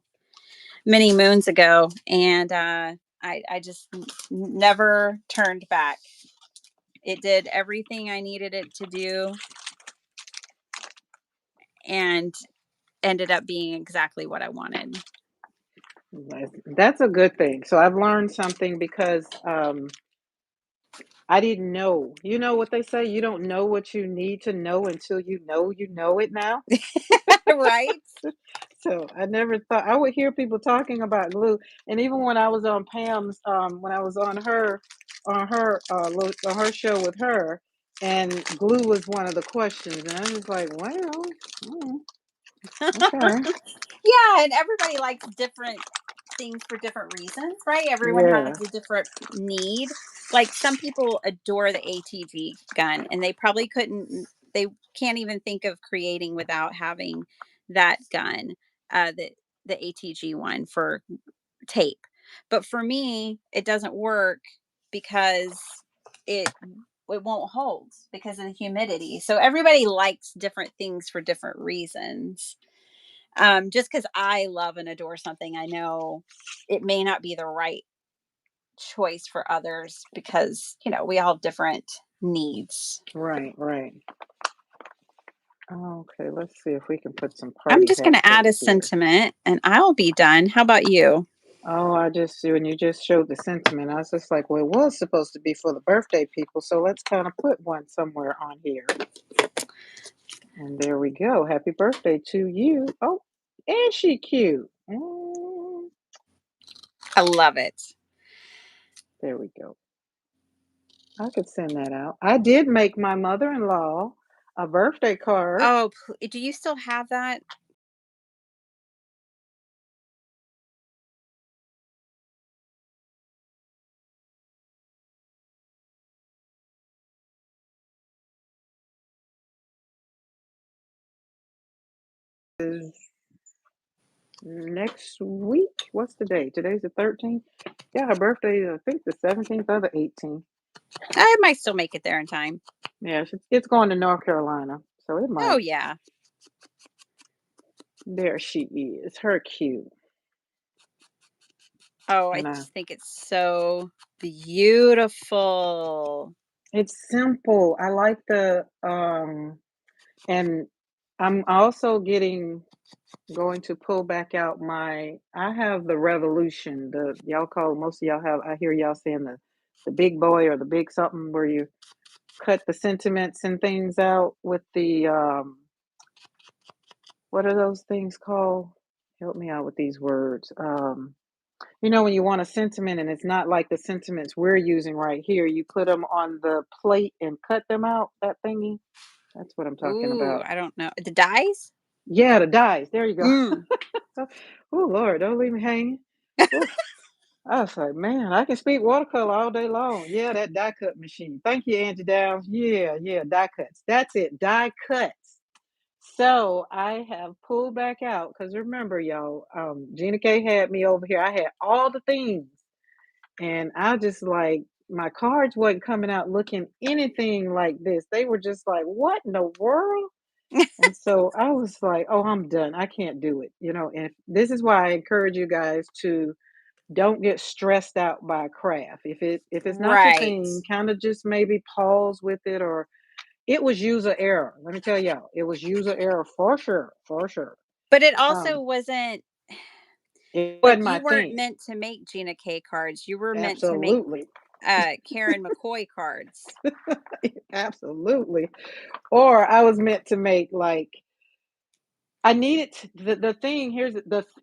many moons ago, and I just never turned back. It did everything I needed it to do and ended up being exactly what I wanted. That's a good thing. So I've learned something because I didn't know. You know what they say? You don't know what you need to know until you know it now. Right? So I never thought I would hear people talking about glue, and even when I was on Pam's, when I was on her show with her, and glue was one of the questions, and I was like, well, mm, okay, Yeah, and everybody likes different things for different reasons, right? Everyone yeah, has a different need. Like some people adore the ATG gun and they can't even think of creating without having that gun, the ATG one for tape. But for me, it doesn't work because it it won't hold because of the humidity. So everybody likes different things for different reasons. Just because I love and adore something, I know it may not be the right choice for others because, we all have different needs. right, right. Okay, let's see if we can put some I'm party just going to hats add a over here. sentiment and I'll be done. How about you? Oh, I just when you just showed the sentiment, I was just like, well, it was supposed to be for the birthday people, so let's kind of put one somewhere on here. And there we go. Happy birthday to you. Oh, and she cute. I love it. There we go. I could send that out. I did make my mother-in-law a birthday card. Oh, do you still have that? Is next week. What's the date? Today's the 13th. Yeah, her birthday is, I think, the 17th or the 18th. I might still make it there in time. Yeah, it's going to North Carolina, so it Oh, might. yeah. There she is. Her cute. Oh, I And just think it's so beautiful. it's simple. I like the and I'm also going to pull back out I have the Revolution. The y'all call most of y'all have I hear y'all saying the big boy or the big something where you cut the sentiments and things out with the what are those things called? Help me out with these words. When you want a sentiment and it's not like the sentiments we're using right here, you put them on the plate and cut them out, that thingy. That's what I'm talking Ooh, about. I don't know. The dies? Yeah, the dies. There you go. Mm. Oh Lord, don't leave me hanging. Ooh. I was like, man, I can speak watercolor all day long. Yeah, that die cut machine. Thank you, Angie Downs. Yeah, yeah, die cuts. That's it, die cuts. So I have pulled back out because remember, y'all, Gina K had me over here. I had all the things, and I just like my cards wasn't coming out looking anything like this. They were just like, what in the world? And so I was like, oh, I'm done. I can't do it. And this is why I encourage you guys to don't get stressed out by craft. If it's not your Right. thing, kind of just maybe pause with it, or it was user error. Let me tell y'all, it was user error for sure, for sure. But it also Um, wasn't it like wasn't my you weren't thing. meant to make Gina K cards. You were meant to make Absolutely, Karen McKoy cards. absolutely. Or I was meant to make like I needed the thing. Here's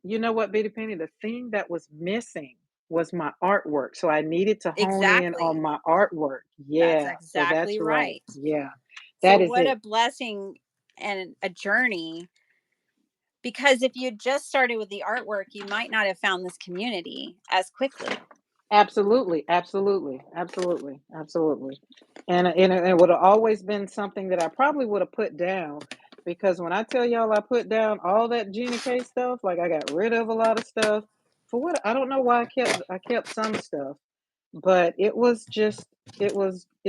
you know what, Bitty Penny, the thing that was missing was my artwork. So I needed to hone in on Exactly. my artwork. That's Yeah, so exactly that's right. right. Yeah, So that is what a it. blessing and a journey, because if you just started with the artwork, you might not have found this community as quickly. Absolutely, absolutely, absolutely, absolutely. And it would have always been something that I probably would have put down because when I tell y'all I put down all that Gina K stuff, like I got rid of a lot of stuff. For what I don't know why I kept some stuff, but it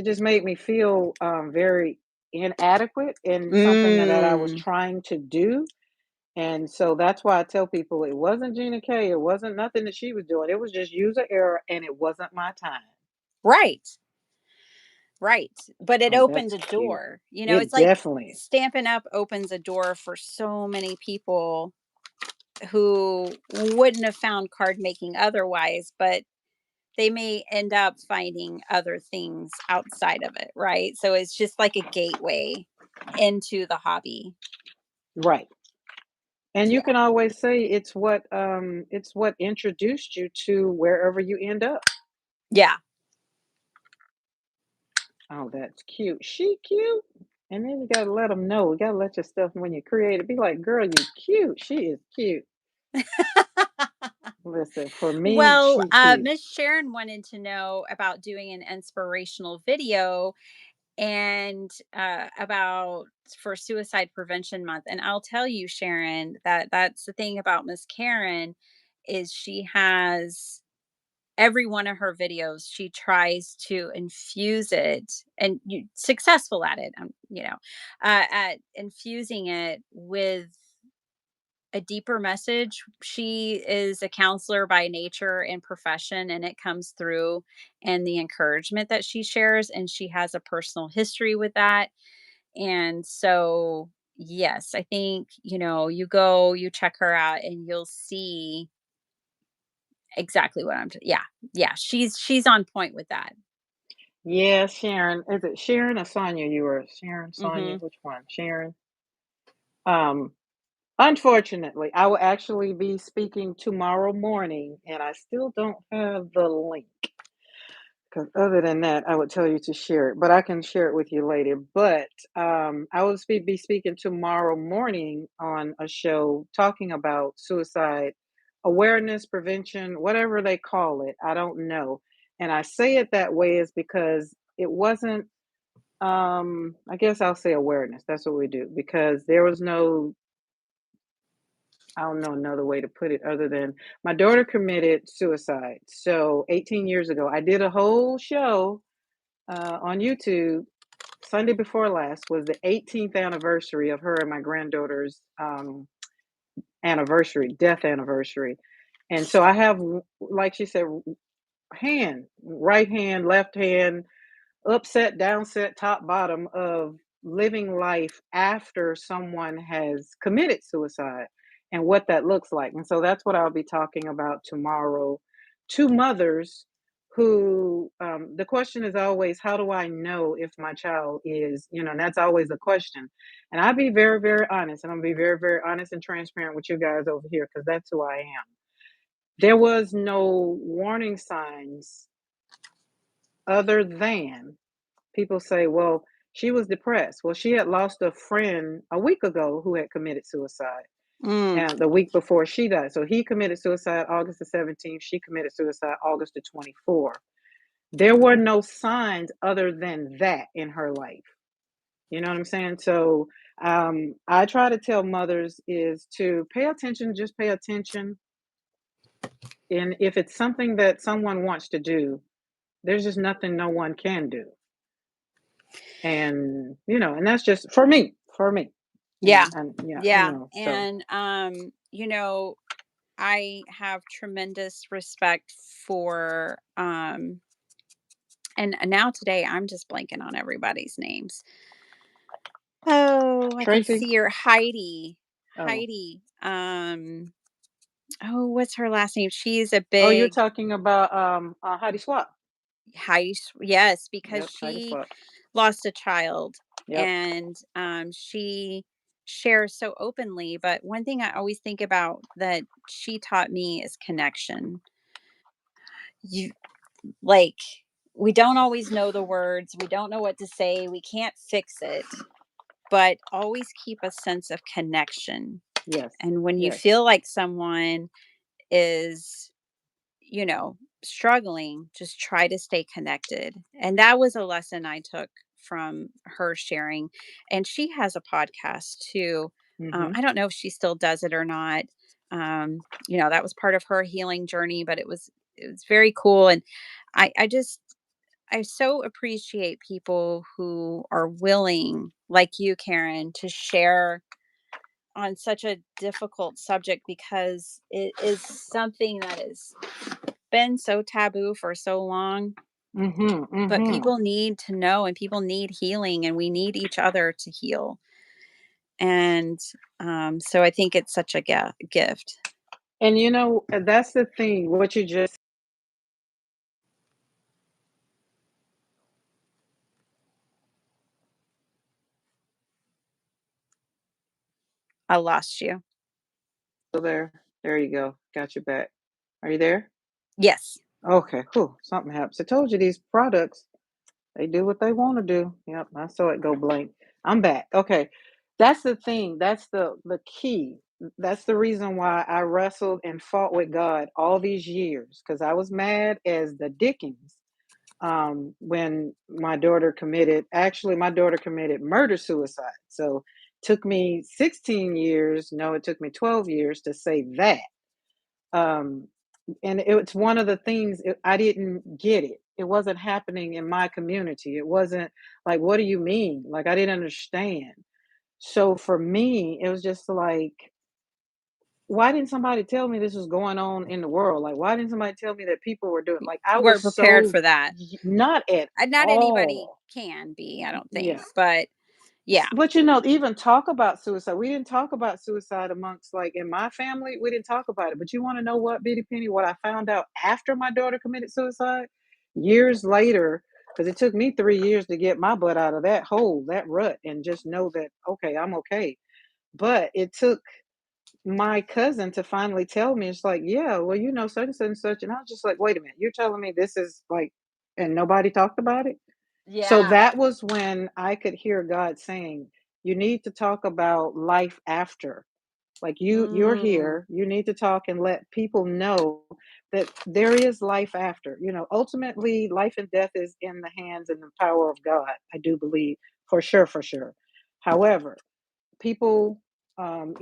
just made me feel very inadequate in something that I was Mm, trying to do. And so that's why I tell people it wasn't Gina K. It wasn't nothing that she was doing. It was just user error and it wasn't my time. right. Right. But it Oh, opened that's a cute. door. It's It like definitely, Stampin' Up opens a door for so many people who wouldn't have found card making otherwise, but they may end up finding other things outside of it, right? So it's just like a gateway into the hobby. right. And you Yeah. can always say it's what introduced you to wherever you end up. Yeah. Oh, that's cute. She cute. And then you gotta let them know. You gotta let your stuff when you create it. Be like, girl, you cute. She is cute. Listen, for me, Well, she cute. Miss Sharon wanted to know about doing an inspirational video and about for Suicide Prevention Month. And I'll tell you, Sharon, that that's the thing about Miss Karen is she has every one of her videos she tries to infuse it and you successful at it at infusing it with a deeper message. She is a counselor by nature and profession, and it comes through and the encouragement that she shares. And she has a personal history with that. And so, yes, I think, you go, you check her out, and you'll see exactly what yeah. Yeah. She's on point with that. Yeah, Sharon. Is it Sharon or Sonia? You were Sharon, Sonia. Hmm. Which one? Sharon. Um, Unfortunately, I will actually be speaking tomorrow morning, and I still don't have the link. Because other than that, I would tell you to share it, but I can share it with you later. But I will be speaking tomorrow morning on a show talking about suicide awareness, prevention, whatever they call it. I don't know. And I say it that way is because it wasn't, I guess I'll say awareness. That's what we do because there was no, I don't know another way to put it other than my daughter committed suicide. So 18 years ago, I did a whole show on YouTube. Sunday before last was the 18th anniversary of her and my granddaughter's anniversary, death anniversary. And so I have, like she said, right hand, left hand, upset, downset, top, bottom of living life after someone has committed suicide and what that looks like. And so that's what I'll be talking about tomorrow. Two mothers who, the question is always, how do I know if my child is, and that's always the question. And I'll be very, very honest, and I'll be very, very honest and transparent with you guys over here because that's who I am. There was no warning signs other than people say, well, she was depressed. Well, she had lost a friend a week ago who had committed suicide. Mm. and the week before she died. So he committed suicide August the 17th. She committed suicide August the 24th. There were no signs other than that in her life. You know what I'm saying? So I try to tell mothers is to pay attention, just pay attention. And if it's something that someone wants to do, there's just nothing no one can do. And and that's just for me. Yeah. And yeah, Yeah. so And I have tremendous respect for and now today I'm just blanking on everybody's names. Oh, I can Tracy, see her. Heidi. oh, Heidi. Oh, what's her last name? She's a oh, you're big talking about Heidi Swap. Heidi. Yes, because Yep, Heidi she Swap. lost a child Yep. and she shares so openly. But one thing I always think about that she taught me is connection. You like we don't always know the words, we don't know what to say, we can't fix it, but always keep a sense of connection. Yes. And when you Yes. feel like someone is, struggling, just try to stay connected. And that was a lesson I took from her sharing. And she has a podcast too. Mhm. I don't know if she still does it or not. That was part of her healing journey, but it was very cool. And I just I so appreciate people who are willing, like you, Karen, to share on such a difficult subject because it is something that has been so taboo for so long. Mhm. But Mhm. people need to know and people need healing and we need each other to heal. And so I think it's such a gift. And that's the thing. What you just I lost you. there. There you go. Got you back. Are you there? Yes. Okay. Cool. Something happens. I told you these products. They do what they want to do. Yep. I saw it go blank. I'm back. Okay. That's the thing. That's the key. That's the reason why I wrestled and fought with God all these years because I was mad as the Dickens when my daughter committed murder suicide. So took me 16 years. No, it took me 12 years to say that. Um, and it's one of the things I didn't get it. It wasn't happening in my community. It wasn't like, what do you mean? Like, I didn't understand. So for me, it was just like, why didn't somebody tell me this was going on in the world? Like, why didn't somebody tell me that people were doing like I We're was prepared so for that. not at Not anybody all. can be, I don't think. Yeah. But yeah. But even talk about suicide. We didn't talk about suicide amongst like in my family. We didn't talk about it. But you want to know what, Bitty Penny? What I found out after my daughter committed suicide, years later, because it took me 3 years to get my butt out of that hole, that rut, and just know that okay, I'm okay. But it took my cousin to finally tell me, it's like, yeah, well, such and such and such. And I was just like, wait a minute, you're telling me this is like, and nobody talked about it? So Yeah. that was when I could hear God saying, you need to talk about life after. Like you're Mm, here, you need to talk and let people know that there is life after. Ultimately life and death is in the hands and the power of God. I do believe for sure, for sure. However, people,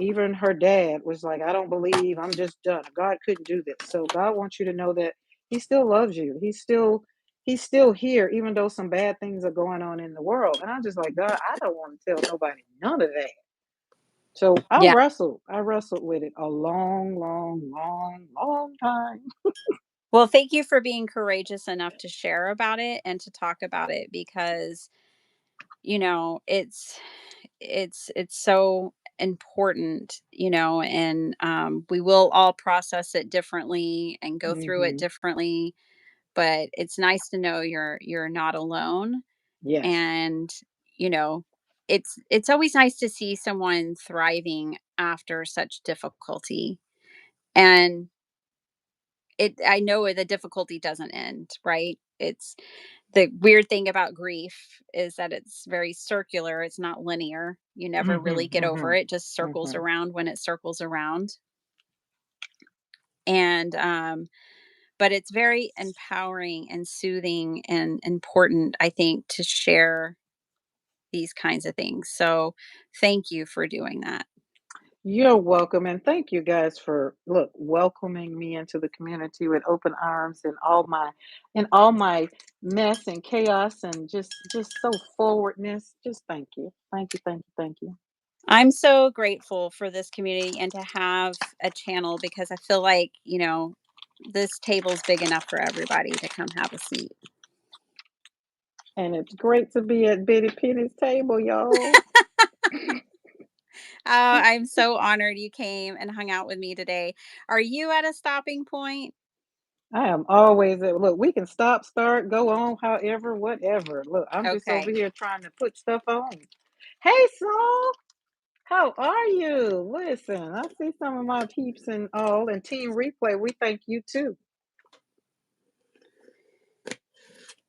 even her dad was like, I don't believe, I'm just done. God couldn't do this. So God wants you to know that he still loves you. He's still here, even though some bad things are going on in the world. And I'm just like, God, I don't want to tell nobody none of that. So I yeah. wrestled. I wrestled with it a long, long, long, long time. Well, thank you for being courageous enough to share about it and to talk about it because, it's so important, and we will all process it differently and go through it Hmm. differently, but it's nice to know you're not alone. Yes. And you know it's always nice to see someone thriving after such difficulty. And I know the difficulty doesn't end, right? It's the weird thing about grief is that it's very circular, it's not linear. You never Mhm, really get over mhm, it, just circles mhm. around when it circles around. And but it's very empowering and soothing and important, I think, to share these kinds of things. So, thank you for doing that. You're welcome, and thank you guys for look welcoming me into the community with open arms and all my mess and chaos and just so forwardness. Just thank you, thank you, thank you, thank you. I'm so grateful for this community and to have a channel because I feel like, this table's big enough for everybody to come have a seat. And it's great to be at Bitty Penny's table, y'all. I'm so honored you came and hung out with me today. Are you at a stopping point? I am always at look. We can stop, start, go on, however, whatever. Look, I'm just over Okay. here trying to put stuff on. Hey, Saul. How are you? Listen, I see some of my peeps and all, and Team Replay, we thank you too.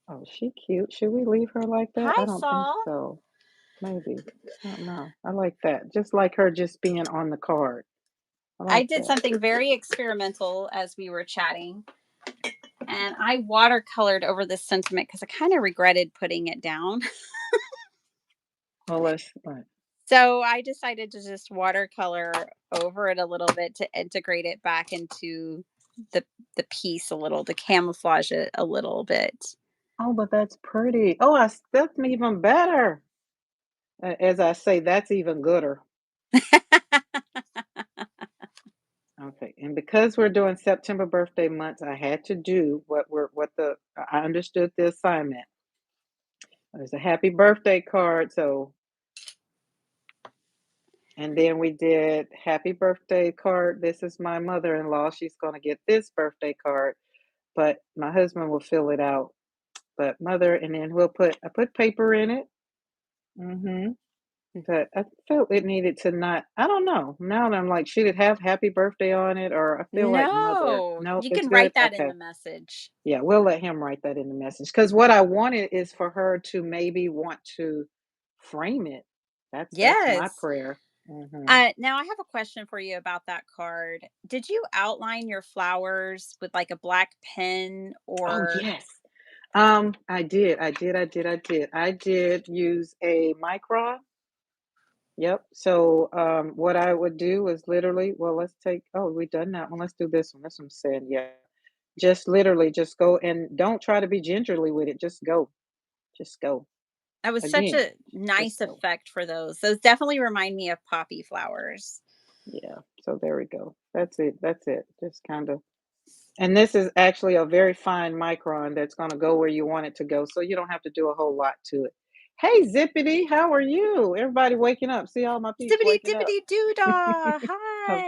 Oh, she cute. Should we leave her like that? I Hi, don't think Saul. so. Maybe. I don't know. I like that. Just like her just being on the card. I I like did that. something very experimental as we were chatting, and I watercolored over this sentiment because I kind of regretted putting it down. Well, let's. Right. So I decided to just watercolor over it a little bit to integrate it back into the the piece a little, to camouflage it a little bit. Oh, but that's pretty. Oh, that's even better. As I say, that's even gooder. Okay, and because we're doing September birthday months, I had to do what the I understood the assignment. There's a happy birthday card, so and then we did happy birthday card. This is my mother-in-law. She's going to get this birthday card, but my husband will fill it out. But mother, and then I put paper in it. Hmm. But I felt it needed to not. I don't know. Now that I'm like, should it have happy birthday on it, or I feel like mother? No, Nope, you it's can good. write that in Okay. the message. Yeah, we'll let him write that in the message. Because what I wanted is for her to maybe want to frame it. That's my Yes. prayer. Hmm. Now I have a question for you about that card. Did you outline your flowers with like a black pen Oh or yes. I did use a micron. Yep. So what I would do is literally, well, let's take, oh, we done that one. Let's do this one. This one said, yeah. Just literally just go and don't try to be gingerly with it. Just go. Just go. that was such Again, a just nice go. effect for those. Those definitely remind me of poppy flowers. Yeah. So there we go. That's it. That's it. Just kind of. And this is actually a very fine micron that's going to go where you want it to go. So you don't have to do a whole lot to it. Hey, Zippity, how are you? Everybody waking up. See all my peeps Zippity waking up. dippity doodah. I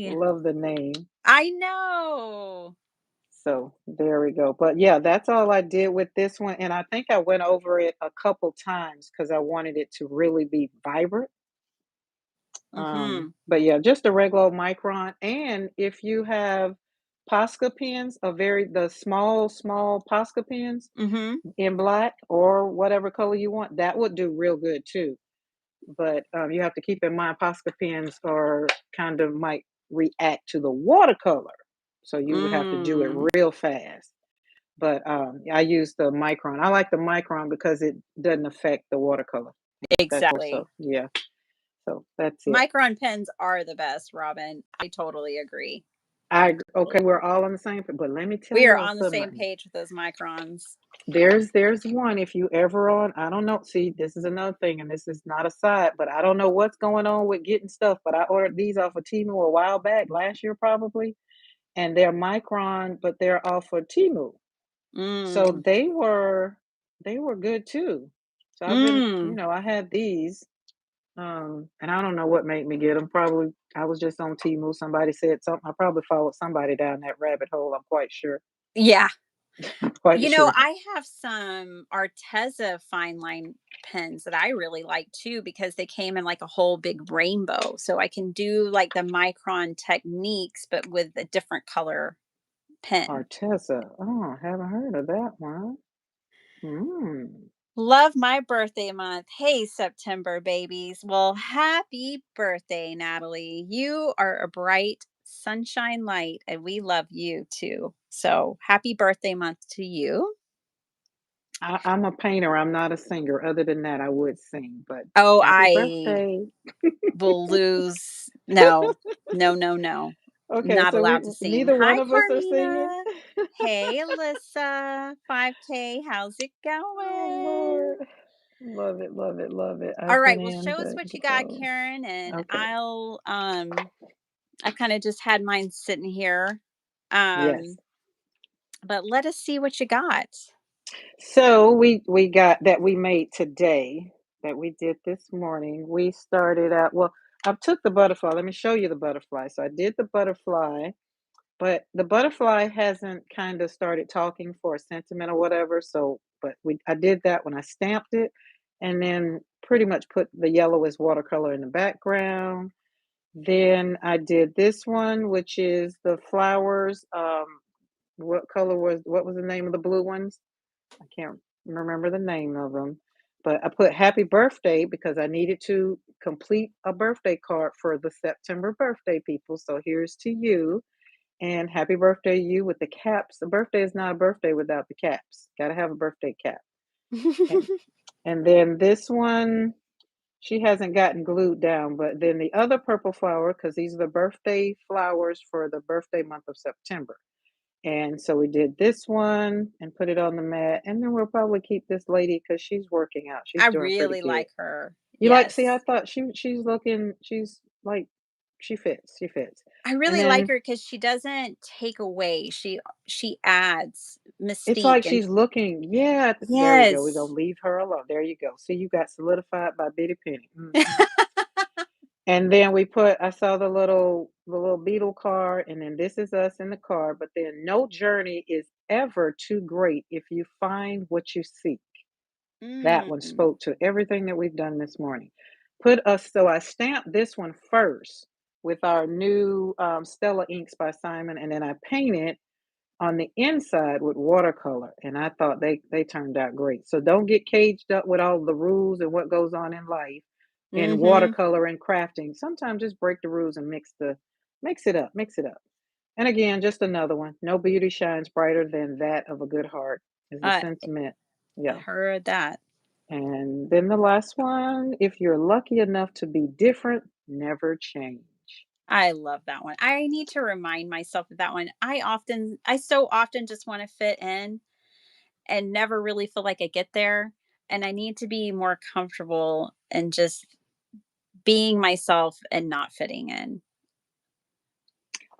Hi. love the name. I know. So there we go. But yeah, that's all I did with this one. And I think I went over it a couple times because I wanted it to really be vibrant. Mhm. But yeah, just a regular old micron. And if you have Posca pens, the small Posca pens Mhm. in black or whatever color you want, that would do real good too. But you have to keep in mind Posca pens are kind of might react to the watercolor. So you would have to do it Mm. real fast. But I use the micron. I like the micron because it doesn't affect the watercolor. That's more Exactly. so. Yeah. So that's it. Micron pens are the best, Robin. I totally agree. Okay, we're all on the same, but let me tell We are y'all on the same something. page with those microns. There's one if you ever on. I don't know. See, this is another thing, and this is not a side, but I don't know what's going on with getting stuff. But I ordered these off of Temu a while back, last year probably, and they're micron, but they're off of Temu. So Mm. they were good too. So I've been, Mm. I had these. And I don't know what made me get them. Probably I was just on Temu. Somebody said something. I probably followed somebody down that rabbit hole. I'm quite sure. Yeah. Quite sure. I have some Arteza fine line pens that I really like too because they came in like a whole big rainbow. So I can do like the micron techniques, but with a different color pen. Arteza. Oh, haven't heard of that one. Mm. Love my birthday month. Hey, September babies. Well, happy birthday, Natalie. You are a bright sunshine light, and we love you too. So, happy birthday month to you. I'm a painter. I'm not a singer. Other than that, I would sing. But Oh, happy I birthday. will lose. No, no, no, no. Okay, Not so allowed to sing. neither one Hi, of us are singing. Carmina. Hey, Alyssa. 5K. How's it Oh going? Lord, love it, love it, love it. I All put right. Well, in show us what the you got, code. Karen, and Okay. I've kind of just had mine sitting here. Yes. Um, but let us see what you got. So we got that we made today that we did this morning. We started out well, I took the butterfly. Let me show you the butterfly. So I did the butterfly, but the butterfly hasn't kind of started talking for a sentiment or whatever. So, but we I did that when I stamped it and then pretty much put the yellow as watercolor in the background. Then I did this one, which is the flowers. What was the name of the blue ones? I can't remember the name of them, but I put happy birthday because I needed to complete a birthday card for the September birthday people. So here's to you and happy birthday you with the caps. A birthday is not a birthday without the caps. Got to have a birthday cap. And and then this one she hasn't gotten glued down, but then the other purple flower because these are the birthday flowers for the birthday month of September. And so we did this one and put it on the mat, and then we'll probably keep this lady because she's working out. She's I doing pretty really good. like her. You like see, I Yes. thought she's looking she's like she fits, she fits. I And really like then her because she doesn't take away. She adds it's mystique like and she's looking, yeah, there we go. We're yes. gonna leave her alone. There you go. See, you got solidified by Bitty Penny. Mhm. And then we put I saw the little beetle car, and then this is us in the car, but then no journey is ever too great if you find what you seek. That one Mm. spoke to everything that we've done this morning. Put us so I stamped this one first with our new Stella inks by Simon, and then I painted on the inside with watercolor, and I thought they turned out great. So don't get caged up with all the rules and what goes on in life in Mhm. watercolor and crafting. Sometimes just break the rules and mix it up. And again, just another one. No beauty shines brighter than that of a good heart is the I sentiment. I Yeah. heard that. And then the last one, if you're lucky enough to be different, never change. I love that one. I need to remind myself of that one. I so often just want to fit in and never really feel like I get there. And I need to be more comfortable and just being myself and not fitting in.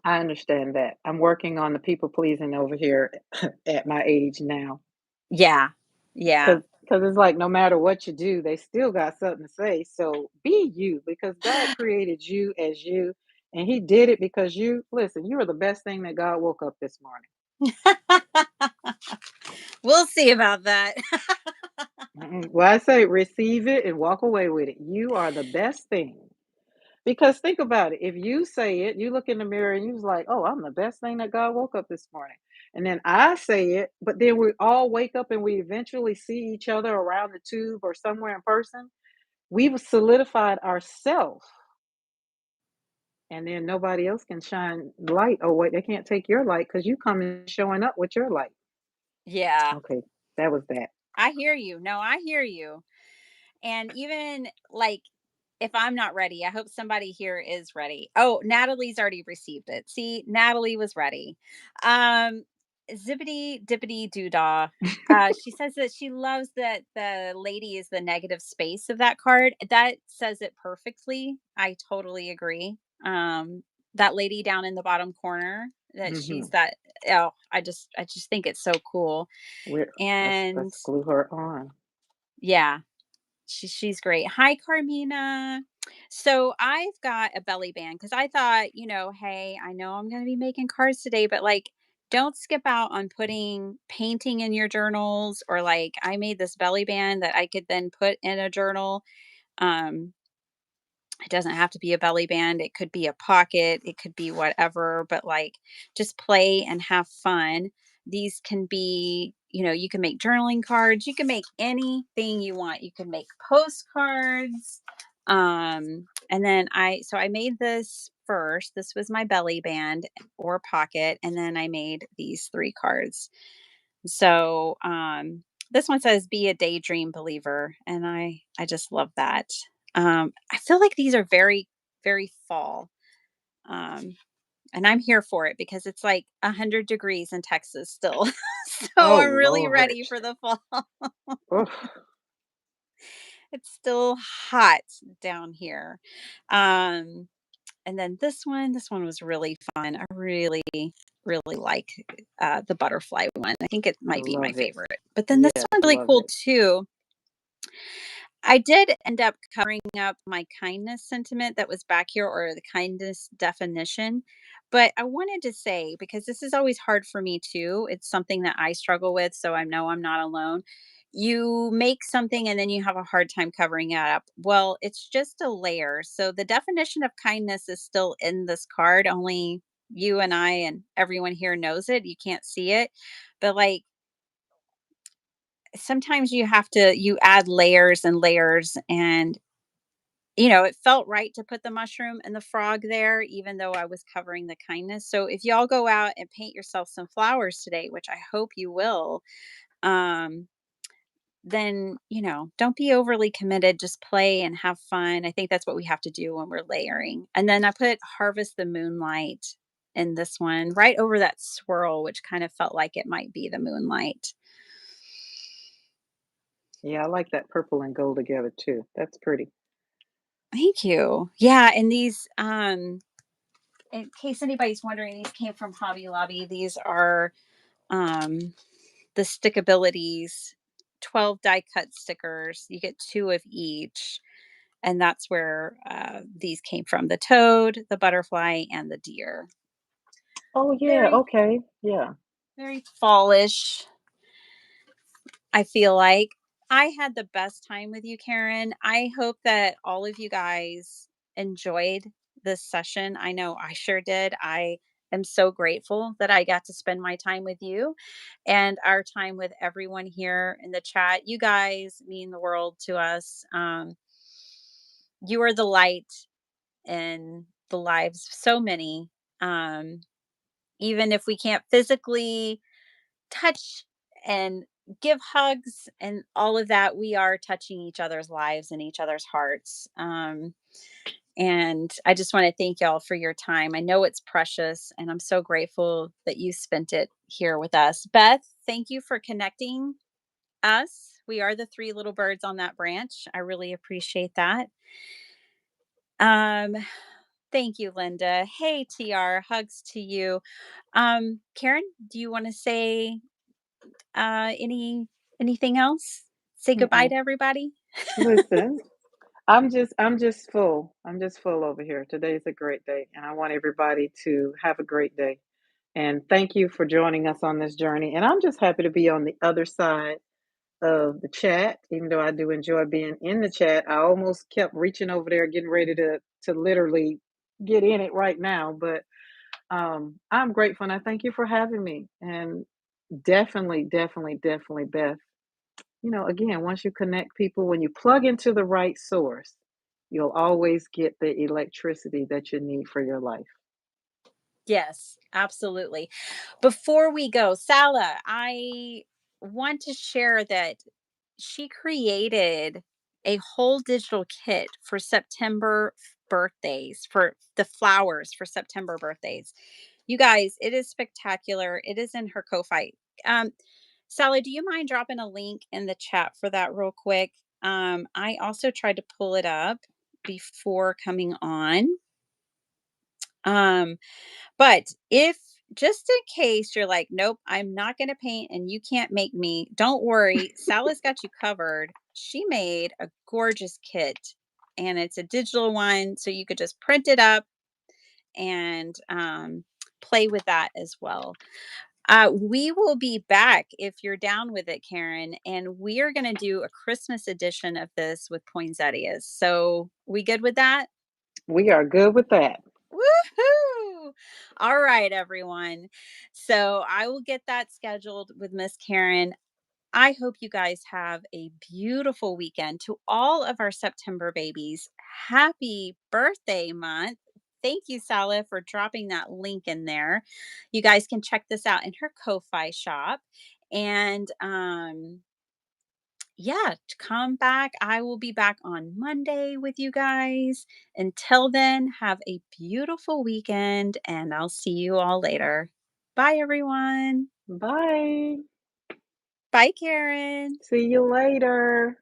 I understand that. I'm working on the people pleasing over here at my age now. Yeah. Yeah. Because it's like no matter what you do, they still got something to say. So be you because God created you as you. And he did it because listen, you are the best thing that God woke up this morning. We'll see about that. Well, I say receive it and walk away with it. You are the best thing. Because think about it. If you say it, you look in the mirror and you was like, "Oh, I'm the best thing that God woke up this morning." And then I say it, but then we all wake up and we eventually see each other around the tube or somewhere in person. We've solidified ourselves, and then nobody else can shine light. Oh, wait, they can't take your light because you come in showing up with your light. Yeah. Okay, that was that. I hear you. No, I hear you. And even like if I'm not ready, I hope somebody here is ready. Oh, Natalie's already received it. See, Natalie was ready. Um, Zippity dippity doodah. She says that she loves that the lady is the negative space of that card. That says it perfectly. I totally agree. That lady down in the bottom corner that she's Hmm. that I just think it's so cool. We're And let's glue her on. yeah, she's great. Hi, Carmina. So I've got a belly band because I thought, hey, I know I'm going to be making cards today, but like, don't skip out on putting painting in your journals or like I made this belly band that I could then put in a journal. Um, It doesn't have to be a belly band. It could be a pocket. It could be whatever, but like just play and have fun. These can be, you can make journaling cards. You can make anything you want. You can make postcards. And then I made this first. This was my belly band or pocket. And then I made these three cards. So, this one says be a daydream believer, and I just love that. I feel like these are very, very fall. Um, and I'm here for it because it's like 100 degrees in Texas still. So Oh I'm really Lord. ready for the fall. Oof. It's still hot down here. Um, and then this one was really fun. I really, really like the butterfly one. I think it I might be my love it. favorite. But then this Yes, one's really love cool it. too. I did end up covering up my kindness sentiment that was back here or the kindness definition. But I wanted to say, because this is always hard for me too, it's something that I struggle with. So I know I'm not alone. You make something and then you have a hard time covering it up. Well, it's just a layer. So the definition of kindness is still in this card, only you and I and everyone here knows it. You can't see it. But like, sometimes you add layers and layers, and it felt right to put the mushroom and the frog there, even though I was covering the kindness. So if y'all go out and paint yourself some flowers today, which I hope you will, um, then, don't be overly committed. Just play and have fun. I think that's what we have to do when we're layering. And then I put harvest the moonlight in this one right over that swirl, which kind of felt like it might be the moonlight. Yeah, I like that purple and gold together too. That's pretty. Thank you. Yeah, and these in case anybody's wondering, these came from Hobby Lobby. These are um, the stickabilities, 12 die cut stickers. You get two of each. And that's where these came from, the toad, the butterfly, and the deer. Oh yeah, Very, okay. Yeah. very fallish, I feel like. I had the best time with you, Karen. I hope that all of you guys enjoyed this session. I know I sure did. I am so grateful that I got to spend my time with you and our time with everyone here in the chat. You guys mean the world to us. You are the light in the lives of so many. Um, Even if we can't physically touch and give hugs and all of that, we are touching each other's lives and each other's hearts. And I just want to thank y'all for your time. I know it's precious, and I'm so grateful that you spent it here with us. Beth, thank you for connecting us. We are the three little birds on that branch. I really appreciate that. Um, Thank you, Linda. Hey, TR, hugs to you. Karen, do you want to say anything else? Say goodbye Mm-mm. to everybody. Listen, I'm just full. I'm just full over here. Today's a great day, and I want everybody to have a great day. And thank you for joining us on this journey. And I'm just happy to be on the other side of the chat, even though I do enjoy being in the chat. I almost kept reaching over there, getting ready to literally get in it right now. But I'm grateful, and I thank you for having me. And definitely, definitely, definitely, Beth. Again, once you connect people, when you plug into the right source, you'll always get the electricity that you need for your life. Yes, absolutely. Before we go, Sala, I want to share that she created a whole digital kit for September birthdays, for the flowers for September birthdays. You guys, it is spectacular. It is in her Ko-Fi. Um, Sally, do you mind dropping a link in the chat for that real quick? I also tried to pull it up before coming on. Um, but if just in case you're like, nope, I'm not going to paint and you can't make me, don't worry. Sally's got you covered. She made a gorgeous kit, and it's a digital one. So you could just print it up and play with that as well. We will be back if you're down with it, Karen, and we are going to do a Christmas edition of this with poinsettias. So we good with that? We are good with that. Woohoo! All right, everyone. So I will get that scheduled with Miss Karen. I hope you guys have a beautiful weekend. To all of our September babies, happy birthday month. Thank you, Salah, for dropping that link in there. You guys can check this out in her Ko-Fi shop. And yeah, to come back. I will be back on Monday with you guys. Until then, have a beautiful weekend and I'll see you all later. Bye, everyone. Bye. Bye, Karen. See you later.